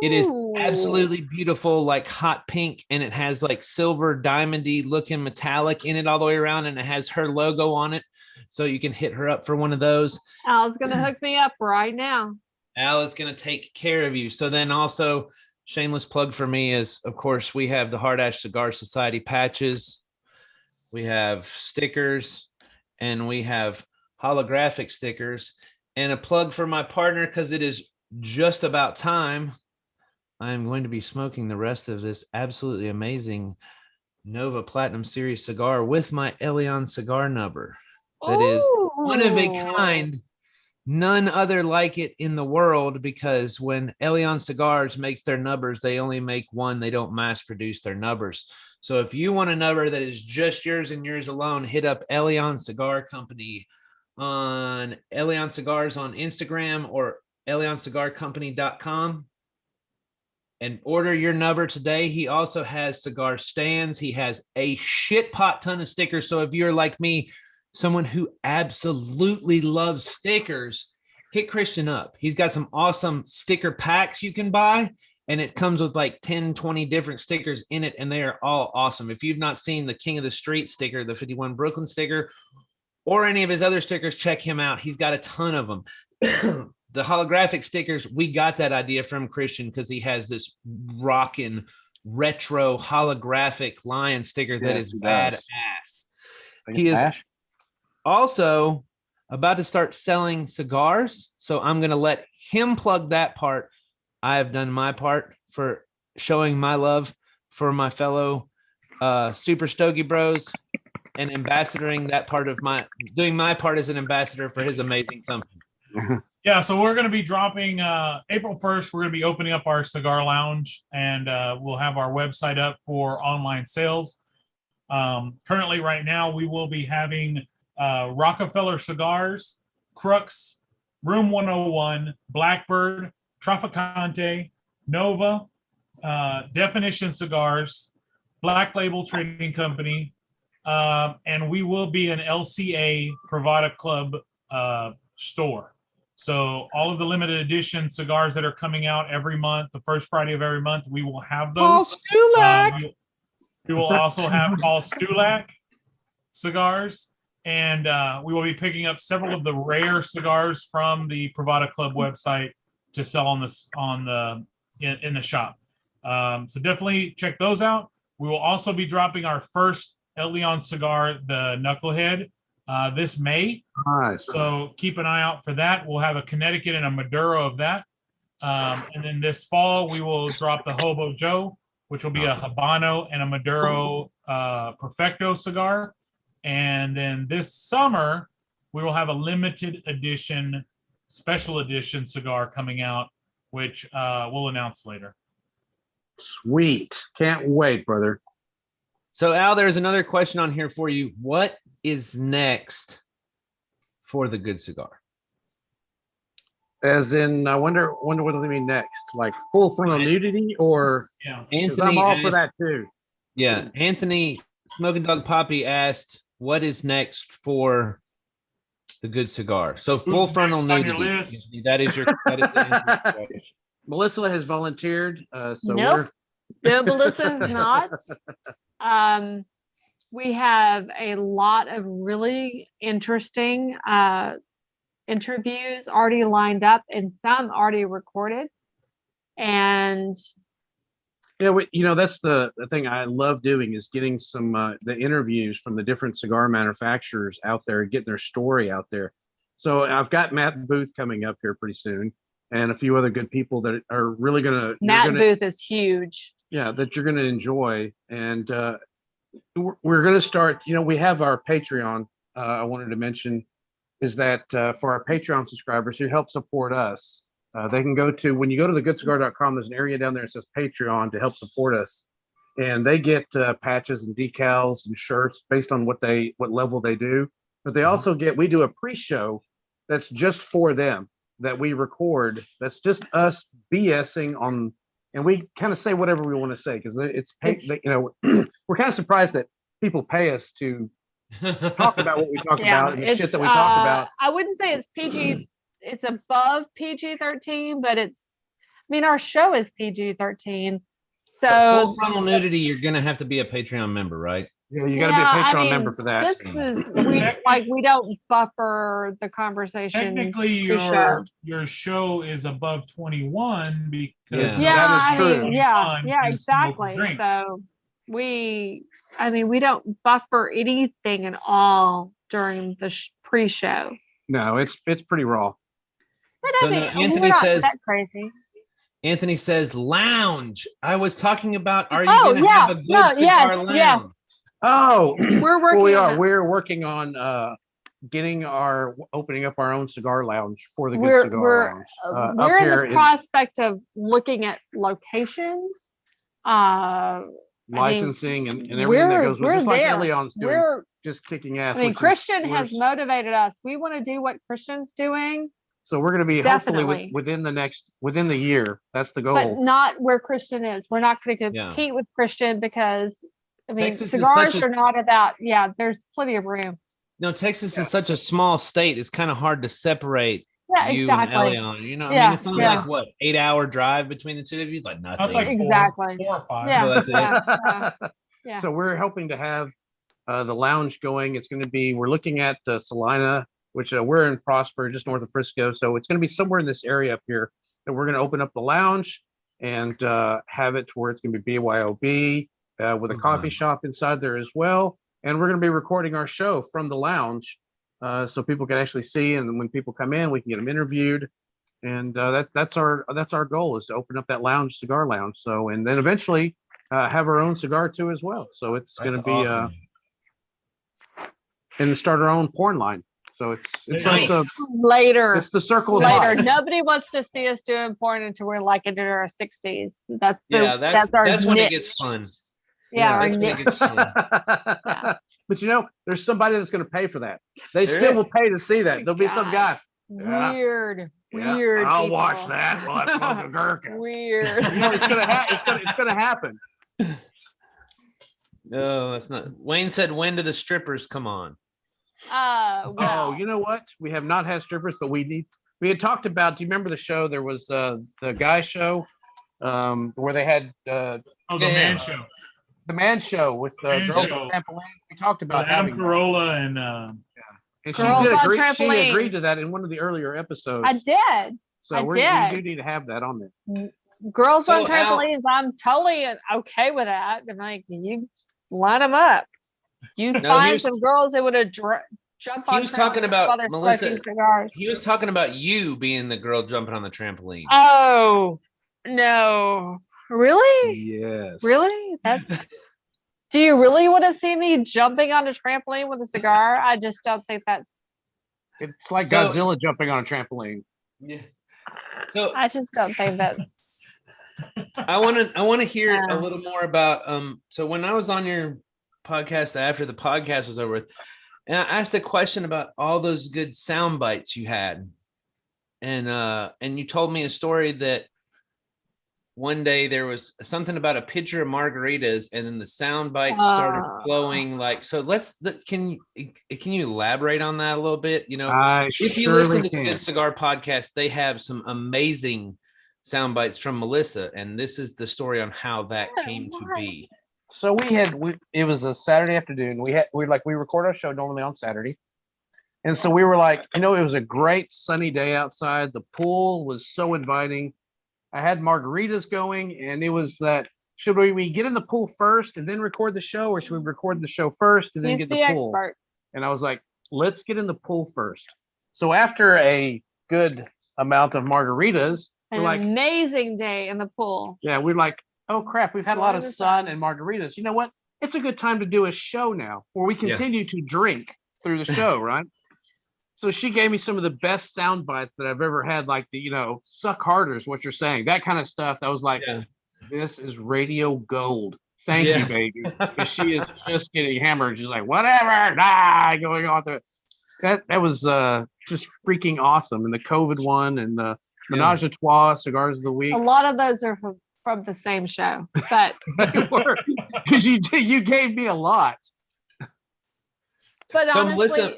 Speaker 2: It is
Speaker 5: Ooh.
Speaker 2: absolutely beautiful, like hot pink, and it has like silver diamondy looking metallic in it all the way around, and it has her logo on it. So you can hit her up for one of those.
Speaker 5: Al's gonna hook me up right now.
Speaker 2: Al is going to take care of you. So then also, shameless plug for me is, of course, we have the Hardash Cigar Society patches. We have stickers, and we have holographic stickers. And a plug for my partner, because it is just about time. I'm going to be smoking the rest of this absolutely amazing Nova Platinum Series cigar with my Elion cigar nubber. That is one of a
Speaker 5: Ooh.
Speaker 2: kind, none other like it in the world, because when Elion Cigars makes their nubbers, they only make one. They don't mass produce their nubbers. So if you want a nubber that is just yours and yours alone, hit up Elion Cigar Company on Elion Cigars on Instagram or ElionCigarCompany.com and order your nubber today. He also has cigar stands. He has a shit pot ton of stickers. So if you're like me, someone who absolutely loves stickers, hit Christian up. He's got some awesome sticker packs you can buy, and it comes with like 10, 20 different stickers in it, and they are all awesome. If you've not seen the King of the Street sticker, the 51 Brooklyn sticker, or any of his other stickers, check him out. He's got a ton of them. The holographic stickers, we got that idea from Christian because he has this rockin' retro holographic lion sticker that
Speaker 4: Yes,
Speaker 2: is
Speaker 4: he does.
Speaker 2: badass.
Speaker 4: Think
Speaker 2: He
Speaker 4: it's
Speaker 2: is
Speaker 4: Ash?
Speaker 2: also about to start selling cigars, so I'm going to let him plug that part. I have done my part for showing my love for my fellow Super Stogie Bros and ambassadoring that part of doing my part as an ambassador for his amazing company.
Speaker 1: Yeah, so we're going to be dropping April 1st. We're going to be opening up our cigar lounge, and we'll have our website up for online sales. Currently, right now, we will be having Rockefeller Cigars, Crux, Room 101, Blackbird, Traficante, Nova, Definition Cigars, Black Label Trading Company, and we will be an LCA Privada Club store. So all of the limited edition cigars that are coming out every month, the first Friday of every month, we will have those. We will also have Paul Stulak cigars, and we will be picking up several of the rare cigars from the Privada Club website to sell in the shop. So definitely check those out. We will also be dropping our first El Leon cigar, the Knucklehead, this May.
Speaker 4: Nice.
Speaker 1: So keep an eye out for that. We'll have a Connecticut and a Maduro of that. And then this fall, we will drop the Hobo Joe, which will be a Habano and a Maduro Perfecto cigar. And then this summer, we will have a limited edition, special edition cigar coming out, which we'll announce later.
Speaker 4: Sweet. Can't wait, brother.
Speaker 2: So Al, there's another question on here for you. What is next for the Good Cigar?
Speaker 4: As in, I wonder what do they mean next? Like full frontal nudity, or
Speaker 1: Yeah.
Speaker 4: because I'm
Speaker 2: Anthony
Speaker 4: all for
Speaker 2: asked,
Speaker 4: that too.
Speaker 2: yeah, Anthony Smoking Dog Poppy asked, what is next for the Good Cigar? So full
Speaker 1: Who's
Speaker 2: frontal
Speaker 1: next on your
Speaker 2: nudity.
Speaker 1: list?
Speaker 2: That is the answer to your question.
Speaker 4: Melissa has volunteered, so
Speaker 5: Nope. No, Melissa's not. We have a lot of really interesting interviews already lined up and some already recorded. And
Speaker 4: yeah, that's the thing I love doing is getting some the interviews from the different cigar manufacturers out there, getting their story out there. So I've got Matt Booth coming up here pretty soon, and a few other good people that are really gonna
Speaker 5: Booth is huge.
Speaker 4: Yeah, that you're gonna enjoy. And we're gonna start. We have our Patreon. I wanted to mention is that for our Patreon subscribers who help support us. They can go to, when you go to thegoodcigar.com, there's an area down there that says Patreon to help support us. And they get patches and decals and shirts based on what level they do. But they also we do a pre-show that's just for them that we record. That's just us BSing on, and we kind of say whatever we want to say because it's we're kind of surprised that people pay us to talk about what we talk about and the shit that we talk about.
Speaker 5: I wouldn't say it's PG. It's above PG-13, but our show is PG-13. So
Speaker 2: full frontal nudity, you're gonna have to be a Patreon member, right?
Speaker 4: Yeah, you got to be a Patreon member for that.
Speaker 5: We don't buffer the conversation.
Speaker 1: Technically, your show is above 21 because
Speaker 4: that is true.
Speaker 5: Exactly. So we don't buffer anything at all during the pre-show.
Speaker 4: No, it's pretty raw.
Speaker 5: But
Speaker 2: Anthony says
Speaker 5: that crazy.
Speaker 2: Anthony says lounge. I was talking about, are you going to have a good cigar lounge?
Speaker 5: Yes.
Speaker 4: Oh,
Speaker 5: we're working.
Speaker 4: We're working on opening up our own cigar lounge for the Good Cigar Lounge.
Speaker 5: We're in the prospect of looking at locations,
Speaker 4: licensing, and everything that goes with it. Just like Elion's doing, just kicking ass.
Speaker 5: Christian has motivated us. We want to do what Christian's doing.
Speaker 4: So we're going to be hopefully within the year. That's the goal.
Speaker 5: But not where Christian is. We're not going to compete with Christian because
Speaker 2: Texas
Speaker 5: cigars are not about. Yeah, there's plenty of room.
Speaker 2: No, Texas is such a small state. It's kind of hard to separate you and Elion. It's only like what 8-hour drive between the two of you, like nothing.
Speaker 1: That's like
Speaker 5: exactly
Speaker 1: 4 or 5.
Speaker 5: Yeah.
Speaker 4: So we're hoping to have the lounge going. It's going to be. We're looking at Salina, which we're in Prosper, just north of Frisco. So it's going to be somewhere in this area up here that we're going to open up the lounge and have it to where it's going to be BYOB with a coffee shop inside there as well. And we're going to be recording our show from the lounge so people can actually see. And when people come in, we can get them interviewed. And that's our goal, is to open up that cigar lounge. So, and then eventually have our own cigar too as well. So it's going to be
Speaker 2: awesome.
Speaker 4: And start our own porn line. So it's
Speaker 2: Nice.
Speaker 5: Later.
Speaker 4: It's the circle of
Speaker 5: Later.
Speaker 4: life.
Speaker 5: Nobody wants to see us doing porn until we're like into our 60s. That's
Speaker 2: that's when
Speaker 5: niche.
Speaker 2: it gets fun.
Speaker 5: Yeah,
Speaker 2: that's when it gets fun.
Speaker 4: But there's somebody that's going to pay for that. They still will pay to see that. There'll be some guy.
Speaker 5: Weird.
Speaker 4: I'll
Speaker 5: people.
Speaker 4: watch that while I smoke a gherkin.
Speaker 5: Weird.
Speaker 4: It's gonna happen.
Speaker 2: No, that's not. Wayne said, when do the strippers come on?
Speaker 4: Oh, you know what? We have not had strippers, but we had talked about. Do you remember the show? There was the guy show where they had
Speaker 1: the man show.
Speaker 4: The man show with girls on trampoline. We talked about
Speaker 1: Adam Carolla and
Speaker 4: she agreed to that in one of the earlier episodes.
Speaker 5: I did.
Speaker 4: So we do need to have that on there.
Speaker 5: Girls on trampolines. I'm totally okay with that. I'm like, you line them up. You find some girls that would have jumped on.
Speaker 2: He was talking about Melissa.
Speaker 5: Cigars.
Speaker 2: He was talking about you being the girl jumping on the trampoline.
Speaker 5: Oh no! Really?
Speaker 4: Yes.
Speaker 5: Really? Do you really want to see me jumping on a trampoline with a cigar? I just don't think that's.
Speaker 4: It's like Godzilla jumping on a trampoline.
Speaker 2: Yeah. So
Speaker 5: I just don't think that's.
Speaker 2: I want to hear a little more about. So when I was on your podcast after the podcast was over with, And I asked a question about all those good sound bites you had. And you told me a story that one day there was something about a pitcher of margaritas, and then the sound bites started flowing. Like, so can you elaborate on that a little bit?
Speaker 4: I
Speaker 2: If you
Speaker 4: surely
Speaker 2: listen to the
Speaker 4: can.
Speaker 2: Good Cigar podcast, they have some amazing sound bites from Melissa, and this is the story on how that came to be.
Speaker 4: So it was a Saturday afternoon. We record our show normally on Saturday. And so we were like, it was a great sunny day outside. The pool was so inviting. I had margaritas going, and it was that, should we get in the pool first and then record the show, or should we record the show first and then
Speaker 5: He's
Speaker 4: get
Speaker 5: the
Speaker 4: in the pool?
Speaker 5: expert.
Speaker 4: And I was like, let's get in the pool first. So after a good amount of margaritas, we're
Speaker 5: An
Speaker 4: like,
Speaker 5: amazing day in the pool.
Speaker 4: yeah, we're like, oh crap, we've had a lot of
Speaker 5: Enjoy the
Speaker 4: sun
Speaker 5: sun.
Speaker 4: and margaritas. You know what? It's a good time to do a show now where we continue to drink through the show, right? So she gave me some of the best sound bites that I've ever had, like the, suck harder is what you're saying, that kind of stuff. I was like, this is radio gold. Thank you, baby. Because she is just getting hammered. She's like, whatever, going on through it. That was just freaking awesome. And the COVID one and the Menage a Trois, Cigars of the Week.
Speaker 5: A lot of those are from the same show, but
Speaker 4: because you gave me a lot.
Speaker 5: but
Speaker 2: So
Speaker 5: honestly,
Speaker 2: Melissa,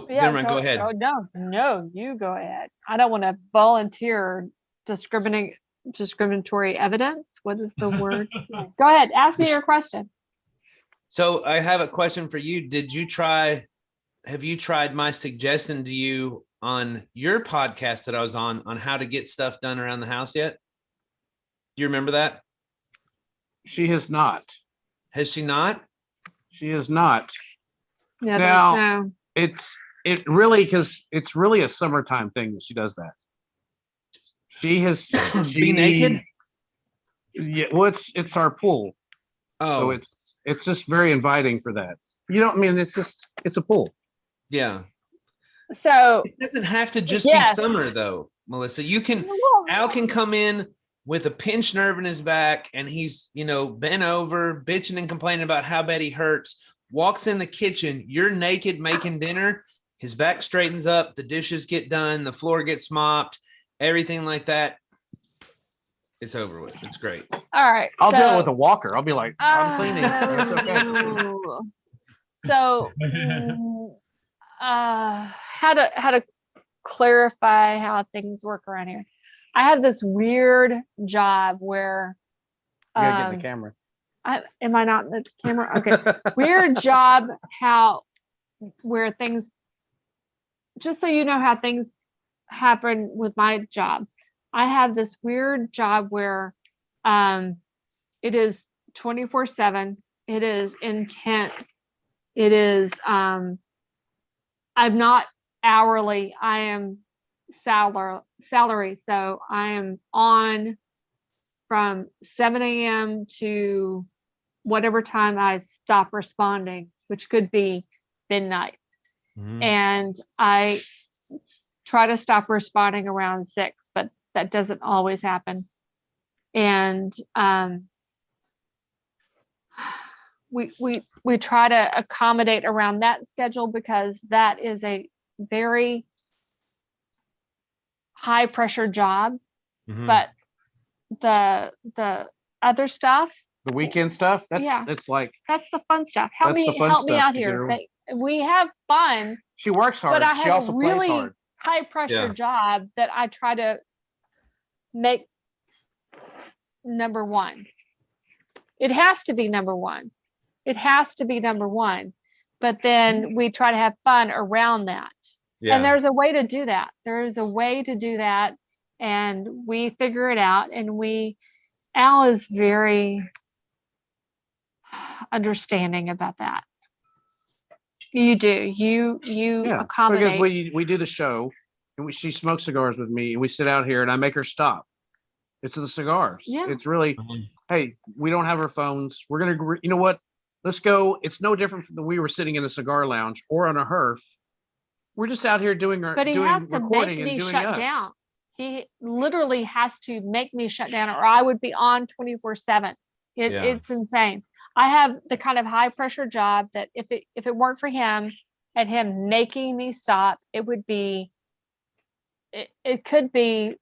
Speaker 2: never mind, go ahead.
Speaker 5: Oh no, you go ahead. I don't want to volunteer discriminatory evidence. What is the word? Go ahead, ask me your question.
Speaker 2: So I have a question for you. Have you tried my suggestion to you on your podcast that I was on how to get stuff done around the house yet? Do you remember that?
Speaker 4: She has not.
Speaker 2: Has she not?
Speaker 4: She is not.
Speaker 5: Yeah,
Speaker 4: Now-
Speaker 5: there's no.
Speaker 4: Because it's really a summertime thing that she does that.
Speaker 2: Be naked?
Speaker 4: Yeah, well, it's our pool. So it's just very inviting for that. It's a pool.
Speaker 2: Yeah.
Speaker 5: So
Speaker 2: It doesn't have to just
Speaker 5: Yes.
Speaker 2: be summer though, Melissa. Al can come in with a pinched nerve in his back, and he's, bent over, bitching and complaining about how bad he hurts, walks in the kitchen, you're naked making dinner, his back straightens up, the dishes get done, the floor gets mopped, everything like that. It's over with. It's great.
Speaker 5: all right.
Speaker 4: I'll do it with a walker. I'll be like, I'm cleaning.
Speaker 5: Oh. So how to clarify how things work around here. I have this weird job where
Speaker 4: You gotta get in the camera.
Speaker 5: am I not in the camera? Okay. Weird job where things, just so you know how things happen with my job. I have this weird job where it is 24/7. It is intense. It is I'm not hourly. I am salary. So I am on from 7 a.m. to whatever time I stop responding, which could be midnight. And I try to stop responding around 6, but that doesn't always happen. And we try to accommodate around that schedule because that is a very high pressure job. But the other stuff,
Speaker 4: The weekend stuff, it's like,
Speaker 5: that's the fun stuff. Help
Speaker 4: That's
Speaker 5: me
Speaker 4: the fun
Speaker 5: help me
Speaker 4: stuff
Speaker 5: out
Speaker 4: to
Speaker 5: here.
Speaker 4: get
Speaker 5: We have fun,
Speaker 4: she works hard.
Speaker 5: but I
Speaker 4: She
Speaker 5: have
Speaker 4: also
Speaker 5: a
Speaker 4: plays
Speaker 5: really
Speaker 4: hard.
Speaker 5: high pressure
Speaker 2: Yeah.
Speaker 5: job that I try to make number one. It has to be number one. It has to be number one. But then we try to have fun around that. And there's a way to do that. There is a way to do that. And we figure it out. And Al is very understanding about that. You do. You accommodate.
Speaker 4: Because we do the show and she smokes cigars with me and we sit out here and I make her stop. It's the cigars.
Speaker 5: Yeah.
Speaker 4: It's really, hey, we don't have our phones. We're going to, you know what? Let's go. It's no different from we were sitting in a cigar lounge or on a hearth. We're just out here doing
Speaker 5: But he has to make
Speaker 4: recording
Speaker 5: me
Speaker 4: and doing
Speaker 5: shut
Speaker 4: us.
Speaker 5: down. He literally has to make me shut down or I would be on 24/7. It's insane. I have the kind of high pressure job that if it weren't for him, and him making me stop, it would be, it could be,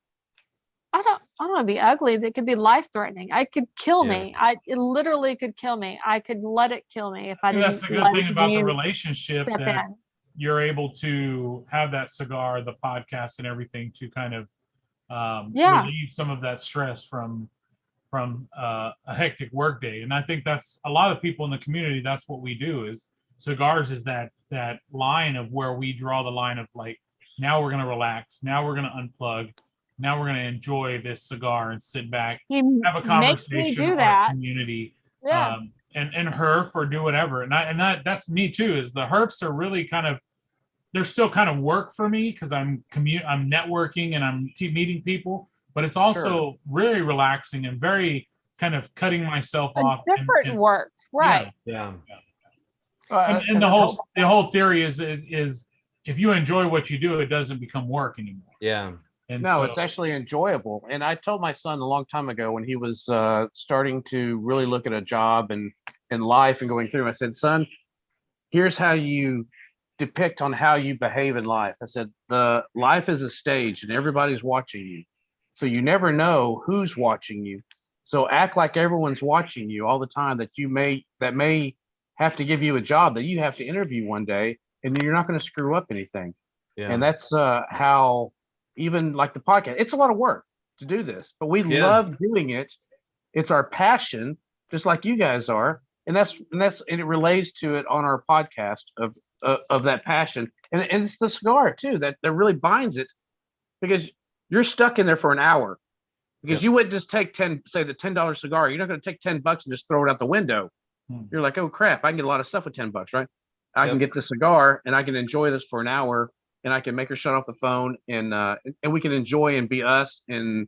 Speaker 5: I don't want to be ugly, but it could be life threatening. I could kill
Speaker 2: Yeah.
Speaker 5: me. It literally could kill me. I could let it kill me if I
Speaker 1: And that's
Speaker 5: didn't
Speaker 1: the good
Speaker 5: let
Speaker 1: thing about the
Speaker 5: you
Speaker 1: relationship,
Speaker 5: step
Speaker 1: that
Speaker 5: in.
Speaker 1: you're able to have that cigar, the podcast, and everything to kind of
Speaker 5: Yeah.
Speaker 1: relieve some of that stress from a hectic workday. And I think that's a lot of people in the community. That's what we do. Is cigars is that line of where we draw the line of like, now we're gonna relax, now we're gonna unplug, now we're gonna enjoy this cigar and sit back,
Speaker 5: He
Speaker 1: have a
Speaker 5: makes me
Speaker 1: conversation
Speaker 5: do
Speaker 1: on
Speaker 5: that.
Speaker 1: a community.
Speaker 5: Yeah.
Speaker 1: And herf or do whatever. And that's me too, is the herfs are really kind of, they're still kind of work for me because I'm networking and I'm meeting people, but it's also really relaxing and very kind of cutting myself
Speaker 5: A
Speaker 1: off.
Speaker 5: different work. Right.
Speaker 2: Yeah.
Speaker 1: And the whole theory is if you enjoy what you do, it doesn't become work anymore.
Speaker 2: Yeah.
Speaker 1: And
Speaker 4: No,
Speaker 1: so,
Speaker 4: it's actually enjoyable. And I told my son a long time ago when he was starting to really look at a job and life and going through, I said, son, here's how you depict on how you behave in life. I said, the life is a stage and everybody's watching you. So you never know who's watching you. So act like everyone's watching you all the time, that may have to give you a job that you have to interview one day, and you're not going to screw up anything.
Speaker 2: Yeah.
Speaker 4: And that's how, even like the podcast, it's a lot of work to do this, but we
Speaker 2: Yeah.
Speaker 4: love doing it. It's our passion, just like you guys are. And it relates to it on our podcast of that passion. And it's the cigar too, that really binds it, because you're stuck in there for an hour, because you wouldn't just take the $10 cigar. You're not going to take $10 and just throw it out the window. You're like, oh crap, I can get a lot of stuff with $10, right? I can get the cigar and I can enjoy this for an hour, and I can make her shut off the phone, and we can enjoy and be us and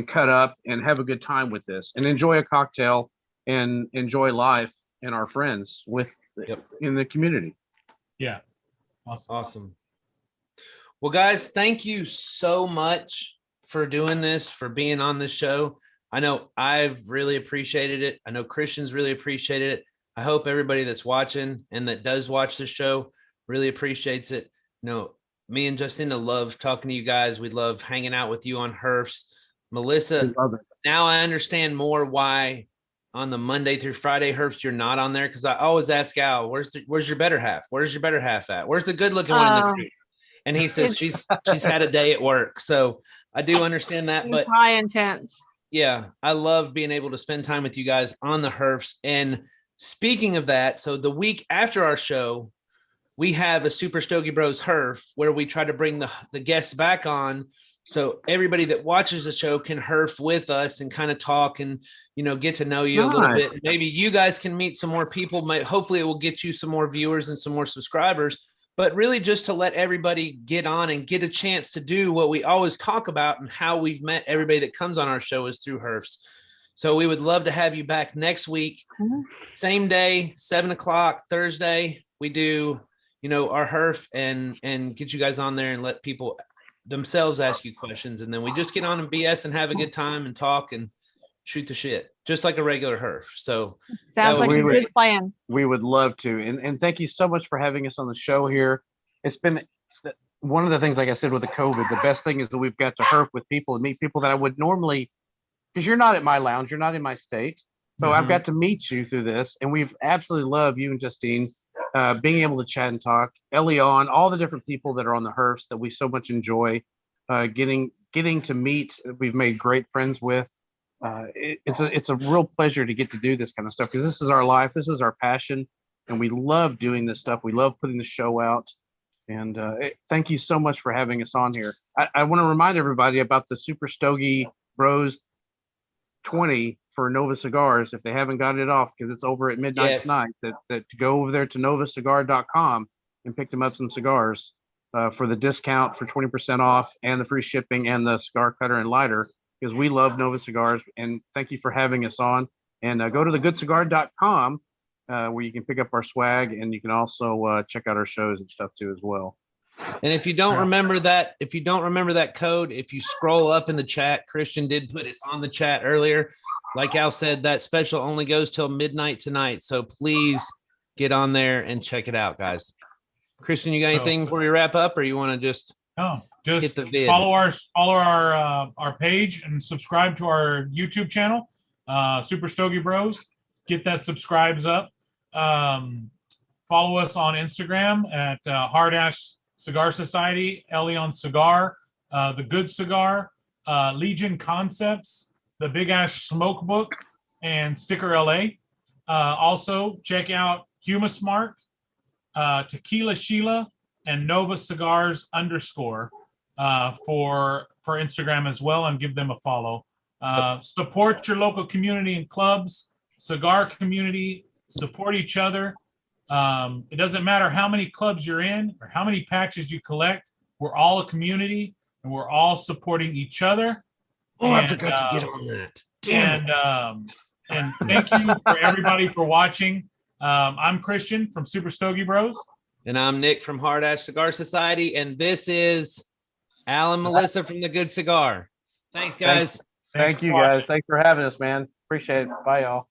Speaker 4: cut up and have a good time with this and enjoy a cocktail and enjoy life and our friends in the community.
Speaker 1: yeah.
Speaker 2: Awesome. Well, guys, thank you so much for doing this, for being on this show. I know I've really appreciated it. I know Christian's really appreciated it. I hope everybody that's watching and that does watch the show really appreciates it. You know, me and Justina love talking to you guys. We love hanging out with you on herfs. Melissa, now I understand more why on the Monday through Friday herfs you're not on there, because I always ask Al, where's your better half? Where's your better half at? Where's the good looking one in the group? And he says she's had a day at work. So I do understand that, but
Speaker 5: high intense.
Speaker 2: Yeah, I love being able to spend time with you guys on the herfs. And speaking of that, so the week after our show, we have a Super Stogie Bros herf where we try to bring the guests back on, so everybody that watches the show can herf with us and kind of talk and, you know, get to know you a little bit. Maybe you guys can meet some more people. Hopefully it will get you some more viewers and some more subscribers, but really just to let everybody get on and get a chance to do what we always talk about, and how we've met everybody that comes on our show is through herfs. So we would love to have you back next week. Same day, 7:00 Thursday. We do, you know, our herf and get you guys on there and let people themselves ask you questions. And then we just get on and BS and have a good time and talk and shoot the shit, just like a regular herf. So
Speaker 5: sounds like a good plan.
Speaker 4: We would love to. And thank you so much for having us on the show here. It's been one of the things, like I said, with the COVID, the best thing is that we've got to herf with people and meet people that I would normally, because you're not at my lounge, you're not in my state. So I've got to meet you through this, and we've absolutely loved you and Justine, being able to chat and talk. Elion, all the different people that are on the herfs that we so much enjoy getting to meet. We've made great friends with. It's a real pleasure to get to do this kind of stuff, because this is our life, this is our passion, and we love doing this stuff. We love putting the show out. And thank you so much for having us on here. I want to remind everybody about the Super Stogie Bros 20 for Nova Cigars, if they haven't got it off, because it's over at midnight tonight, that to go over there to novacigar.com and pick them up some cigars for the discount for 20% off and the free shipping and the cigar cutter and lighter, because we love Nova Cigars. And thank you for having us on. And go to thegoodcigar.com where you can pick up our swag, and you can also check out our shows and stuff too as well.
Speaker 2: And if you don't remember that code, if you scroll up in the chat, Christian did put it on the chat earlier. Like Al said, that special only goes till midnight tonight. So please get on there and check it out, guys. Christian, you got
Speaker 1: So-
Speaker 2: anything before we wrap up, or you want to just
Speaker 1: No,
Speaker 2: hit
Speaker 1: just
Speaker 2: the vid?
Speaker 1: follow our page and subscribe to our YouTube channel, Super Stogie Bros. Get that subscribes up. Follow us on Instagram at Hard Ash Cigar Society, Elion Cigar, The Good Cigar, Legion Concepts, The Big Ash Smoke Book, and Sticker LA. Also, check out Humasmart, Tequila Sheila, and Nova Cigars _ for Instagram as well, and give them a follow. Support your local community and clubs, cigar community, support each other. It doesn't matter how many clubs you're in or how many patches you collect. We're all a community and we're all supporting each other.
Speaker 2: Oh, I
Speaker 1: And,
Speaker 2: forgot to get on that. Damn it.
Speaker 1: And thank you for everybody for watching. I'm Christian from Super Stogie Bros.
Speaker 2: And I'm Nick from Hard Ash Cigar Society, and this is Al and Melissa from The Good Cigar. Thanks, guys.
Speaker 4: Thank you, guys. Thanks for having us, man. Appreciate it. Bye, y'all.